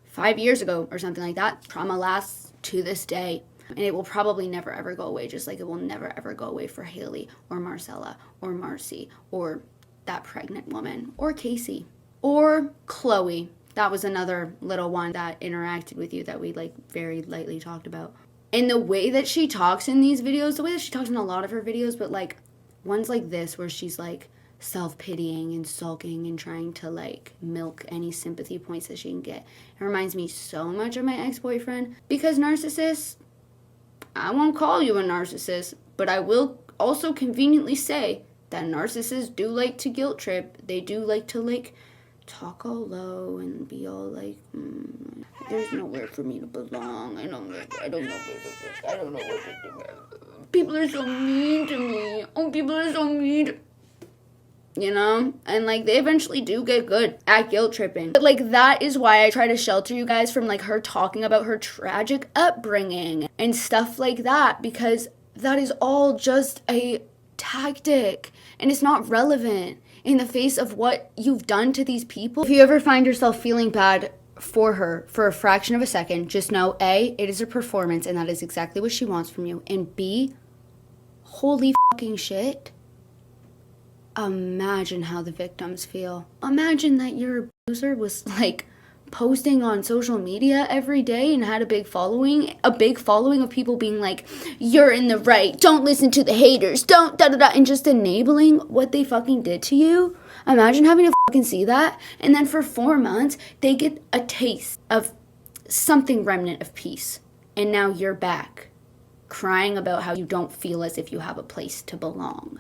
A: 5 years ago or something like that. Trauma lasts to this day. And it will probably never ever go away, just like it will never ever go away for Haley or Marcella or Marcy or that pregnant woman or Casey or Chloe. That was another little one that interacted with you that we like very lightly talked about. And the way that she talks in these videos, the way that she talks in a lot of her videos, but like ones like this where she's like self-pitying and sulking and trying to like milk any sympathy points that she can get. It reminds me so much of my ex-boyfriend because narcissists I won't call you a narcissist, but I will also conveniently say that narcissists do like to guilt trip. They do like to, like, talk all low and be all like, there's nowhere for me to belong. I don't know where to go. I don't know what to do. People are so mean to me. Oh, people are so mean. You know? And, like, they eventually do get good at guilt tripping. But, like, that is why I try to shelter you guys from, like, her talking about her tragic upbringing and stuff like that, because that is all just a tactic and it's not relevant in the face of what you've done to these people. If you ever find yourself feeling bad for her for a fraction of a second, just know A, it is a performance and that is exactly what she wants from you, and B, holy fucking shit, imagine how the victims feel. Imagine that your abuser was, like, posting on social media every day and had a big following of people being like, you're in the right, don't listen to the haters, don't da-da-da, and just enabling what they fucking did to you. Imagine having to fucking see that, and then for 4 months, they get a taste of something remnant of peace, and now you're back, crying about how you don't feel as if you have a place to belong.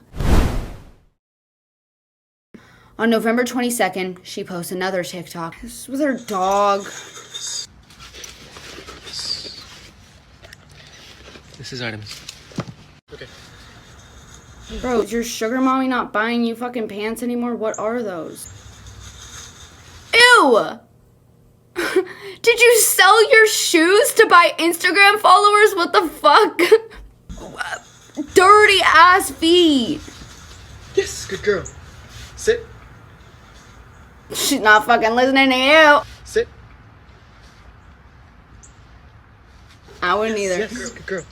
A: On November 22nd, she posts another TikTok. This is with her dog.
E: This is Artemis. Okay.
A: Bro, is your sugar mommy not buying you fucking pants anymore? What are those? Ew! Did you sell your shoes to buy Instagram followers? What the fuck? Dirty ass feet.
I: Yes, good girl. Sit.
A: She's not fucking listening to you.
I: Sit.
A: I wouldn't either.
I: Yes, good girl.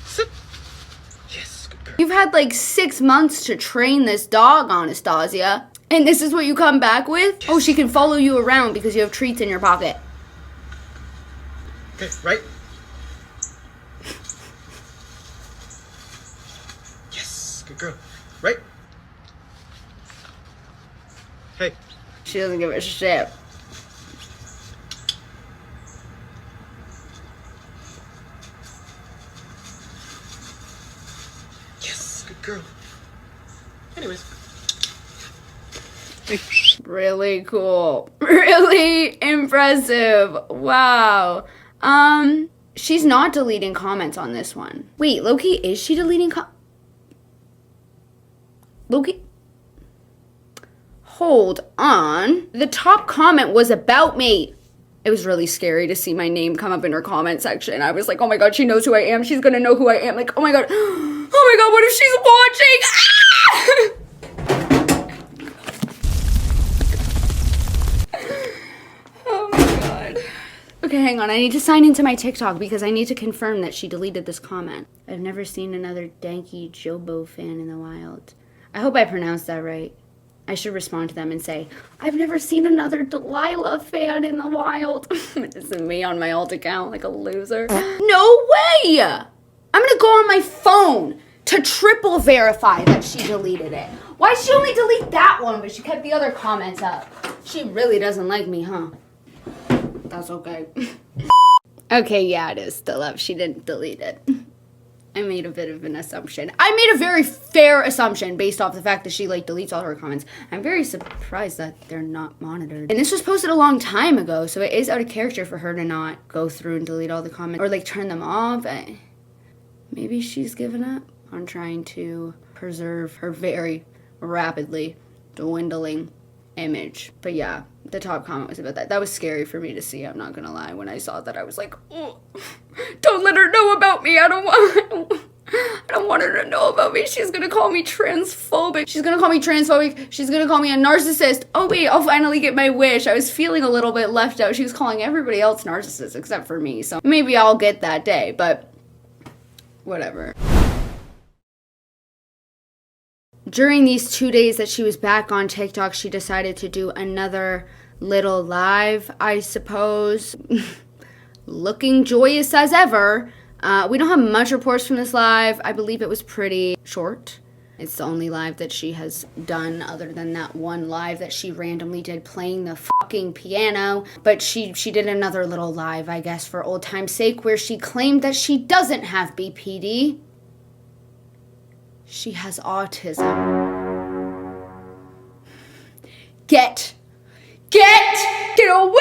I: Sit. Yes, good girl.
A: You've had like 6 months to train this dog, Anastasia. And this is what you come back with? Oh, she can follow you around because you have treats in your pocket.
I: Okay, right? Yes, good girl. Right? Hey.
A: She doesn't give a shit.
I: Yes, good girl. Anyways.
A: Really cool. Really impressive. Wow. She's not deleting comments on this one. Wait, Loki, is she deleting Loki? Hold on. The top comment was about me. It was really scary to see my name come up in her comment section. I was like, oh my god, she knows who I am. She's gonna know who I am. Like, oh my god. Oh my god, what if she's watching? Ah! Oh my god. Okay, hang on. I need to sign into my TikTok because I need to confirm that she deleted this comment. I've never seen another danky Jobo fan in the wild. I hope I pronounced that right. I should respond to them and say, I've never seen another Delilah fan in the wild. This is me on my alt account like a loser. No way! I'm gonna go on my phone to triple verify that she deleted it. Why'd she only delete that one, but she kept the other comments up? She really doesn't like me, huh? That's okay. Okay, yeah, it is still up. She didn't delete it. I made a bit of an assumption. I made a very fair assumption based off the fact that she, like, deletes all her comments. I'm very surprised that they're not monitored. And this was posted a long time ago, so it is out of character for her to not go through and delete all the comments or, like, turn them off. Maybe she's given up on trying to preserve her very rapidly dwindling image. But yeah, the top comment was about that. That was scary for me to see, I'm not gonna lie. When I saw that, I was like, oh, don't let her know about me. I don't want her to know about me. She's gonna call me transphobic. She's gonna call me transphobic. She's gonna call me a narcissist. Oh wait, I'll finally get my wish. I was feeling a little bit left out. She was calling everybody else narcissists except for me. So maybe I'll get that day, but whatever. During these 2 days that she was back on TikTok, she decided to do another little live, I suppose. Looking joyous as ever. We don't have much reports from this live. I believe it was pretty short. It's the only live that she has done other than that one live that she randomly did playing the fucking piano. But she did another little live, I guess, for old time's sake, where she claimed that she doesn't have BPD. She has autism. Get away.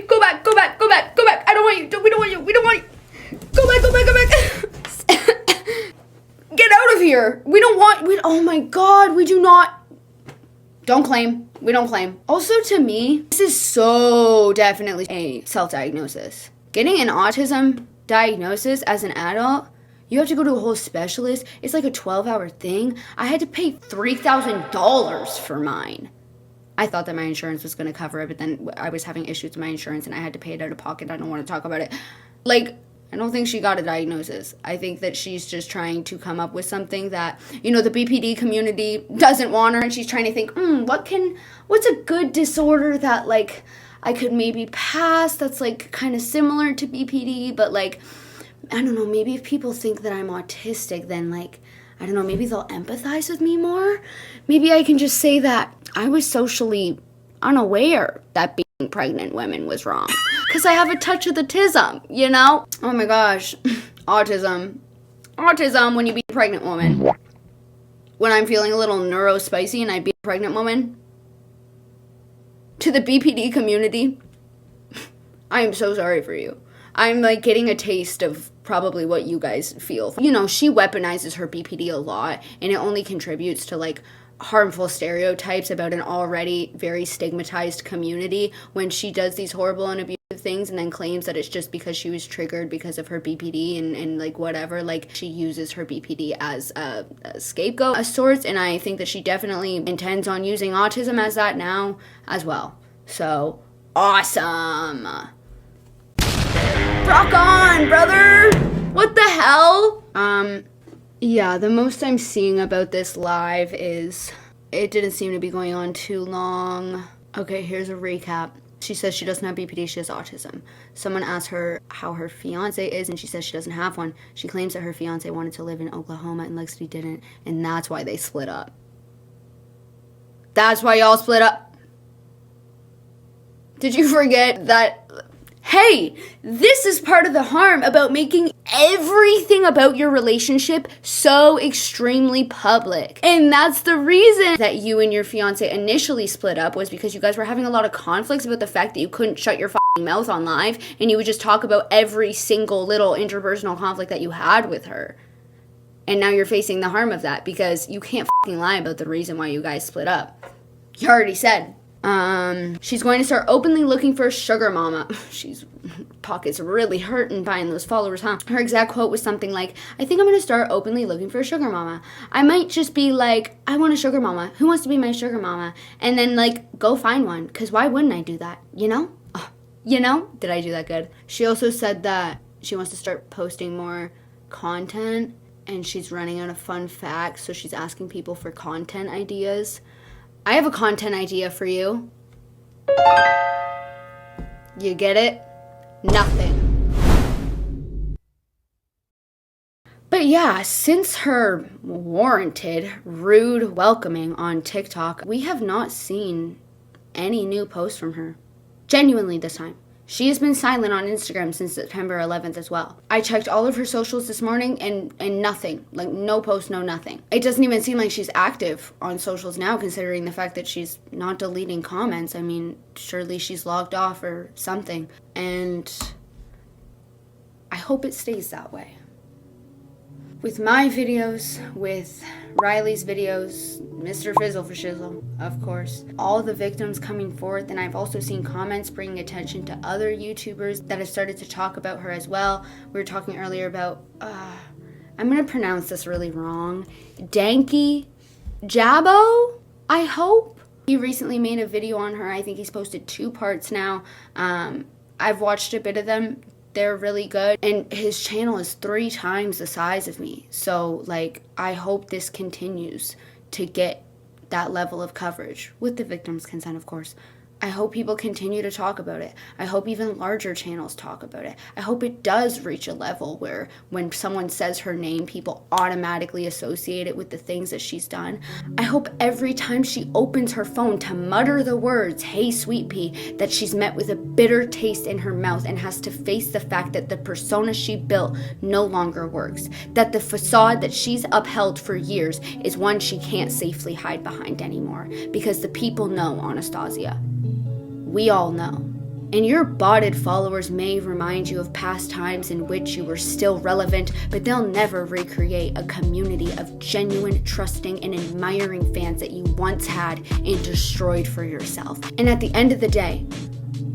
A: Go back. I don't want you. We don't want you. Go back. Get out of here. Oh my God, we do not. Don't claim. We don't claim. Also, to me, this is so definitely a self-diagnosis. Getting an autism diagnosis as an adult, you have to go to a whole specialist. It's like a 12-hour thing. I had to pay $3,000 for mine. I thought that my insurance was going to cover it, but then I was having issues with my insurance and I had to pay it out of pocket. I don't want to talk about it. Like, I don't think she got a diagnosis. I think that she's just trying to come up with something that, you know, the BPD community doesn't want her, and she's trying to think, what's a good disorder that, like, I could maybe pass that's, like, kind of similar to BPD, but, like, I don't know, maybe if people think that I'm autistic, then, like, I don't know, maybe they'll empathize with me more. Maybe I can just say that I was socially unaware that being pregnant women was wrong. Because I have a touch of the tism, you know? Oh my gosh. Autism when you be a pregnant woman. When I'm feeling a little neurospicy and I be a pregnant woman. To the BPD community, I am so sorry for you. I'm like getting a taste of probably what you guys feel. You know, she weaponizes her BPD a lot, and it only contributes to like harmful stereotypes about an already very stigmatized community when she does these horrible and abusive things and then claims that it's just because she was triggered because of her BPD and like whatever. Like, she uses her BPD as a scapegoat of sorts, and I think that she definitely intends on using autism as that now as well. So, awesome. Rock on, brother! What the hell? Yeah, the most I'm seeing about this live is it didn't seem to be going on too long. Okay, here's a recap. She says she doesn't have BPD, she has autism. Someone asked her how her fiance is, and she says she doesn't have one. She claims that her fiance wanted to live in Oklahoma and Lexity didn't, and that's why they split up. That's why y'all split up. Did you forget that? Hey, this is part of the harm about making everything about your relationship so extremely public. And that's the reason that you and your fiance initially split up, was because you guys were having a lot of conflicts about the fact that you couldn't shut your fucking mouth on live, and you would just talk about every single little interpersonal conflict that you had with her. And now you're facing the harm of that because you can't fucking lie about the reason why you guys split up. You already said. She's going to start openly looking for a sugar mama. She's pockets really hurting buying those followers, huh? Her exact quote was something like, I think I'm going to start openly looking for a sugar mama. I might just be like, I want a sugar mama. Who wants to be my sugar mama? And then like, go find one. Because why wouldn't I do that? You know? You know? Did I do that good? She also said that she wants to start posting more content, and she's running out of fun facts, so she's asking people for content ideas. I have a content idea for you. You get it? Nothing. But yeah, since her warranted rude welcoming on TikTok, we have not seen any new posts from her. Genuinely this time. She has been silent on Instagram since September 11th as well. I checked all of her socials this morning and nothing. Like, no post, no nothing. It doesn't even seem like she's active on socials now, considering the fact that she's not deleting comments. I mean, surely she's logged off or something. And I hope it stays that way. With my videos, with Riley's videos, Mr. Fizzle for Shizzle, of course, all the victims coming forth, and I've also seen comments bringing attention to other YouTubers that have started to talk about her as well. We were talking earlier about, I'm going to pronounce this really wrong, Danky Jabbo, I hope? He recently made a video on her. I think he's posted 2 parts now. I've watched a bit of them. They're really good, and his channel is 3 times the size of me, so like I hope this continues to get that level of coverage with the victim's consent, of course. I hope people continue to talk about it. I hope even larger channels talk about it. I hope it does reach a level where when someone says her name, people automatically associate it with the things that she's done. I hope every time she opens her phone to mutter the words, "Hey, sweet pea," that she's met with a bitter taste in her mouth and has to face the fact that the persona she built no longer works. That the facade that she's upheld for years is one she can't safely hide behind anymore. Because the people know Anastasia. We all know. And your botted followers may remind you of past times in which you were still relevant, but they'll never recreate a community of genuine, trusting, and admiring fans that you once had and destroyed for yourself. And at the end of the day,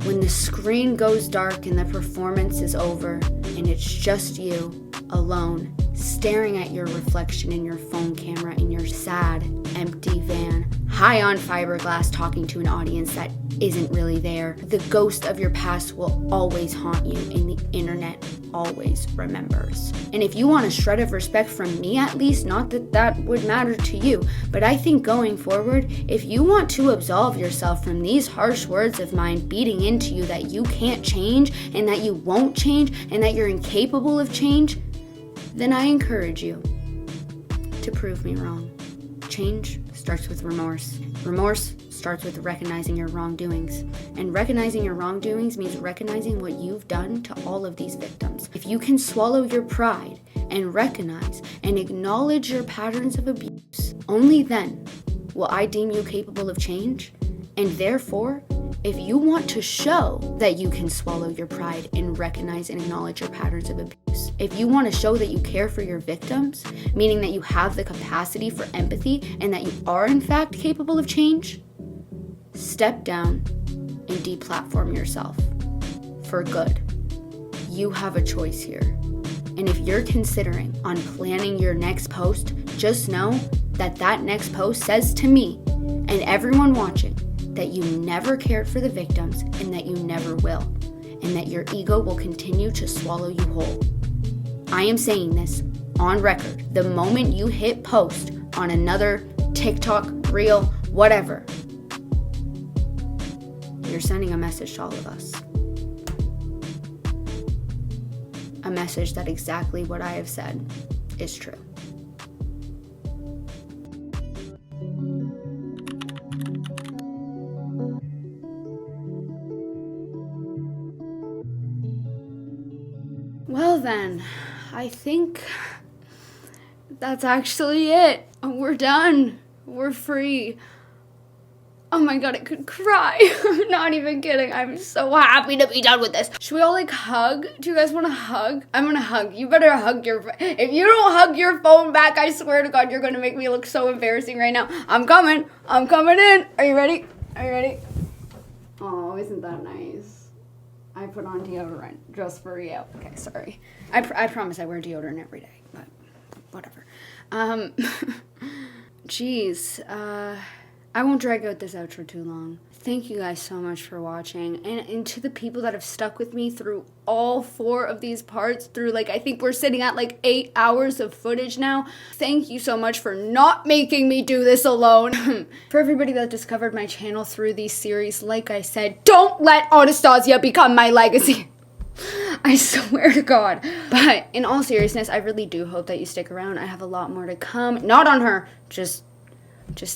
A: when the screen goes dark and the performance is over, and it's just you, alone, staring at your reflection in your phone camera in your sad, empty van, high on fiberglass talking to an audience that isn't really there, the ghost of your past will always haunt you, and the internet always remembers. And if you want a shred of respect from me, at least, not that that would matter to you, but I think going forward, if you want to absolve yourself from these harsh words of mine beating into you that you can't change, and that you won't change, and that you're incapable of change, then I encourage you to prove me wrong. Change starts with remorse. Remorse starts with recognizing your wrongdoings. And recognizing your wrongdoings means recognizing what you've done to all of these victims. If you can swallow your pride and recognize and acknowledge your patterns of abuse, only then will I deem you capable of change. And therefore, if you want to show that you can swallow your pride and recognize and acknowledge your patterns of abuse, if you want to show that you care for your victims, meaning that you have the capacity for empathy and that you are in fact capable of change, step down and deplatform yourself for good. You have a choice here. And if you're considering on planning your next post, just know that that next post says to me and everyone watching that you never cared for the victims and that you never will, and that your ego will continue to swallow you whole. I am saying this on record. The moment you hit post on another TikTok, reel, whatever, you're sending a message to all of us. A message that exactly what I have said is true. Well then, I think that's actually it. We're done. We're free. Oh my god, I could cry. I'm not even kidding. I'm so happy to be done with this. Should we all like hug? Do you guys want to hug? I'm gonna hug. You better hug your... If you don't hug your phone back, I swear to god, you're gonna make me look so embarrassing right now. I'm coming. I'm coming in. Are you ready? Are you ready? Oh, isn't that nice? I put on deodorant just for you. Okay, sorry. I promise I wear deodorant every day, but whatever. Jeez. I won't drag out this outro too long. Thank you guys so much for watching. And to the people that have stuck with me through all 4 of these parts, through like, I think we're sitting at like 8 hours of footage now. Thank you so much for not making me do this alone. For everybody that discovered my channel through these series, like I said, don't let Anastasia become my legacy. I swear to God. But in all seriousness, I really do hope that you stick around. I have a lot more to come. Not on her, just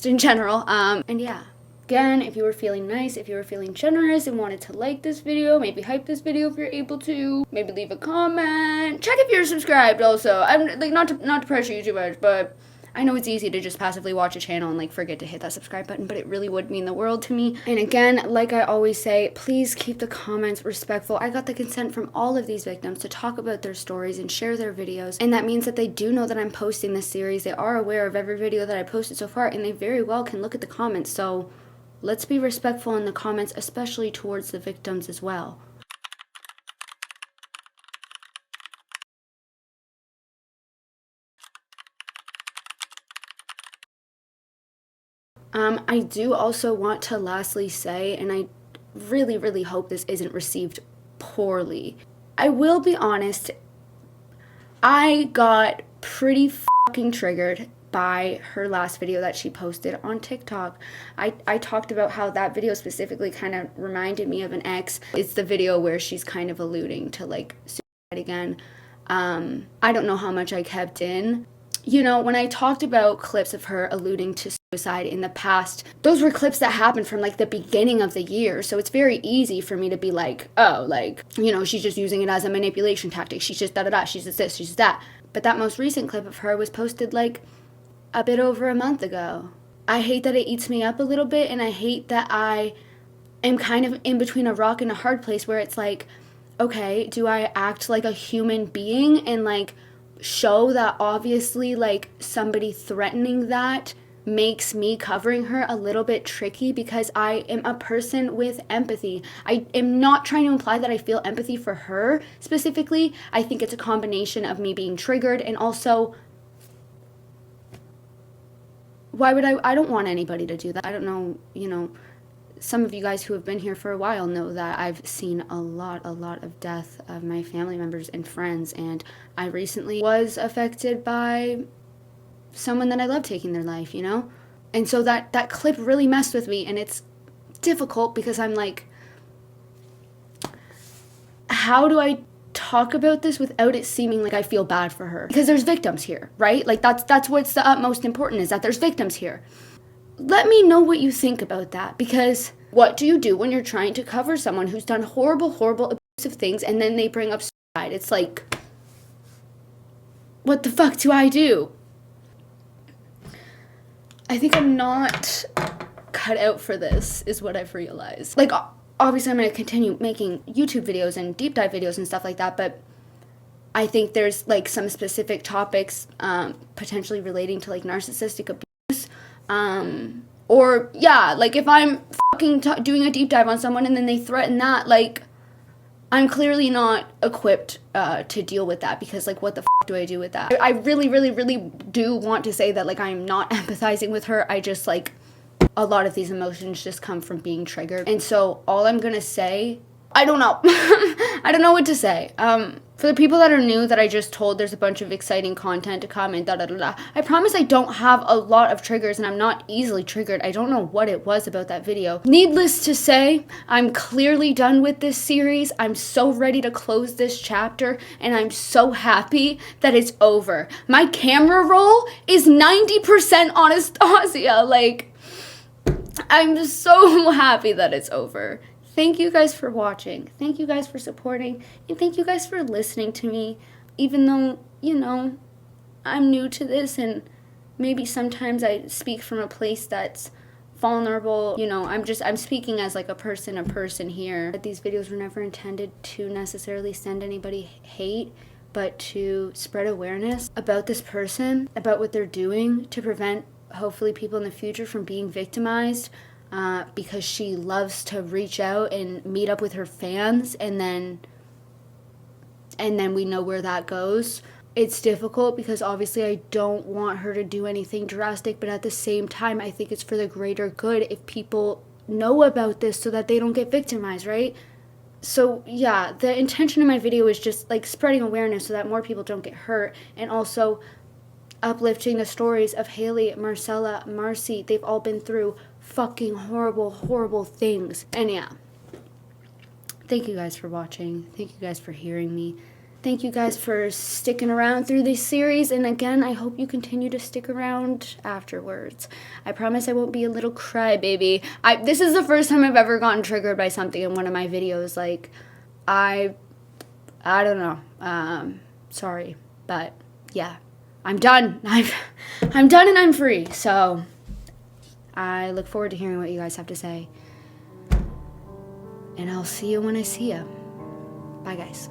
A: in general. And yeah. Again, if you were feeling nice, if you were feeling generous and wanted to like this video, maybe hype this video if you're able to, maybe leave a comment. Check if you're subscribed also. I'm like not to pressure you too much, but I know it's easy to just passively watch a channel and like forget to hit that subscribe button, but it really would mean the world to me. And again, like I always say, please keep the comments respectful. I got the consent from all of these victims to talk about their stories and share their videos, and that means that they do know that I'm posting this series. They are aware of every video that I posted so far, and they very well can look at the comments, so let's be respectful in the comments, especially towards the victims as well. I do also want to lastly say, and I really, really hope this isn't received poorly. I will be honest, I got pretty fucking triggered by her last video that she posted on TikTok. I talked about how that video specifically kind of reminded me of an ex. It's the video where she's kind of alluding to like suicide again. I don't know how much I kept in. You know, when I talked about clips of her alluding to suicide in the past, those were clips that happened from like the beginning of the year. So it's very easy for me to be like, oh, like, you know, she's just using it as a manipulation tactic. She's just da-da-da, she's just this, she's just that. But that most recent clip of her was posted like a bit over a month ago. I hate that it eats me up a little bit, and I hate that I am kind of in between a rock and a hard place where it's like, okay, do I act like a human being and like show that obviously like somebody threatening that makes me covering her a little bit tricky, because I am a person with empathy. I am not trying to imply that I feel empathy for her specifically. I think it's a combination of me being triggered and also why would I don't want anybody to do that. I don't know, you know, some of you guys who have been here for a while know that I've seen a lot of death of my family members and friends, and I recently was affected by someone that I love taking their life, you know? And so that clip really messed with me, and it's difficult because I'm like, how do I talk about this without it seeming like I feel bad for her? Because there's victims here, right? Like that's what's the utmost important, is that there's victims here. Let me know what you think about that, because what do you do when you're trying to cover someone who's done horrible abusive things and then they bring up suicide? It's like, what the fuck do I do? I think I'm not cut out for this, is what I've realized. Like, obviously I'm going to continue making YouTube videos and deep dive videos and stuff like that, but I think there's like some specific topics potentially relating to like narcissistic abuse. Or yeah, like if I'm fucking doing a deep dive on someone and then they threaten that, like I'm clearly not equipped to deal with that, because like what the do I do with that? I really do want to say that like I'm not empathizing with her. I just like, a lot of these emotions just come from being triggered. And so all I'm gonna say, I don't know. I don't know what to say. For the people that are new that I just told there's a bunch of exciting content to come and da-da-da-da, I promise I don't have a lot of triggers and I'm not easily triggered. I don't know what it was about that video. Needless to say, I'm clearly done with this series. I'm so ready to close this chapter, and I'm so happy that it's over. My camera roll is 90% Anastasia. Like, I'm just so happy that it's over. Thank you guys for watching. Thank you guys for supporting. And thank you guys for listening to me. Even though, you know, I'm new to this and maybe sometimes I speak from a place that's vulnerable. You know, I'm speaking as like a person here. These videos were never intended to necessarily send anybody hate, but to spread awareness about this person, about what they're doing to prevent, hopefully, people in the future from being victimized. Because she loves to reach out and meet up with her fans, and then we know where that goes. It's difficult because obviously I don't want her to do anything drastic, but at the same time I think it's for the greater good if people know about this so that they don't get victimized, right? So yeah, the intention of my video is just like spreading awareness so that more people don't get hurt, and also uplifting the stories of Haley, Marcella, Marcy. They've all been through fucking horrible things. And yeah, thank you guys for watching. Thank you guys for hearing me. Thank you guys for sticking around through this series, and again, I hope you continue to stick around afterwards. I promise I won't be a little crybaby. This is the first time I've ever gotten triggered by something in one of my videos. Like, I don't know. Sorry, but yeah, I'm done. I'm done and I'm free. So I look forward to hearing what you guys have to say. And I'll see you when I see you. Bye, guys.